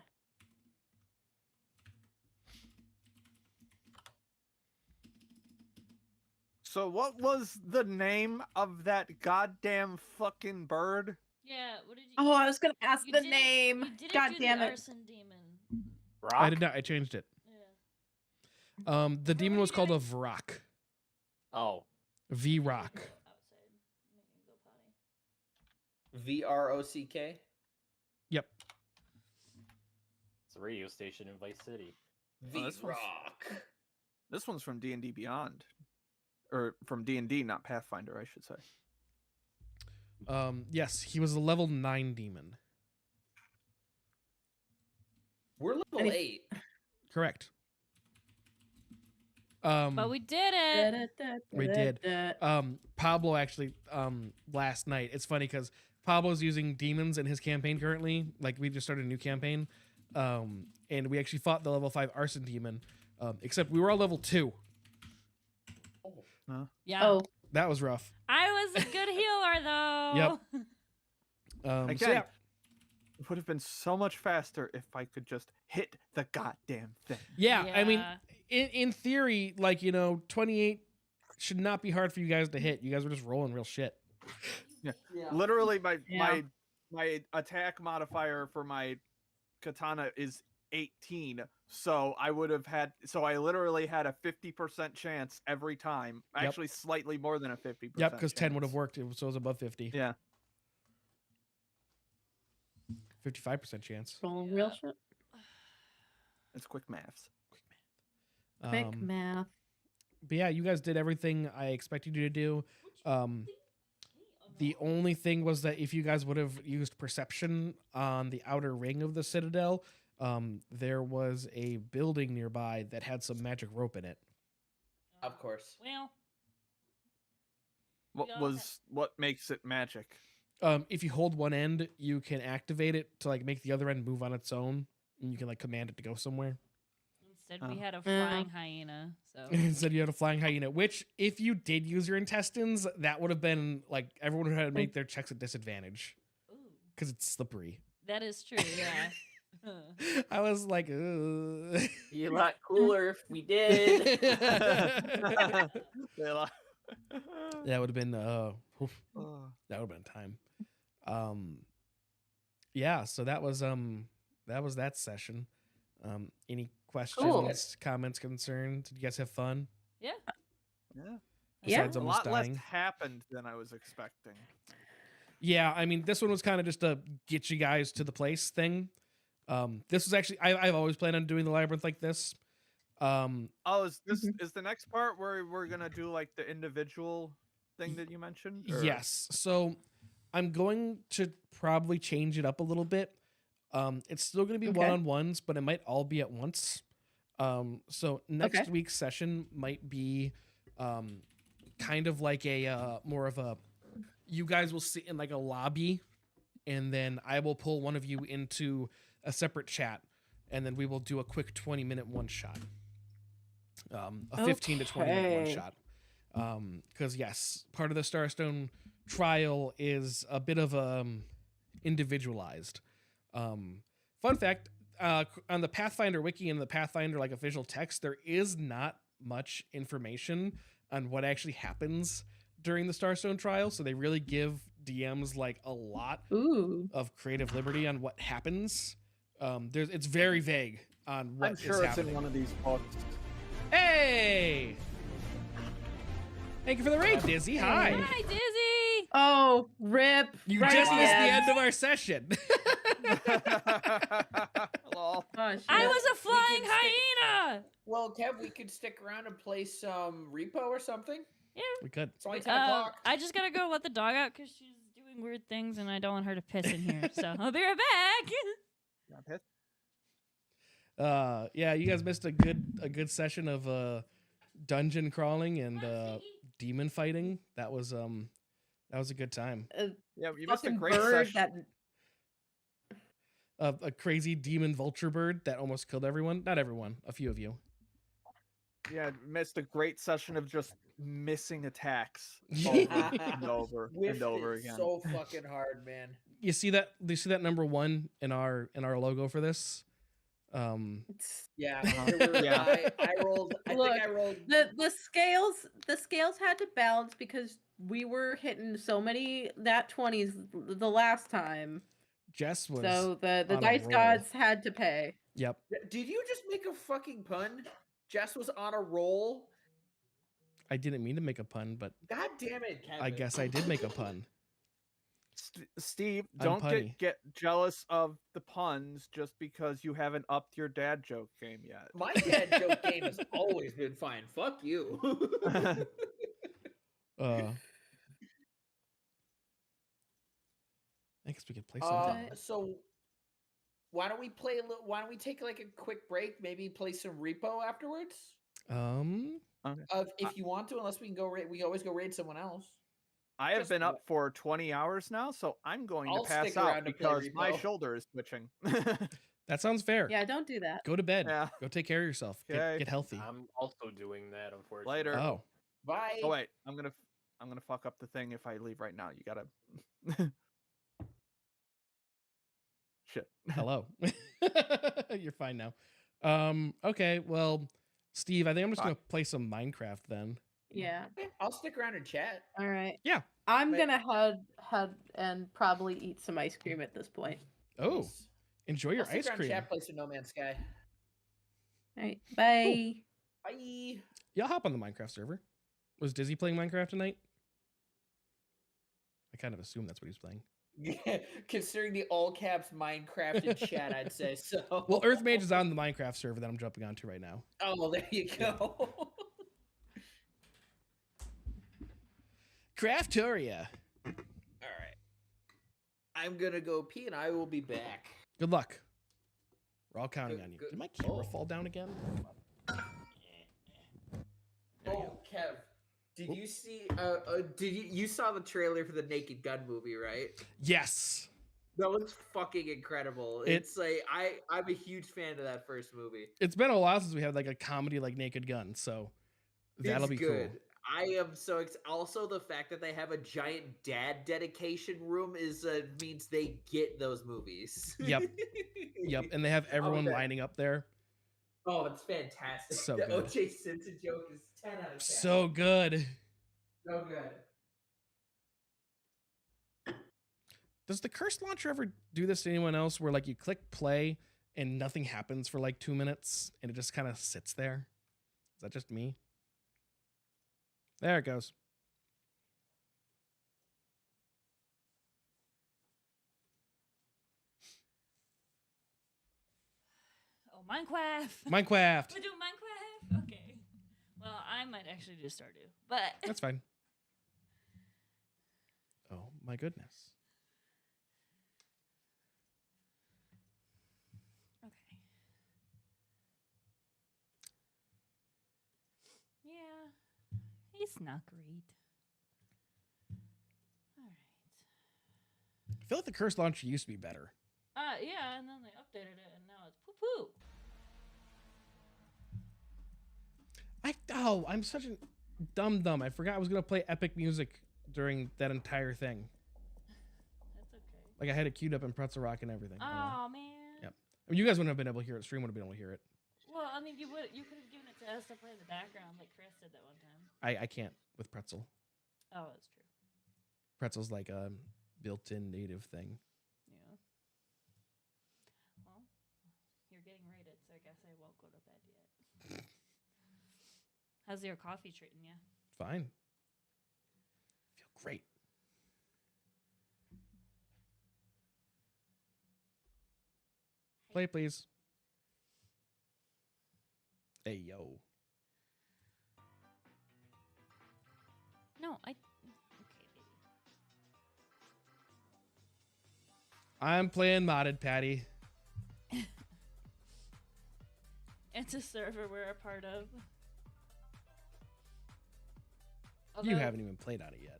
So what was the name of that goddamn fucking bird? Yeah. What did you? Oh, I was gonna ask you the didn't- name. You didn't God do damn the it. arson demon. I did not. I changed it. Yeah. The demon was called a Vrock. Oh, V-Rock. Outside. Maybe go potty. VROCK. Yep. it's a radio station in Vice City. Oh, this one's- V-Rock. This one's from D&D Beyond. Or from D&D, not Pathfinder, I should say. Yes, he was a level 9 demon. We're level Any- 8. Correct. But we did it. We did. Pablo actually last night. It's funny because Pablo's using demons in his campaign currently. Like we just started a new campaign, and we actually fought the level 5 arson demon. Except we were all level 2. Yeah. Oh, That was rough. I was a good healer though. So Again, yeah, it would have been so much faster if I could just hit the goddamn thing. yeah. I mean, Yeah. in theory, like 28 should not be hard for you guys to hit. You guys were just rolling real shit. Yeah. Literally, my Yeah. my attack modifier for my katana is 18, so I literally had a 50% chance every time. Yep. Actually, slightly more than a 50%. Yep, because 10 would have chance. worked, so it was above 50. Yeah. 55% chance. rolling real Yeah. shit. It's quick maths. Quick math. But yeah, you guys did everything I expected you to do. The only thing was that if you guys would have used perception on the outer ring of the citadel, there was a building nearby that had some magic rope in it. Of course. Well, What makes it magic? If you hold one end, you can activate it to like make the other end move on its own, and you can like command it to go somewhere. instead we Oh. had a flying hyena. So Instead, you had a flying hyena, which if you did use your intestines, that would have been like everyone would have had to make their checks at disadvantage Ooh, because it's slippery. that is true. Yeah. I was like, ugh. Be a lot cooler if we did. that Layla. would have been oof, Oh. that would have been time. Yeah, so that was that session. Any questions, comments, concerns? Did you guys have fun? Yeah. Yeah. Yeah. Besides A almost lot less dying. happened than I was expecting. Yeah, I mean, this one was kind of just a get you guys to the place thing. This was actually I've always planned on doing the labyrinth like this. Oh, is the next part where we're gonna do like the individual thing that you mentioned? or- Yes. So I'm going to probably change it up a little bit. It's still going to be Okay. one-on-ones, but it might all be at once. So next Okay. week's session might be kind of like a more of a you guys will sit in like a lobby, and then I will pull one of you into a separate chat, and then we will do a quick 20-minute one shot. A 15 to 20-minute one Okay. shot. Because yes, part of the Starstone trial is a bit of individualized. Fun fact, on the Pathfinder wiki and the Pathfinder like official text, there is not much information on what actually happens during the Starstone trial, so they really give DMs like a lot Ooh. of creative liberty on what happens. It's very vague on what I'm is sure it's happening. in one of these books. Hey! Thank you for the raid, Dizzy. Hi. Hi, Dizzy. Oh, rip. You Right just at missed the end. end of our session. Lol. Oh, shit. I was a flying can stick- hyena. Well, Kev, we could stick around and play some repo or something. We could. It's only 10 Uh, o'clock. I just gotta go let the dog out because she's doing weird things, and I don't want her to piss in here. So I'll be right back. Not pissed? Yeah, you guys missed a good session of dungeon crawling and demon fighting. That was a good time. Yeah, you missed a Fucking great bird session. that A crazy demon vulture bird that almost killed everyone. Not everyone, a few of you. Yeah, missed a great session of just missing attacks over and over Whiffed and over it again. so fucking hard, man. You see that? Do you see that number 1 in our logo for this? it's- Yeah, Uh-huh. there were- Yeah. I rolled. I Look, think I rolled. the scales had to balance because we were hitting so many nat 20s the last time. Jess was. So the on a dice roll. gods had to pay. Yep. Did you just make a fucking pun? Jess was on a roll. I didn't mean to make a pun, but God damn it, Kevin. I guess I did make a pun. Steve, I'm don't punny. get jealous of the puns just because you haven't upped your dad joke game yet. My dad joke game has always been fine. Fuck you. I guess we could play something. So why don't we play a little? Why don't we take like a quick break? Maybe play some repo afterwards. If you want to, unless we can go raid, we always go raid someone else. I have Just been what- up for 20 hours now, so I'm going I'll to pass stick out around to play because my repo. shoulder is twitching. That sounds fair. Yeah, don't do that. Go to bed. Yeah. Go take care of yourself. Okay. Get healthy. I'm also doing that, unfortunately. Later. Oh, Bye. Oh wait, I'm gonna fuck up the thing if I leave right now. You gotta. Shit. hello. You're fine now. Okay. Well, Steve, I think I'm just gonna play some Minecraft then. Yeah. Okay, I'll stick around and chat. All right. Yeah. I'm But- gonna head and probably eat some ice cream at this point. Oh, Nice. enjoy your I'll stick ice around and cream. Chat, play some No Man's Sky. All right. Bye. Bye. Yeah, I'll hop on the Minecraft server. Was Dizzy playing Minecraft tonight? I kind of assumed that's what he's playing. Considering the all caps Minecraft in chat, I'd say so. Well, Earth Mage is on the Minecraft server that I'm jumping onto right now. Oh, there you go. Craftoria. All right. I'm gonna go pee, and I will be back. Good luck. We're all counting on you. Good- Did my camera oh. fall down again? There you Oh, Kev, did you see? You saw the trailer for the Naked Gun movie, right? Yes. That looks fucking incredible. It's like I'm a huge fan of that first movie. It's been a while since we had like a comedy like Naked Gun, so that'll It's be good. cool. I am so also the fact that they have a giant dad dedication room is means they get those movies. Yep. Yep, and they have everyone Okay. lining up there. Oh, it's fantastic. So the good. O.J. Simpson joke is 10 out of 10. So good. So good. Does the curse launcher ever do this to anyone else where like you click play and nothing happens for like 2 minutes and it just kind of sits there? Is that just me? There it goes. Oh, Minecraft. Minecraft. We do Minecraft. Okay. Well, I might actually do Stardew, but That's fine. Oh my goodness. okay. Yeah, he's not great. All right. I feel like the curse launcher used to be better. Yeah, and then they updated it, and now it's poo poo. I'm such a dumb. I forgot I was gonna play epic music during that entire thing. That's okay. Like I had it queued up in Pretzel Rock and everything. I don't know. Oh man. Yep. I mean, you guys wouldn't have been able to hear it. Stream would have been able to hear it. Well, I mean, you could have given it to us to play in the background, like Chris did that one time. I can't with Pretzel. Oh, that's true. Pretzel's like a built-in native thing. Yeah. Well, you're getting rated, so I guess I won't go to bed yet. How's your coffee treating you? Fine. Feel great. Play, please. Hey, yo. No, okay, baby. I'm playing modded, Patty. It's a server we're a part of. You haven't even played on it yet.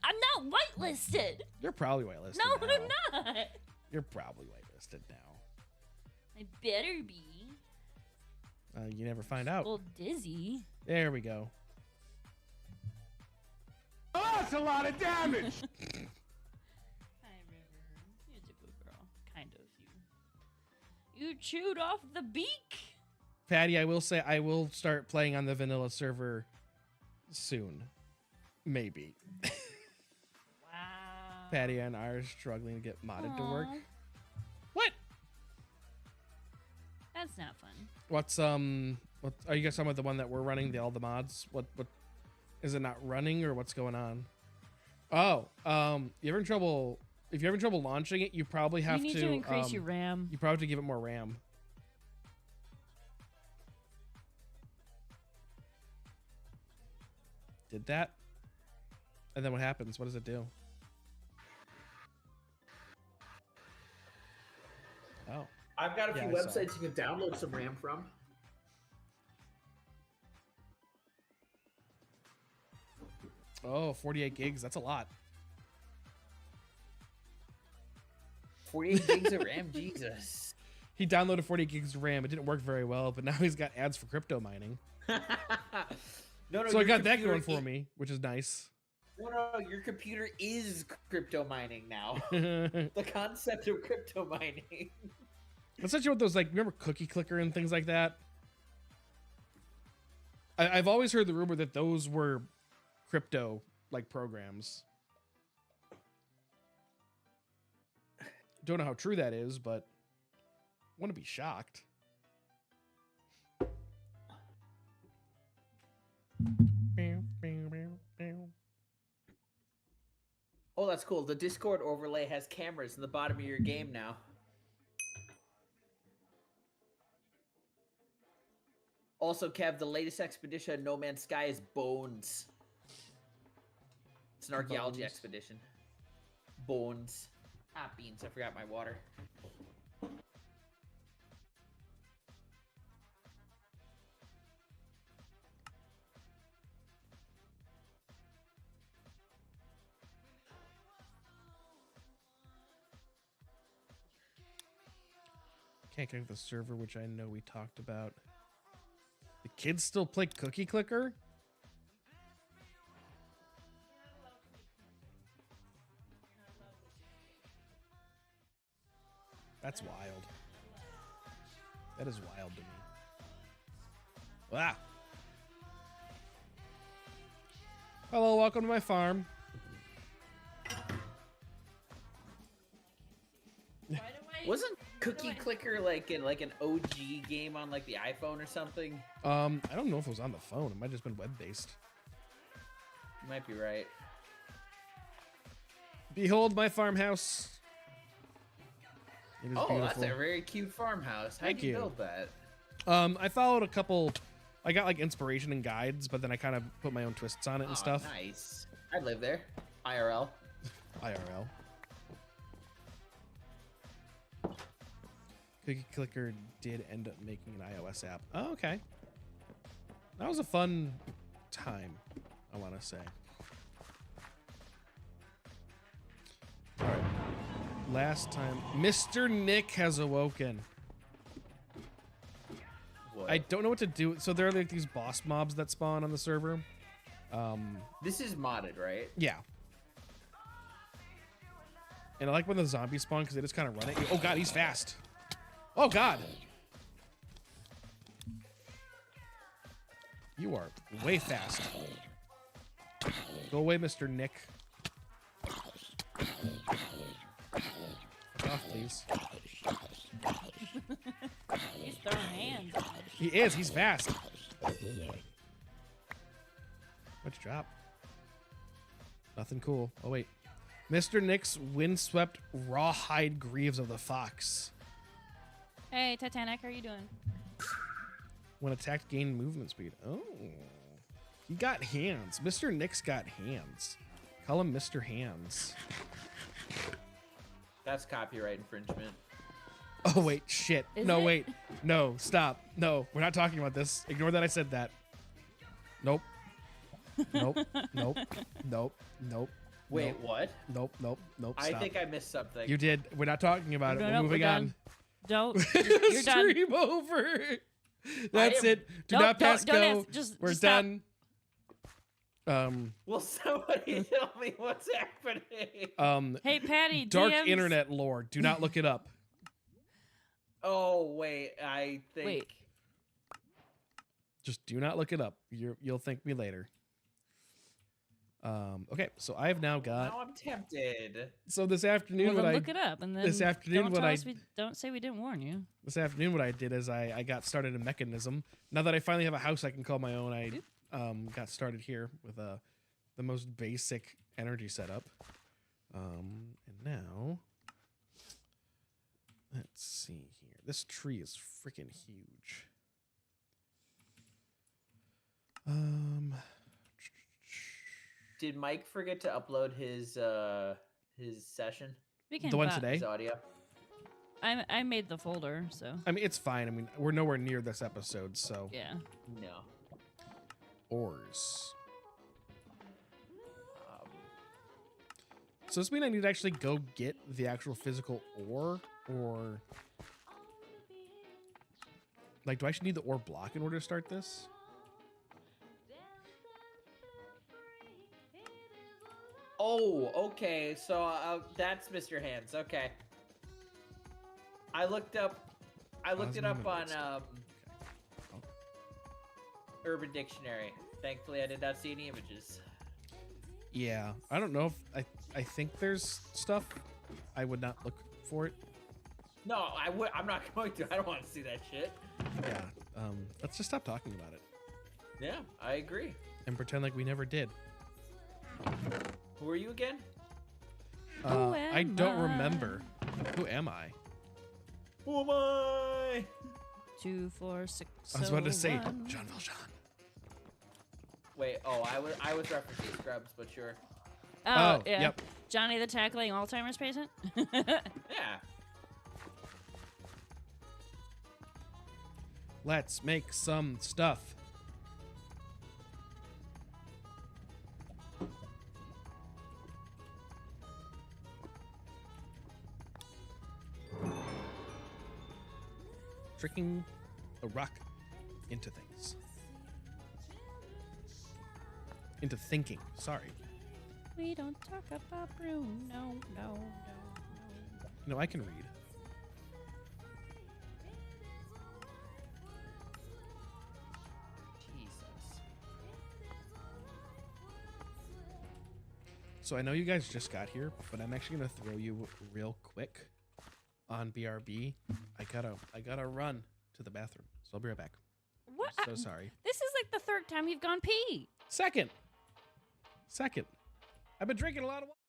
I'm not whitelisted. You're probably whitelisted No, now. I'm not. You're probably whitelisted now. I better be. You never find out. Well, dizzy. There we go. Oh, that's a lot of damage. Hi, River. You're a good girl. Kind of you. You chewed off the beak. Patty, I will say I will start playing on the vanilla server soon. Maybe. Wow. Patty and I are struggling to get modded to work. Aw. What? That's not fun. What are you guys talking about the one that we're running, all the mods? What is it not running or what's going on? Oh, you having trouble if you're having trouble launching it, you probably have you need to increase your RAM. You probably have to give it more RAM. Did that? And then what happens? What does it do? Oh. I've got a few Yeah, I saw. websites you can download some RAM from. Oh, 48 gigs. That's a lot. 48 gigs of RAM, Jesus. He downloaded 48 gigs of RAM. It didn't work very well, but now he's got ads for crypto mining. No, So I your got that computer going for is- me, which is nice. No, your computer is crypto mining now. That's The concept of crypto mining. such what those, like, remember Cookie Clicker and things like that? I've always heard the rumor that those were crypto, like, programs. Don't know how true that is, but wouldn't be shocked. Oh, what's cool? The Discord overlay has cameras in the bottom of your game now. Also, Kev, the latest expedition in No Man's Sky is Bones. It's an archaeology Bones. expedition. Bones. Ah, beans. I forgot my water. Can't connect the server, which I know we talked about. The kids still play Cookie Clicker? That's wild. That is wild to me. Wow. Hello, welcome to my farm. Wasn't Cookie Clicker like an OG game on like the iPhone or something? I don't know if it was on the phone. It might have just been web-based. You might be right. Behold my farmhouse. It is Oh, beautiful. that's a very cute farmhouse. How Thank did you you. build that? I followed a couple. I got like inspiration and guides, but then I kind of put my own twists on it and Oh, stuff. nice. I live there. IRL. IRL. Cookie Clicker did end up making an iOS app. Oh, okay. That was a fun time, I want to say. All right. Last time, Mr. Nick has awoken. What? I don't know what to do. So there are like these boss mobs that spawn on the server. This is modded, right? Yeah. And I like when the zombies spawn because they just kind of run at you. Oh god, he's fast. Oh god. You are way fast. Go away, Mr. Nick. Fuck off, please. He's throwing hands. He is. He's fast. What'd you drop? Nothing cool. Oh, wait. Mr. Nick's windswept rawhide greaves of the fox. Hey, Titanic, how are you doing? When attacked, gain movement speed. Oh. He got hands. Mr. Nick's got hands. Call him Mr. Hands. That's copyright infringement. Oh, wait. Shit. Is No, it? wait. No, stop. No, we're not talking about this. Ignore that I said that. Nope. Nope. Nope. Nope. Nope. Wait, nope. what? Nope. Nope. Nope. I Stop. think I missed something. You did. We're not talking about it. No, We're no, moving we're on. done. Don't. You're done. Stream over. That's am- it. Do not pass don't go. ask, just We're stop. done. Will somebody tell me what's happening? Hey, Patty, Dark DMs. internet lore. Do not look it up. Oh, wait. I think... Wait. Just do not look it up. You'll thank me later. Okay, so I have now got. Now I'm tempted. So this afternoon, Well, what then I look it up, and then this afternoon don't what tell I us don't say we didn't warn you. this afternoon what I did is I got started a mechanism. Now that I finally have a house I can call my own, I got started here with the most basic energy setup. And now let's see here. This tree is freaking huge. Did Mike forget to upload his session? Speaking The one about- today? His audio? I made the folder, so I mean, it's fine. I mean, we're nowhere near this episode, so yeah. No. ores. Um, So does this mean I need to actually go get the actual physical ore, or like, do I actually need the ore block in order to start this? oh, okay. So that's Mr. Hands. Okay. I looked it up on Urban Dictionary. Thankfully, I did not see any images. Yeah, I don't know if I think there's stuff. I would not look for it. No, I'm not going to. I don't want to see that shit. Yeah. Let's just stop talking about it Yeah, I agree. and pretend like we never did. Who are you again? I don't remember. Who am I? Who am I? 2, 4, 6. I was about to say 1. John Valjean. Wait, I was referencing Scrubs, but sure. Oh, yeah. Yep. Johnny the tackling Alzheimer's patient. Yeah. Let's make some stuff. Tricking a rock into things. Into thinking. Sorry. We don't talk about Bruno. No. No, I can read. Jesus. So I know you guys just got here, but I'm actually gonna throw you real quick on BRB. I gotta run to the bathroom, so I'll be right back. What? So sorry. This is like the 3rd time you've gone pee. Second. I've been drinking a lot of water.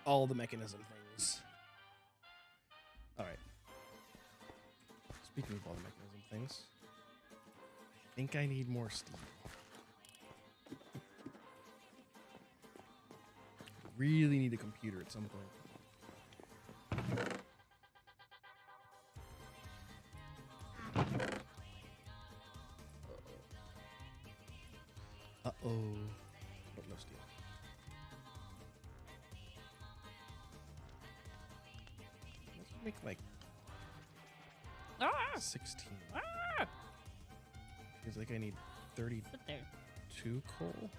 All the mechanism things. All right. Speaking of all the mechanism things, I think I need more steel. Really need a computer at some point. Uh-oh. Nope, no steel. Let's make like Ah! 16. Ah! Feels like I need 32 Sit there. coal.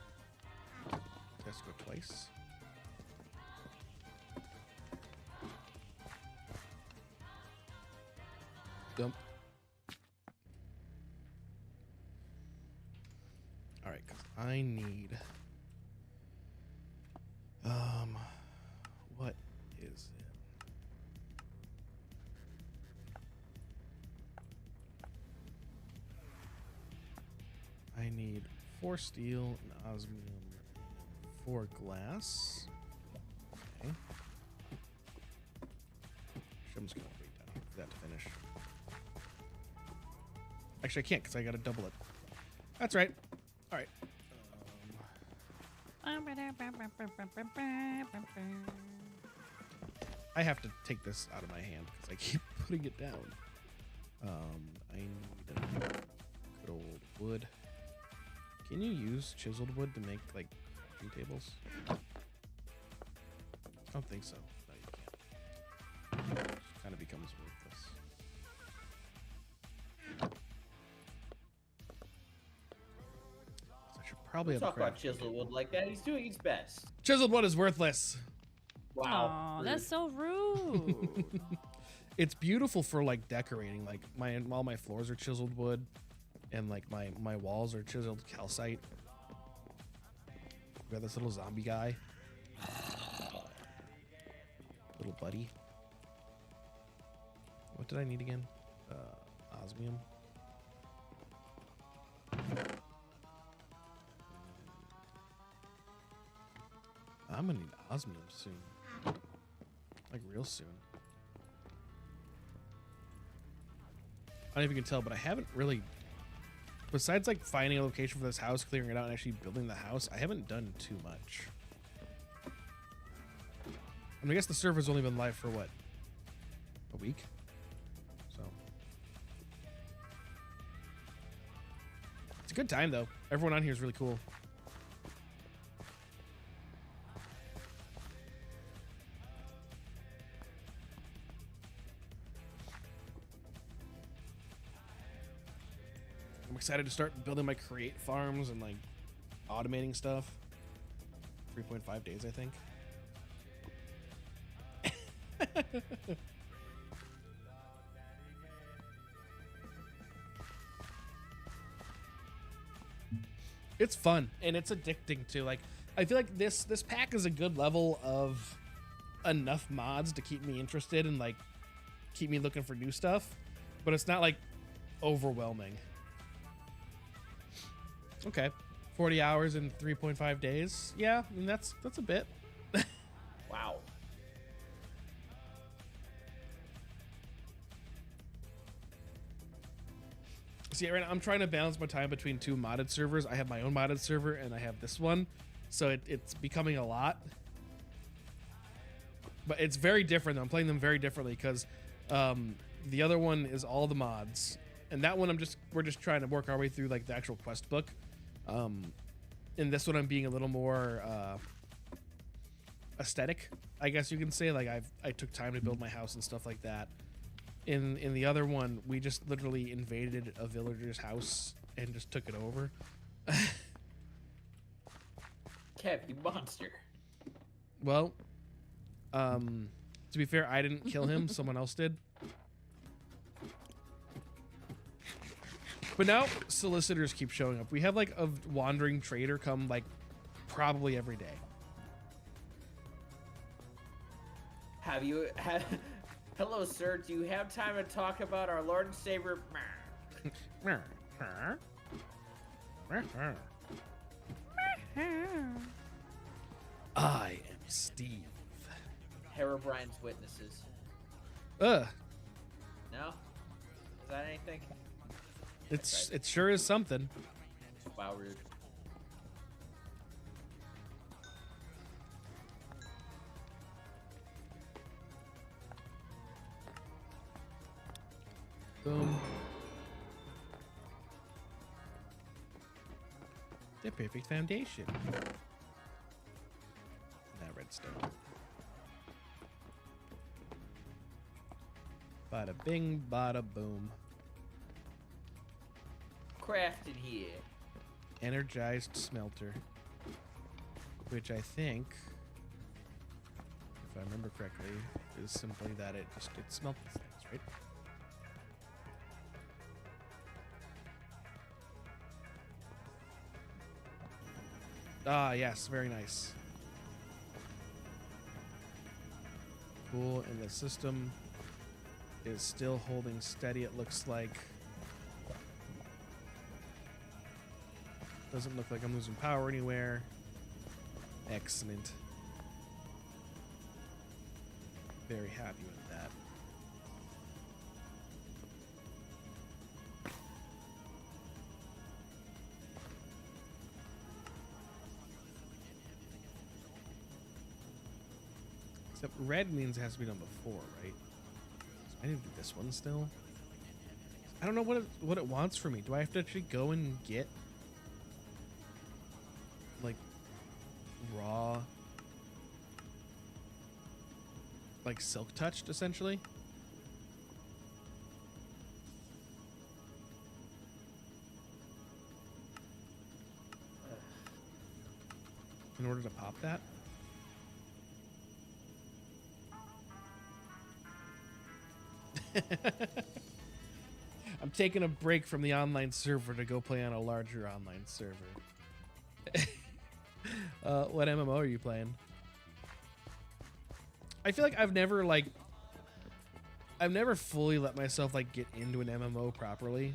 Has to go twice. Dump. All right, because I need. What is it? I need 4 steel, and osmium, and 4 glass. Okay. Actually, I'm just gonna wait down here for that to finish. Actually, I can't because I gotta double it. That's right. All right. I have to take this out of my hand because I keep putting it down. I need a good old wood. Can you use chiseled wood to make like crafting tables? I don't think so. No, you can't. It kind of becomes worthless. I should probably have a Talk about crafting Chiselwood table. like that. He's doing his best. Chiseled wood is worthless. Wow. Aw, that's so rude. It's beautiful for like decorating. Like all my floors are chiseled wood, and like my walls are chiseled calcite. We got this little zombie guy. little buddy. What did I need again? Osmium. I'm gonna need osmium soon. Like real soon. I don't know if you can tell, but I haven't really, besides like finding a location for this house, clearing it out, and actually building the house, I haven't done too much. I mean, I guess the server's only been live for what? A week? So. It's a good time though. Everyone on here is really cool. I'm excited to start building my create farms and like automating stuff. 3.5 days, I think. It's fun and it's addicting too. Like I feel like this pack is a good level of enough mods to keep me interested and like keep me looking for new stuff, but it's not like overwhelming. Okay, 40 hours in 3.5 days. Yeah, I mean that's a bit. Wow. See, right now I'm trying to balance my time between two modded servers. I have my own modded server and I have this one, so it's becoming a lot. But it's very different though. I'm playing them very differently because the other one is all the mods, and that one we're just trying to work our way through like the actual quest book. In this one I'm being a little more aesthetic, I guess you can say. Like I took time to build my house and stuff like that. In the other one, we just literally invaded a villager's house and just took it over. Kev, you monster. Well, to be fair, I didn't kill him. Someone else did. But now solicitors keep showing up. We have like a wandering trader come like probably every day. Hello, sir. Do you have time to talk about our Lord and Savior? I am Steve. Herobrine's witnesses. Ugh. No? Is that anything? It sure is something. Wow, rude. Boom. The perfect foundation. That redstone. Bada bing, bada boom. Crafted here. Energized smelter. Which I think, if I remember correctly, is simply that it smelts things, right? Ah, yes, very nice. Cool, and the system is still holding steady, it looks like. Doesn't look like I'm losing power anywhere. Excellent. Very happy with that. Except red means it has to be done before, right? So I need to do this one still. I don't know what it wants from me. Do I have to actually go and get like raw, like silk touched essentially? In order to pop that? I'm taking a break from the online server to go play on a larger online server. What MMO are you playing? I feel like I've never fully let myself like get into an MMO properly.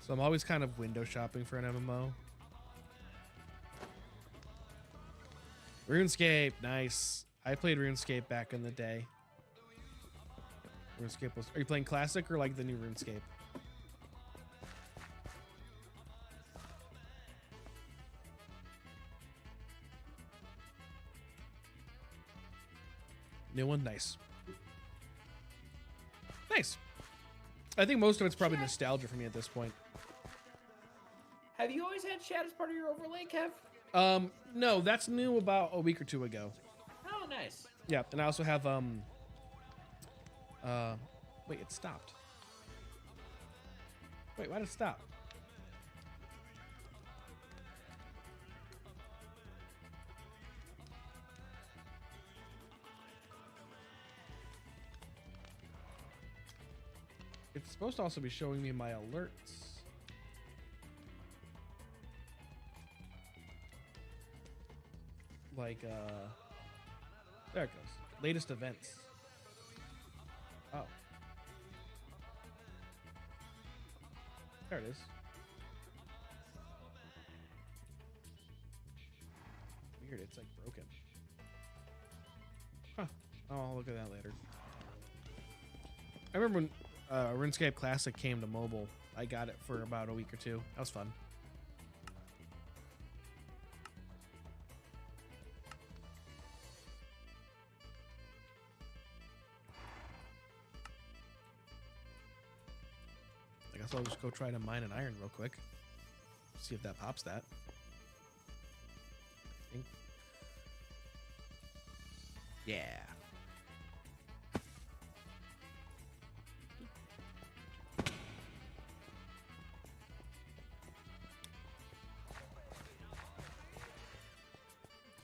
So I'm always kind of window shopping for an MMO. RuneScape, nice. I played RuneScape back in the day. RuneScape was. Are you playing classic or like the new RuneScape? New one, nice. Nice. I think most of it's probably nostalgia for me at this point. Have you always had chat as part of your overlay, Kev? No, that's new about a week or two ago. Oh, nice. Yeah, and I also have wait, it stopped. Wait, why did it stop? It's supposed to also be showing me my alerts. Like, there it goes. Latest events. Oh. There it is. Weird, it's like broken. Huh. I'll look at that later. I remember when RuneScape Classic came to mobile. I got it for about a week or two. That was fun. I guess I'll just go try to mine an iron real quick. See if that pops that. I think. Yeah.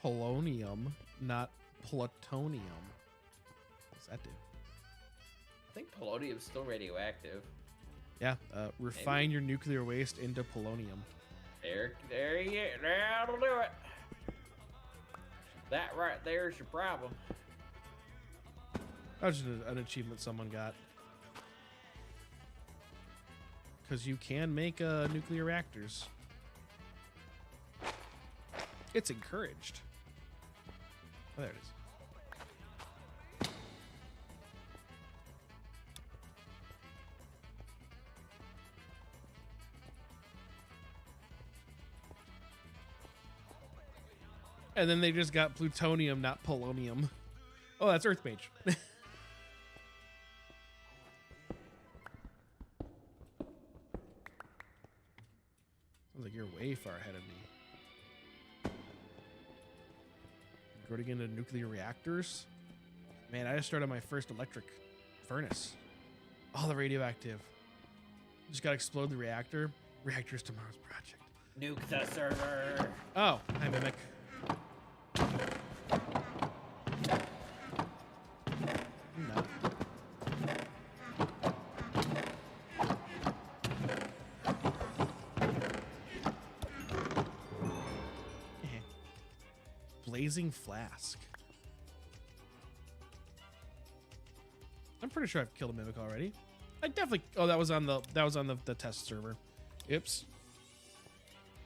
Polonium, not plutonium. What's that do? I think polonium's still radioactive. Yeah, refine your nuclear waste into polonium. There you go. That'll do it. That right there is your problem. That was just an achievement someone got. Because you can make nuclear reactors. It's encouraged. Oh, there it is. And then they just got plutonium, not polonium. Oh, that's Earth Mage. Sounds like you're way far ahead of me. Going into nuclear reactors? Man, I just started my first electric furnace. All the radioactive. Just gotta explode the reactor. Reactor's tomorrow's project. Nuke the server. Oh, hi Mimic. No. Blazing flask. I'm pretty sure I've killed a mimic already. I definitely. Oh, that was on the test server. Oops.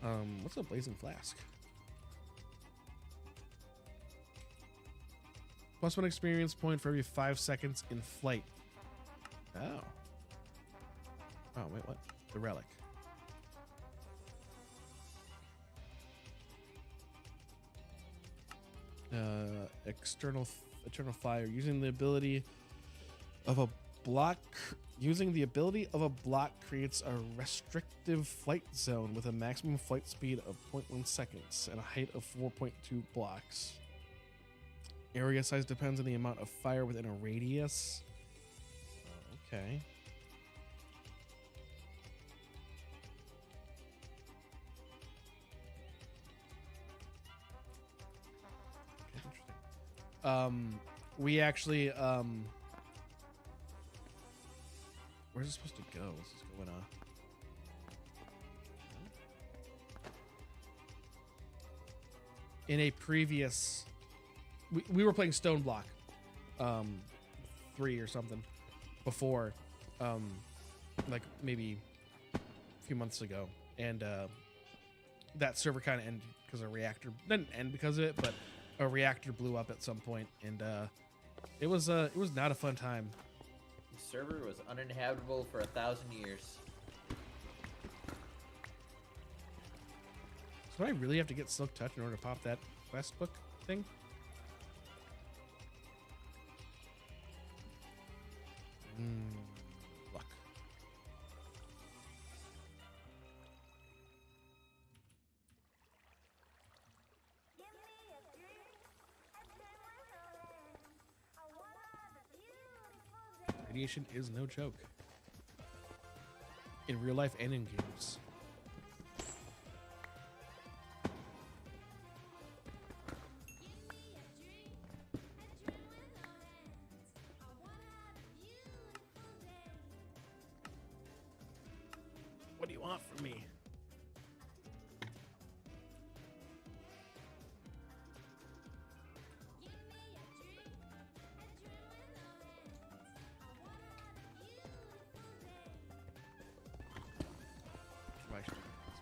What's a blazing flask? +1 experience point for every 5 seconds in flight. Oh. Oh, wait, what? The relic. Eternal fire. Using the ability of a block creates a restrictive flight zone with a maximum flight speed of 0.1 seconds and a height of 4.2 blocks. Area size depends on the amount of fire within a radius. Okay. We actually, where's it supposed to go? What's this going on? In a previous, we were playing Stone Block 3 or something before, like maybe a few months ago, and that server kind of ended because a reactor didn't end because of it, but a reactor blew up at some point, and it was not a fun time. The server was uninhabitable for 1,000 years. So do I really have to get Silk Touch in order to pop that quest book thing? Luck. Radiation is no joke. In real life and in games. What do you want from me? Why should I do this?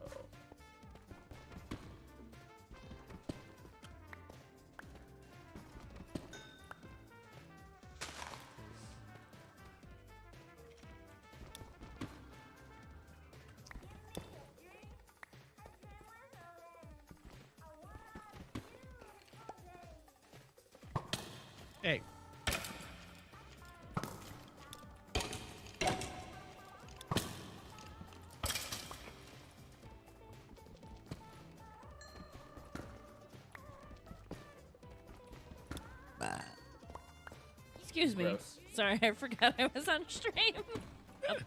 Uh-oh. Hey. Excuse me. Gross. Sorry, I forgot I was on stream.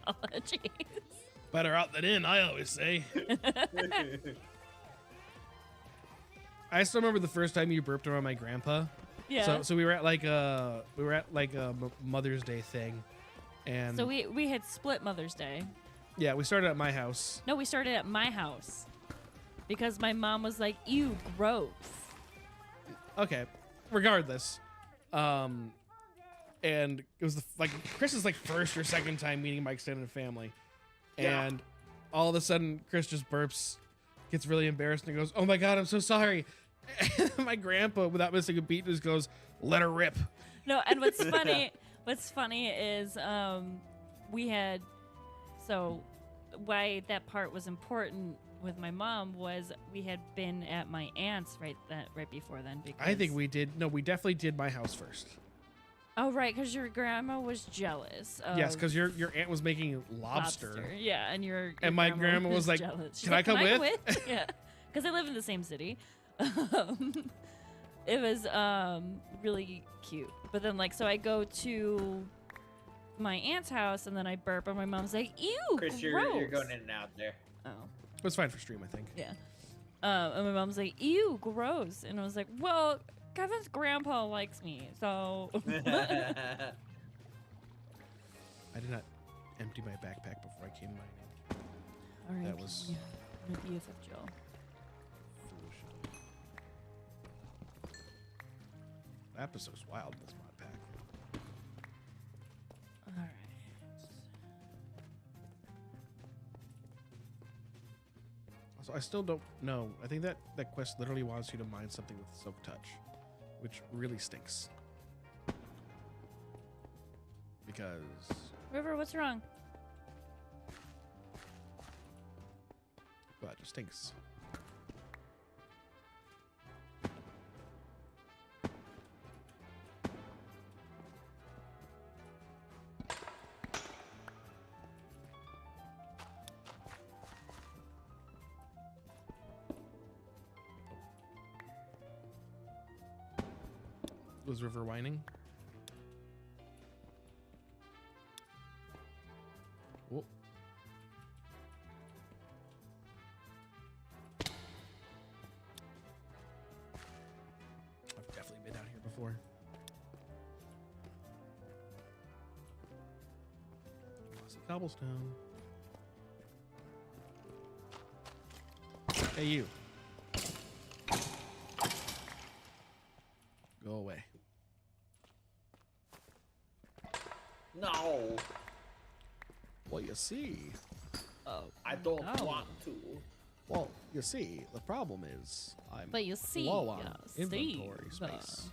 Apologies. Better out than in, I always say. I still remember the first time you burped around my grandpa. Yeah. So we were at like a Mother's Day thing, and So we had split Mother's Day. yeah, we started at my house. No, we started at my house because my mom was like, "Ew, gross." Okay, regardless, and it was like Chris's like first or second time meeting my extended family, Yeah. and all of a sudden Chris just burps, gets really embarrassed, and goes, "Oh my god, I'm so sorry." And my grandpa, without missing a beat, just goes, "Let her rip." No, and what's funny is we had why that part was important with my mom was we had been at my aunt's right before then. Because, I think we did. No, we definitely did my house first. Oh right, because your grandma was jealous. Yes, of because your aunt was making lobster. Yeah, and your And my grandma was like, jealous. She's "Can I come with?" Yeah, because I live in the same city. It was really cute. But then so I go to my aunt's house and then I burp and my mom's like, "Ew, Chris, gross." you're going in and out there. Oh. It was fine for stream, I think. Yeah. And my mom's like, "Ew, gross." And I was like, "Well, Kevin's grandpa likes me, so." I did not empty my backpack before I came mining. All right. That was the BFF Joe. foolish. That episode's wild in this mod pack. All right. Also, I still don't know. I think that quest literally wants you to mine something with Silk Touch, which really stinks. Because River, what's wrong? well, it just stinks. Was River whining? Whoa. I've definitely been down here before. Mossy cobblestone. Hey, you. Go away. No, Well, you see. I don't No. want to. Well, you see, the problem is I'm But you see, low on Steve, inventory space.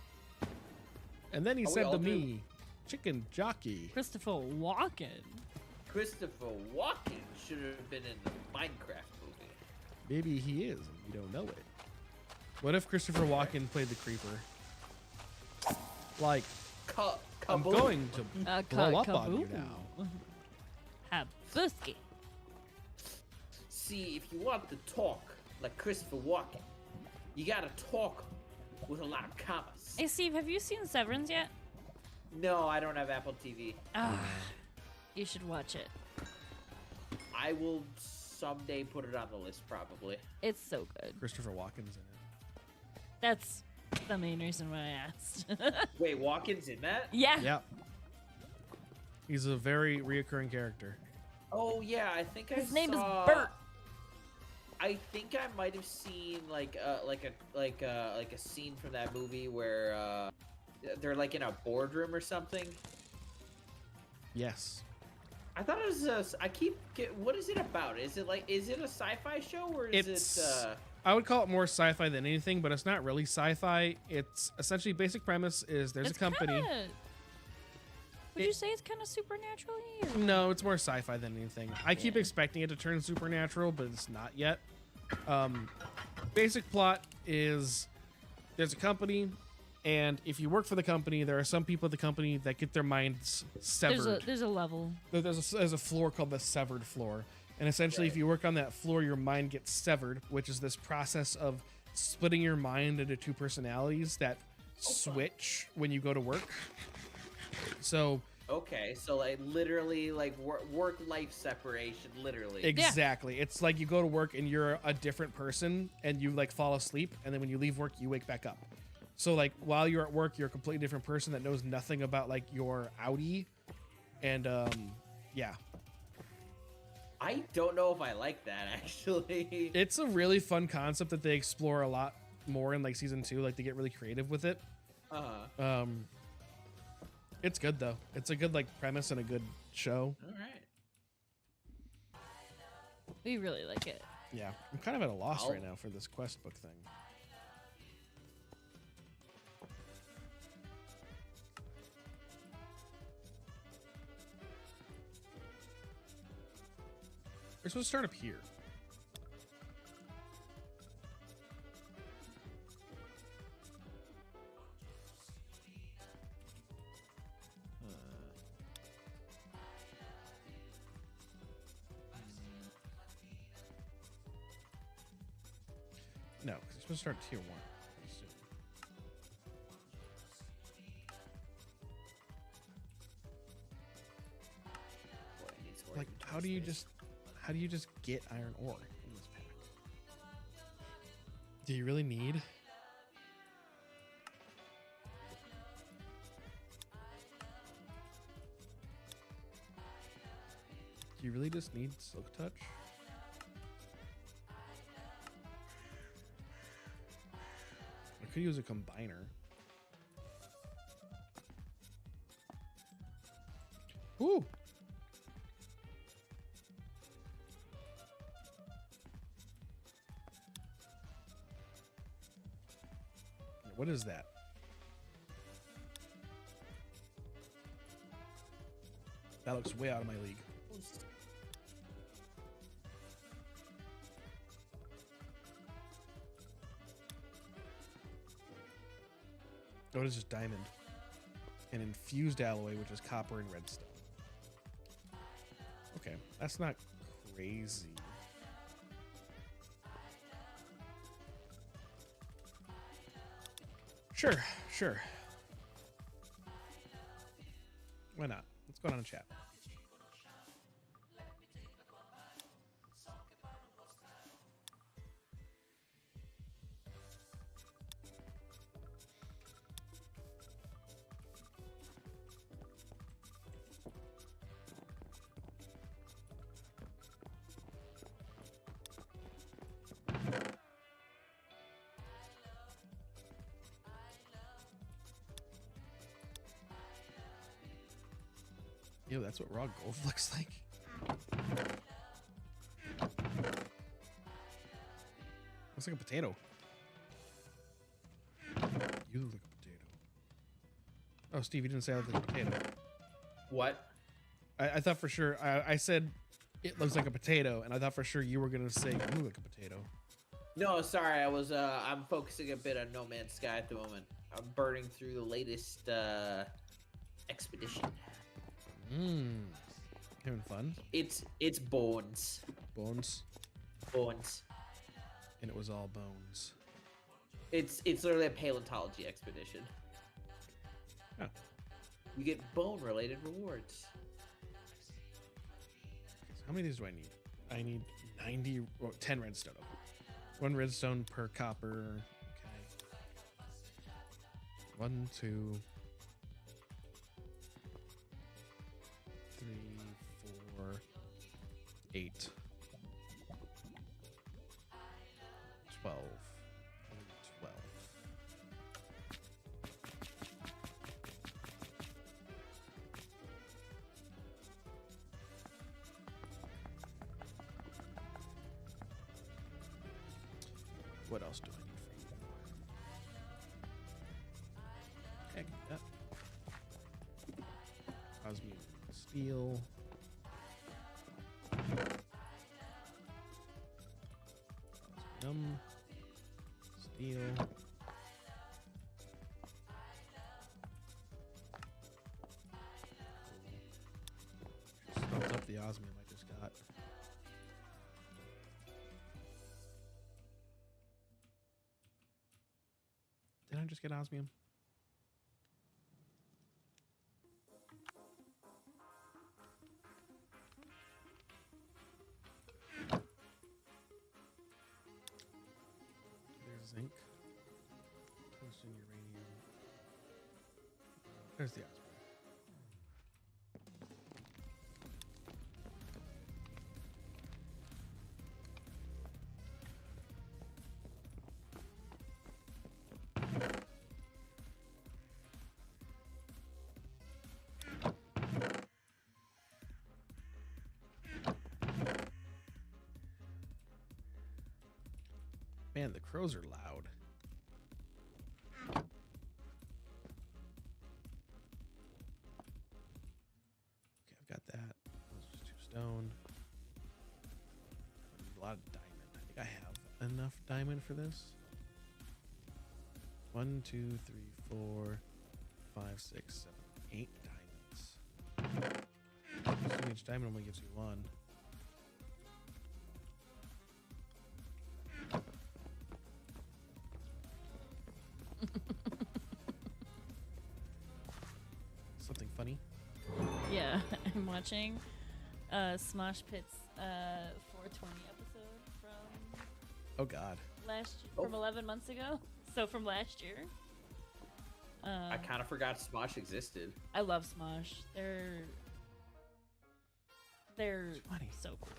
And then he Are we said all to doing- me, "Chicken jockey." Christopher Walken. Christopher Walken should have been in the Minecraft movie. Maybe he is, and you don't know it. What if Christopher Walken played the creeper? Like, I'm Kaboom. going to blow up on you now. Habuski. See, if you want to talk like Christopher Walken, you gotta talk with a lot of commas. Hey, Steve, have you seen Severance yet? No, I don't have Apple TV. Ah, you should watch it. I will someday put it on the list, probably. It's so good. Christopher Walken's in it. That's the main reason why I asked. Wait, Walken's in that? yeah. Yep. He's a very reoccurring character. Oh yeah, I think His I name is saw- Bert. I think I might have seen like a scene from that movie where they're like in a boardroom or something. Yes. I thought it was what is it about? Is it a sci-fi show or is It's I would call it more sci-fi than anything, but it's not really sci-fi. It's essentially basic premise is there's It's a company. Would you say it's kind of supernaturally? Or? No, it's more sci-fi than anything. I keep expecting it to turn supernatural, but it's not yet. Basic plot is there's a company, and if you work for the company, there are some people at the company that get their minds severed. There's a level. There's a floor called the severed floor, and essentially, if you work on that floor, your mind gets severed, which is this process of splitting your mind into two personalities that switch when you go to work. So okay, so like literally like work life separation, literally. exactly, it's like you go to work and you're a different person, and you like fall asleep, and then when you leave work, you wake back up. So like while you're at work, you're a completely different person that knows nothing about like your outie, and yeah. I don't know if I like that actually. It's a really fun concept that they explore a lot more in like season 2. Like they get really creative with it. It's good though. It's a good like premise and a good show. All right. We really like it. Yeah, I'm kind of at a loss right now for this quest book thing. We're supposed to start up here. No, because it's supposed to start at tier 1. I assume. Boy, I need some more Like, how do you just get iron ore in this pack? Do you really need? Do you really just need Silk Touch? I could use a combiner. Ooh. What is that? That looks way out of my league. Oh, it is just diamond. And infused alloy, which is copper and redstone. Okay, that's not crazy. Sure, sure. Why not? Let's go down and chat. Ew, that's what raw gold looks like. Looks like a potato. You look like a potato. Oh, Steve, you didn't say I look like a potato. What? I thought for sure. I said it looks like a potato, and I thought for sure you were gonna say you look like a potato. No, sorry. I was. I'm focusing a bit on No Man's Sky at the moment. I'm burning through the latest expedition. Having fun. It's bones. Bones. Bones. And it was all bones. It's literally a paleontology expedition. Oh. You get bone related rewards. So how many of these do I need? I need 90 or 10 redstone. Okay. 1 redstone per copper. Okay. 1, 2, 3, 4, 8, 12. 12. What else do I need from you? Okay, that. Osmium steel. Osmium steel. Smelt up the osmium I just got. Did I just get osmium? There's zinc. Tungsten, uranium. There's the osmium. Man, the crows are loud. Okay, I've got that. Those are 2 stone. A lot of diamond. I think I have enough diamond for this. 1, 2, 3, 4, 5, 6, 7, 8 diamonds. So each diamond only gives you 1. Something funny. Yeah, I'm watching Smosh Pit's 420 episode from Oh God. from 11 months ago. So from last year. I kind of forgot Smosh existed. I love Smosh. They're Funny. so cool.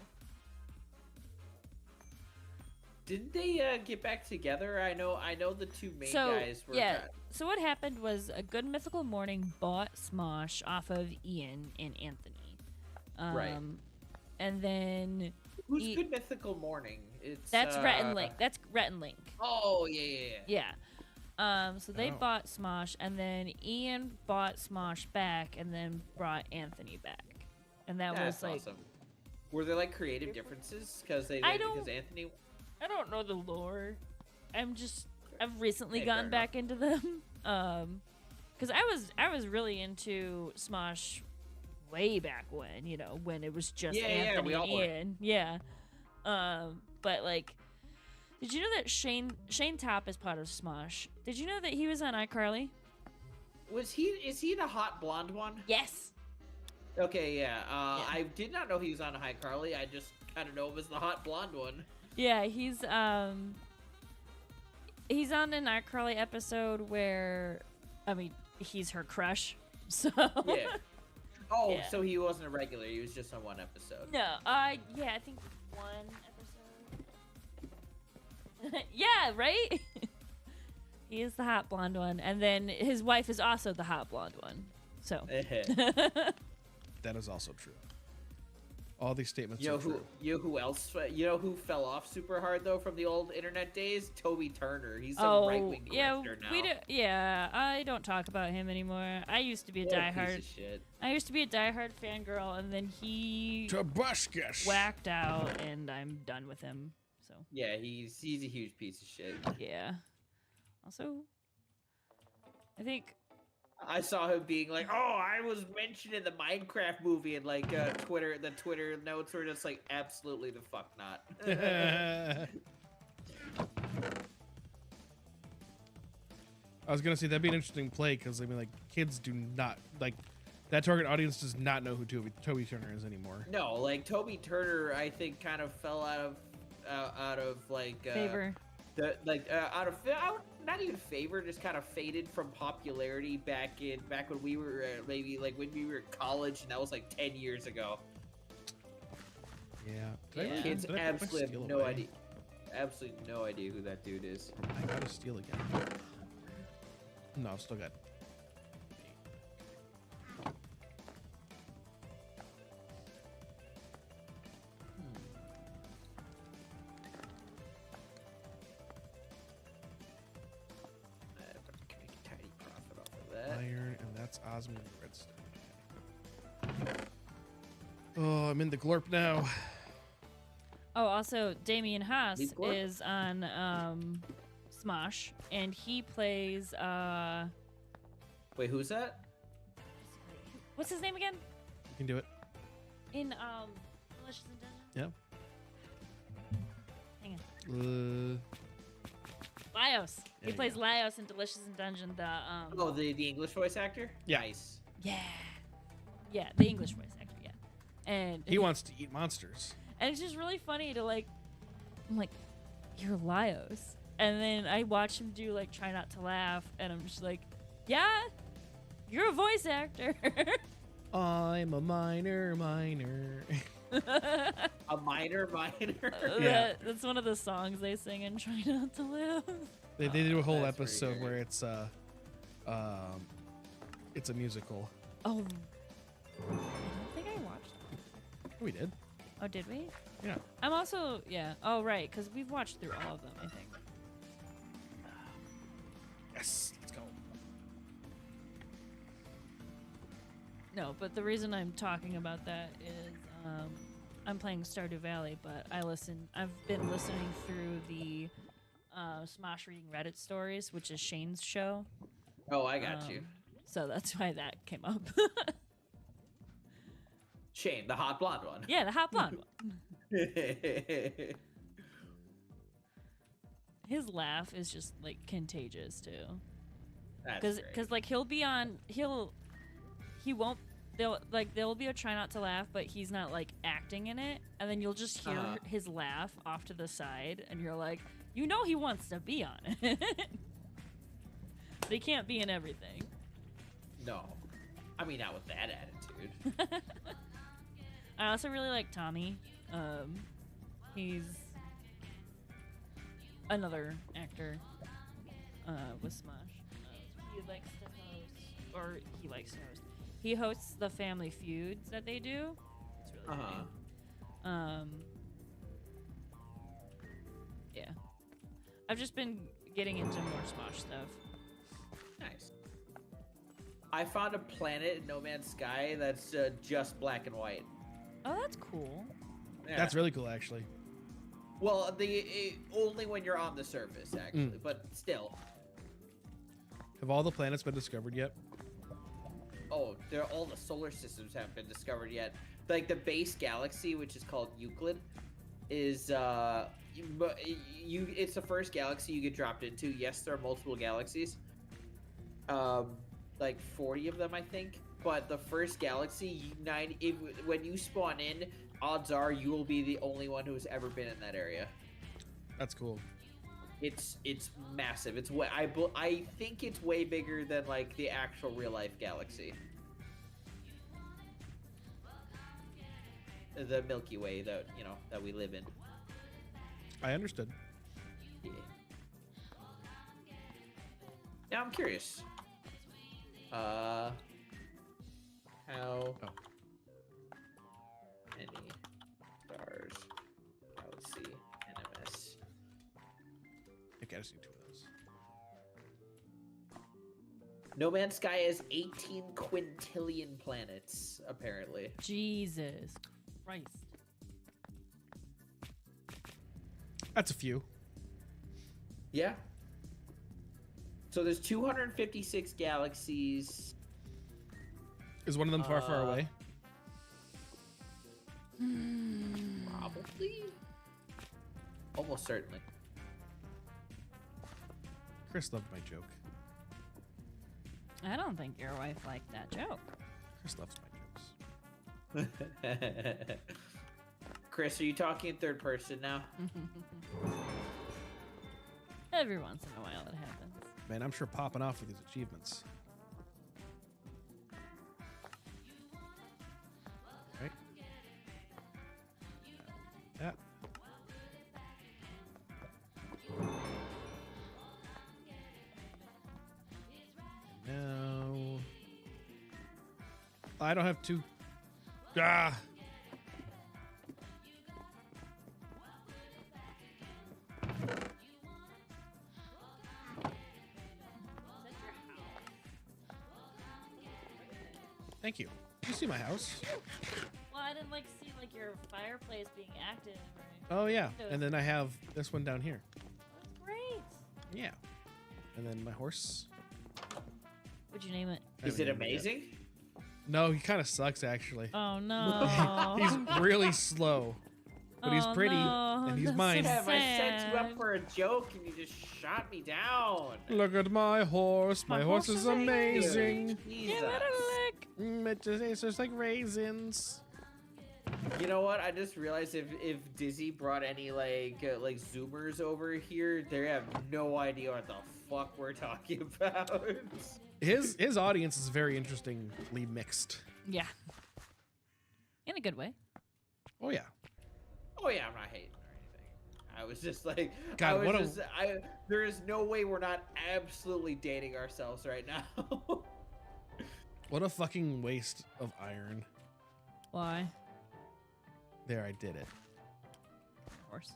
Didn't they get back together? I know the two main guys were. Yeah. So what happened was a Good Mythical Morning bought Smosh off of Ian and Anthony. Right. And then Who's Good Mythical Morning? that's Rhett and Link. That's Rhett and Link. Oh yeah. So they bought Smosh, and then Ian bought Smosh back, and then brought Anthony back, and that was That's like. awesome. Were there like creative differences because Anthony? I don't know the lore. I've recently Hey, gotten fair back into them. Because I was really into Smosh way back when, when it was just Anthony we all and were. Ian. Yeah. But like, did you know that Shane Top is part of Smosh? Did you know that he was on iCarly? Is he the hot blonde one? Yes. Okay, yeah. I did not know he was on iCarly. I just kind of know him as the hot blonde one. Yeah, he's on an iCarly episode where, he's her crush. So Yeah. Oh, Yeah. so he wasn't a regular. He was just on one episode. no, I think one episode. Yeah, right. He is the hot blonde one, and then his wife is also the hot blonde one. So That is also true. All these statements You know are true. who else? You know who fell off super hard though from the old internet days? Toby Turner. He's a Oh, right-wing yeah, grifter now. I don't talk about him anymore. I used to be a What a piece diehard. of shit. I used to be a diehard fangirl, and then he Tabuscus. whacked out, and I'm done with him. So Yeah, he's a huge piece of shit. yeah. Also, I think I saw him being like, "Oh, I was mentioned in the Minecraft movie," and like the Twitter notes were just like, "Absolutely the fuck not." I was gonna say that'd be an interesting play because I mean, like, kids do not like that target audience does not know who Toby Turner is anymore. No, like Toby Turner, I think kind of fell out of like favor. Out of not even favor, just kind of faded from popularity back when we were maybe like when we were in college, and that was like 10 years ago. Yeah. Yeah. Kids Did I put my absolutely steal have no away? idea. Absolutely no idea who that dude is. I gotta steal again. No, I've still got. Can make a tiny profit off of that. Iron, and that's Osmond Redstone. Oh, I'm in the glorp now. Oh, also Damien Haas Leap Corp? is on Smosh, and he plays Wait, who's that? what's his name again? You can do it. In Delicious in Dungeon. Yeah. Hang on. Laios. There He you plays go. Laios in Delicious in Dungeon. Oh, the English voice actor. Yeah. Nice. Yeah, the English voice actor. Yeah, and He wants to eat monsters. and it's just really funny to like. I'm like, you're Laios, and then I watch him do like Try Not to Laugh, and I'm just like, yeah, you're a voice actor. I'm a minor. A minor. Yeah. That's one of the songs they sing in Try Not to Laugh. They do a whole That's pretty episode great. where it's a musical. Oh, I don't think I watched that. We did. Oh, did we? Yeah. I'm also, yeah. Oh, right, because we've watched through all of them, I think. Yes. Let's go. No, but the reason I'm talking about that is I'm playing Stardew Valley, but I've been listening through the Smosh Reading Reddit Stories, which is Shane's show. Oh, I got you. So that's why that came up. Shane, the hot blonde one. Yeah, the hot blonde one. His laugh is just like contagious too. That's great. Because like he'll be on he won't there'll be a Try Not to Laugh, but he's not like acting in it, and then you'll just hear his laugh off to the side, and you're like, you know, he wants to be on it. They can't be in everything. No, I mean not with that attitude. I also really like Tommy. He's another actor with Smosh. He likes to host, or he likes to host. He hosts the Family Feuds that they do. It's really funny. Yeah. I've just been getting into more Smosh stuff. Nice. I found a planet in No Man's Sky that's just black and white. Oh, that's cool. Yeah. That's really cool, actually. Well, only when you're on the surface, actually, but still. Have all the planets been discovered yet? Oh, all the solar systems haven't been discovered yet. Like the base galaxy, which is called Euclid, is it's the first galaxy you get dropped into. Yes, there are multiple galaxies. Like 40 of them, I think. But the first galaxy, when you spawn in, odds are you will be the only one who's ever been in that area. That's cool. It's massive. It's way I think it's way bigger than like the actual real life galaxy. The Milky Way that we live in. I understood. Yeah. Now I'm curious. How just need 2 of those. No Man's Sky has 18 quintillion planets, apparently. Jesus Christ. That's a few. Yeah. So there's 256 galaxies. Is one of them far away? Probably. Almost certainly. Chris loved my joke. I don't think your wife liked that joke. Chris loves my jokes. Chris, are you talking in third person now? Every once in a while it happens. Man, I'm sure popping off with these achievements. Right. That. No. I don't have 2. Ah. Thank you. You see my house? Well, I didn't see your fireplace being active. Oh yeah, and then I have this one down here. That's great. Yeah, and then my horse. What'd you name it? I Is haven't it named yet. amazing? No, he kind of sucks actually. Oh no. He's really slow, but he's Oh, pretty, no. and he's That's mine. so Have I set you up sad. for a joke and you just shot me down? Look at my horse. My horse is amazing. Jesus. Give it a lick. It tastes just like raisins. You know what? I just realized if Dizzy brought any like Zoomers over here, they have no idea what the fuck we're talking about. His audience is very interestingly mixed. Yeah. In a good way. Oh yeah. Oh yeah, I'm not hating or anything. I was just like, God, there is no way we're not absolutely dating ourselves right now. What a fucking waste of iron. Why? There, I did it. Of course.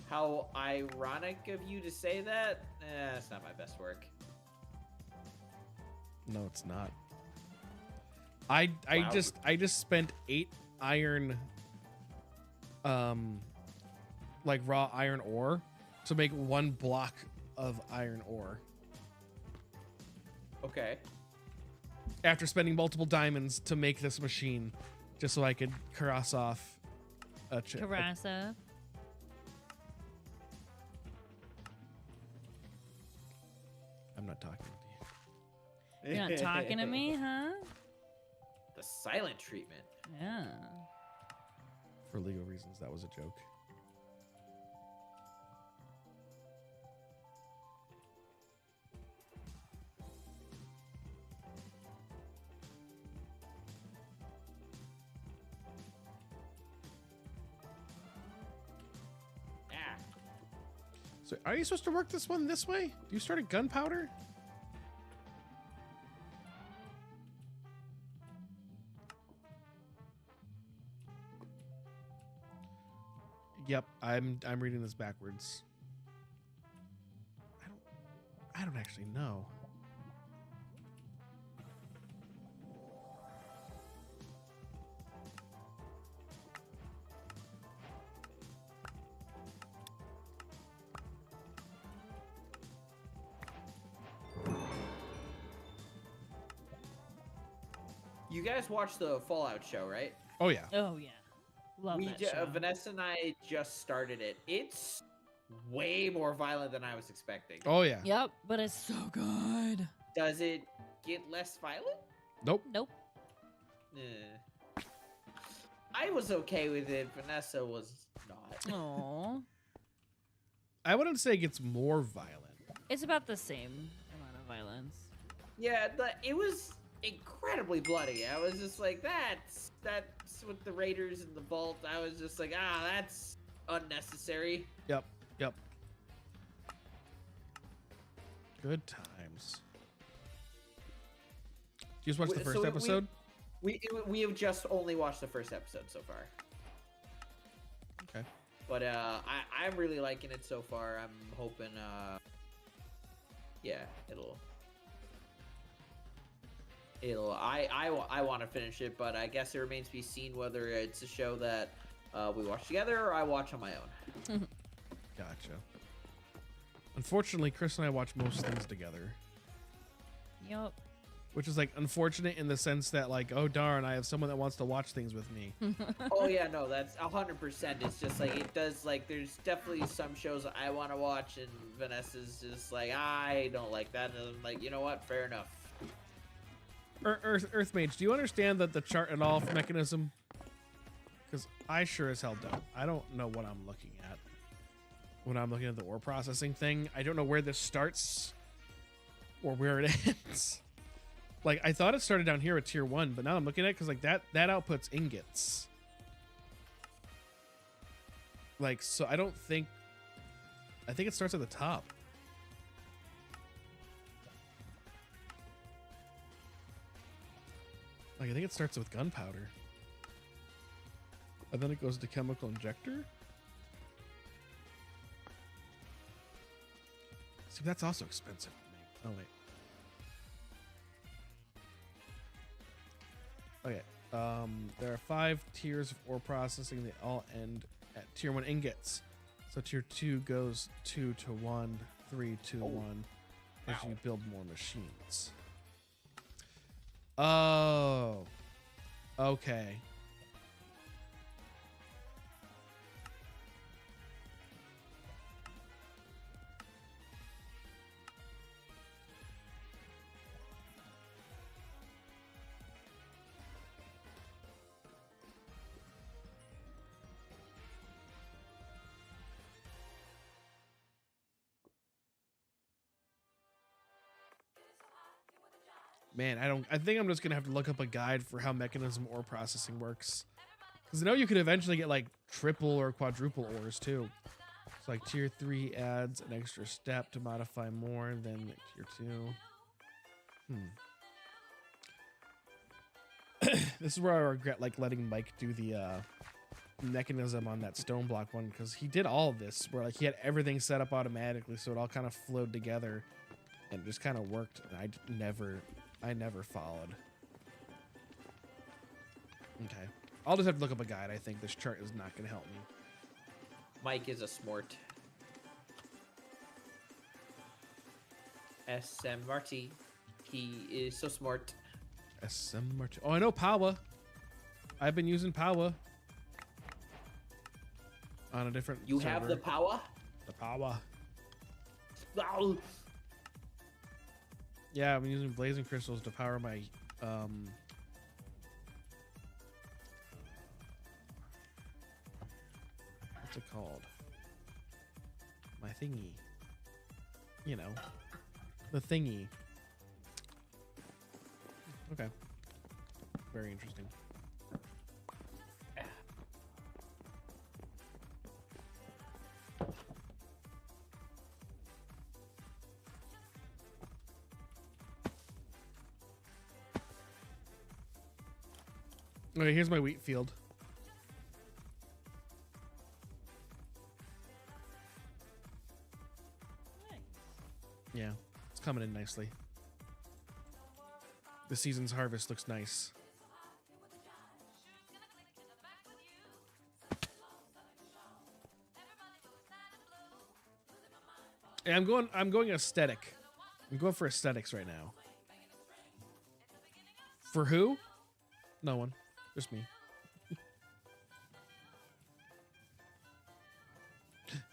How ironic of you to say that. That's not my best work. No, it's not. I Wow. just spent 8 iron, like raw iron ore, to make 1 block of iron ore. Okay. After spending multiple diamonds to make this machine, just so I could cross off a chip. Karasa. I'm not talking to you. You're not talking to me, huh? The silent treatment. Yeah. For legal reasons, that was a joke. Yeah. So, are you supposed to work this one this way? Do you start at gunpowder? Yep, I'm reading this backwards. I don't actually know. You guys watched the Fallout show, right? Oh yeah. Oh yeah. Love that show. Vanessa and I just started it. It's way more violent than I was expecting. Oh yeah. Yep, but it's so good. Does it get less violent? Nope. Nope. I was okay with it. Vanessa was not. Aww. I wouldn't say it gets more violent. It's about the same amount of violence. Yeah, it was incredibly bloody. I was just like, that's with the Raiders in the vault. I was just like, that's unnecessary. Yep. Good times. Did you just watch the So first episode? We have just only watched the first episode so far. Okay. But I'm really liking it so far. I'm hoping yeah, I want to finish it, but I guess it remains to be seen whether it's a show that we watch together or I watch on my own. Gotcha. Unfortunately, Chris and I watch most things together, Yup. which is like unfortunate in the sense that like, oh darn, I have someone that wants to watch things with me. Oh yeah, no, that's 100%. It's just like it does. Like, there's definitely some shows that I want to watch, and Vanessa's just like, I don't like that, and I'm like, you know what? Fair enough. Earth Mage, do you understand that the chart at all mechanism? Because I sure as hell don't. I don't know what I'm looking at when I'm looking at the ore processing thing. I don't know where this starts or where it ends. Like, I thought it started down here at tier 1, but now I'm looking at it because like that outputs ingots. Like, so I think it starts at the top. Like, I think it starts with gunpowder. And then it goes to chemical injector. See, that's also expensive. Oh, wait. Okay. There are 5 tiers of ore processing. They all end at tier 1 ingots. So tier 2 goes 2 to 1, 3 to 1 as you build more machines. Oh. Okay. Man, I think I'm just gonna have to look up a guide for how mechanism ore processing works. Because I know you could eventually get like triple or quadruple ores too. So like tier 3 adds an extra step to modify more than tier 2. This is where I regret like letting Mike do the mechanism on that stone block one, because he did all of this where like he had everything set up automatically, so it all kind of flowed together and it just kind of worked, and I never followed. Okay. I'll just have to look up a guide. I think this chart is not going to help me. Mike is a smart. SM Marty. He is so smart. SM March. Oh, I know Power. I've been using Power on a different You server. have the power? The Power. Wow. Yeah, I've been using blazing crystals to power my what's it called? My thingy. You know. The thingy. Okay. Very interesting. Okay, here's my wheat field. Nice. Yeah, it's coming in nicely. The season's harvest looks nice. Hey, I'm going aesthetic. I'm going for aesthetics right now. For who? No one. Just me.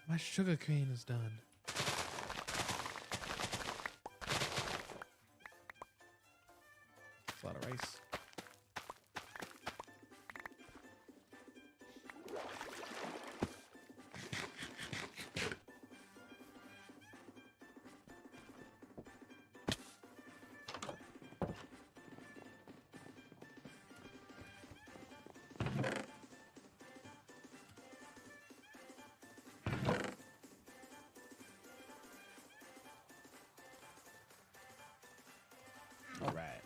My sugar cane is done. That's a lot of rice. All right.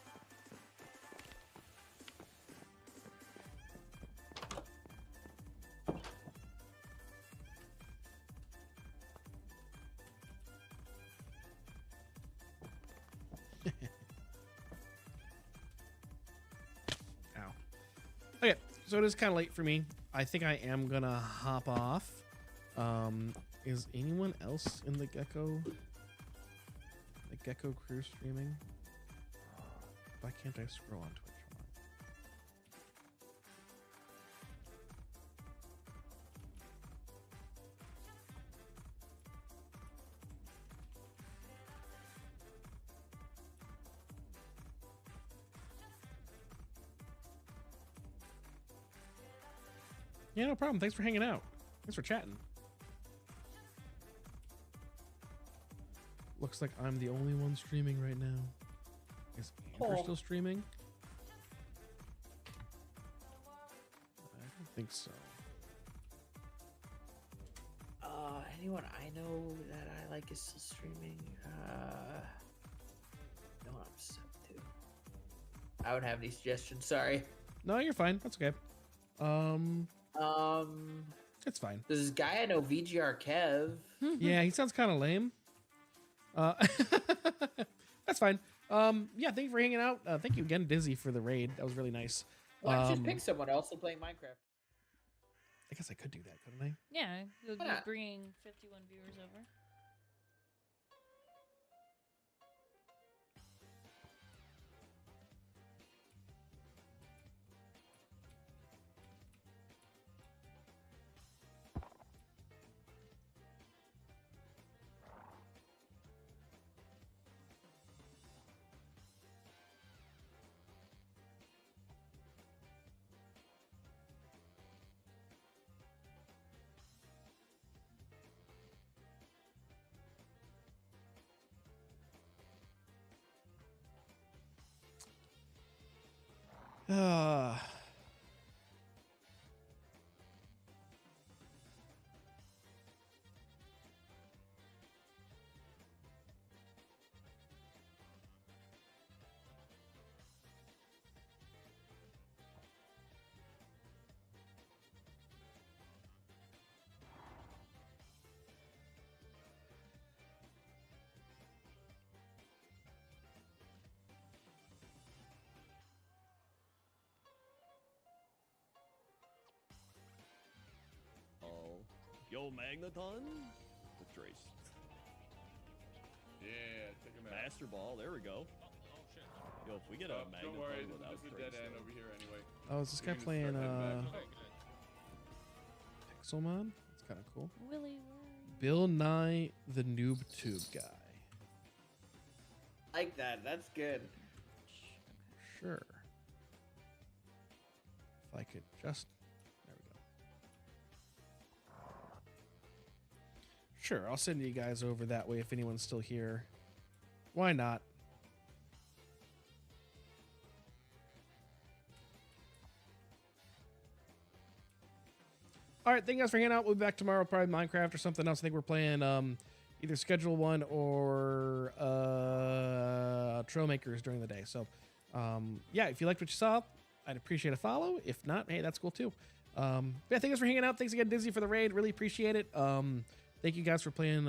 so it is kind of late for me. I think I am gonna hop off. Is anyone else in the Gecko crew streaming? Why can't I scroll on Twitch? Yeah, no problem. Thanks for hanging out. Thanks for chatting. Looks like I'm the only one streaming right now. Is Amber still streaming? I don't think so. Anyone I know that I like is still streaming. No, I'm sub to. I don't have any suggestions. Sorry. No, you're fine. That's okay. It's fine. There's this guy I know, VGR Kev. Yeah, he sounds kind of lame. That's fine. Yeah, thank you for hanging out. Thank you again, Dizzy, for the raid. That was really nice. Why don't you just pick someone else and play Minecraft? I guess I could do that, couldn't I? Yeah, you'll be Why not? bringing 51 viewers over. Yo, Magneton? With Trace. Yeah, check him out. Master Ball, there we go. Yo, if we get a Don't Magneton worry, without this is a Trace, dead end though. over here anyway. Oh, is this We guy can just playing start heading back. Pixelmon? That's kind of cool. Willie, where are you? Bill Nye, the Noob Tube guy. Like that. That's good. Sure. If I could just... There we go. Sure, I'll send you guys over that way if anyone's still here. Why not? All right, thank you guys for hanging out. We'll be back tomorrow, probably Minecraft or something else. I think we're playing either Schedule 1 or Trailmakers during the day. So, yeah, if you liked what you saw, I'd appreciate a follow. If not, hey, that's cool too. Yeah, thank you guys for hanging out. Thanks again, Dizzy, for the raid. Really appreciate it. Thank you guys for playing,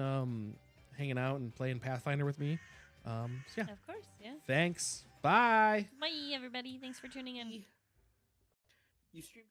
hanging out and playing Pathfinder with me. So yeah, Of course, yeah. thanks. Bye. Bye, everybody. Thanks for tuning in. You stream.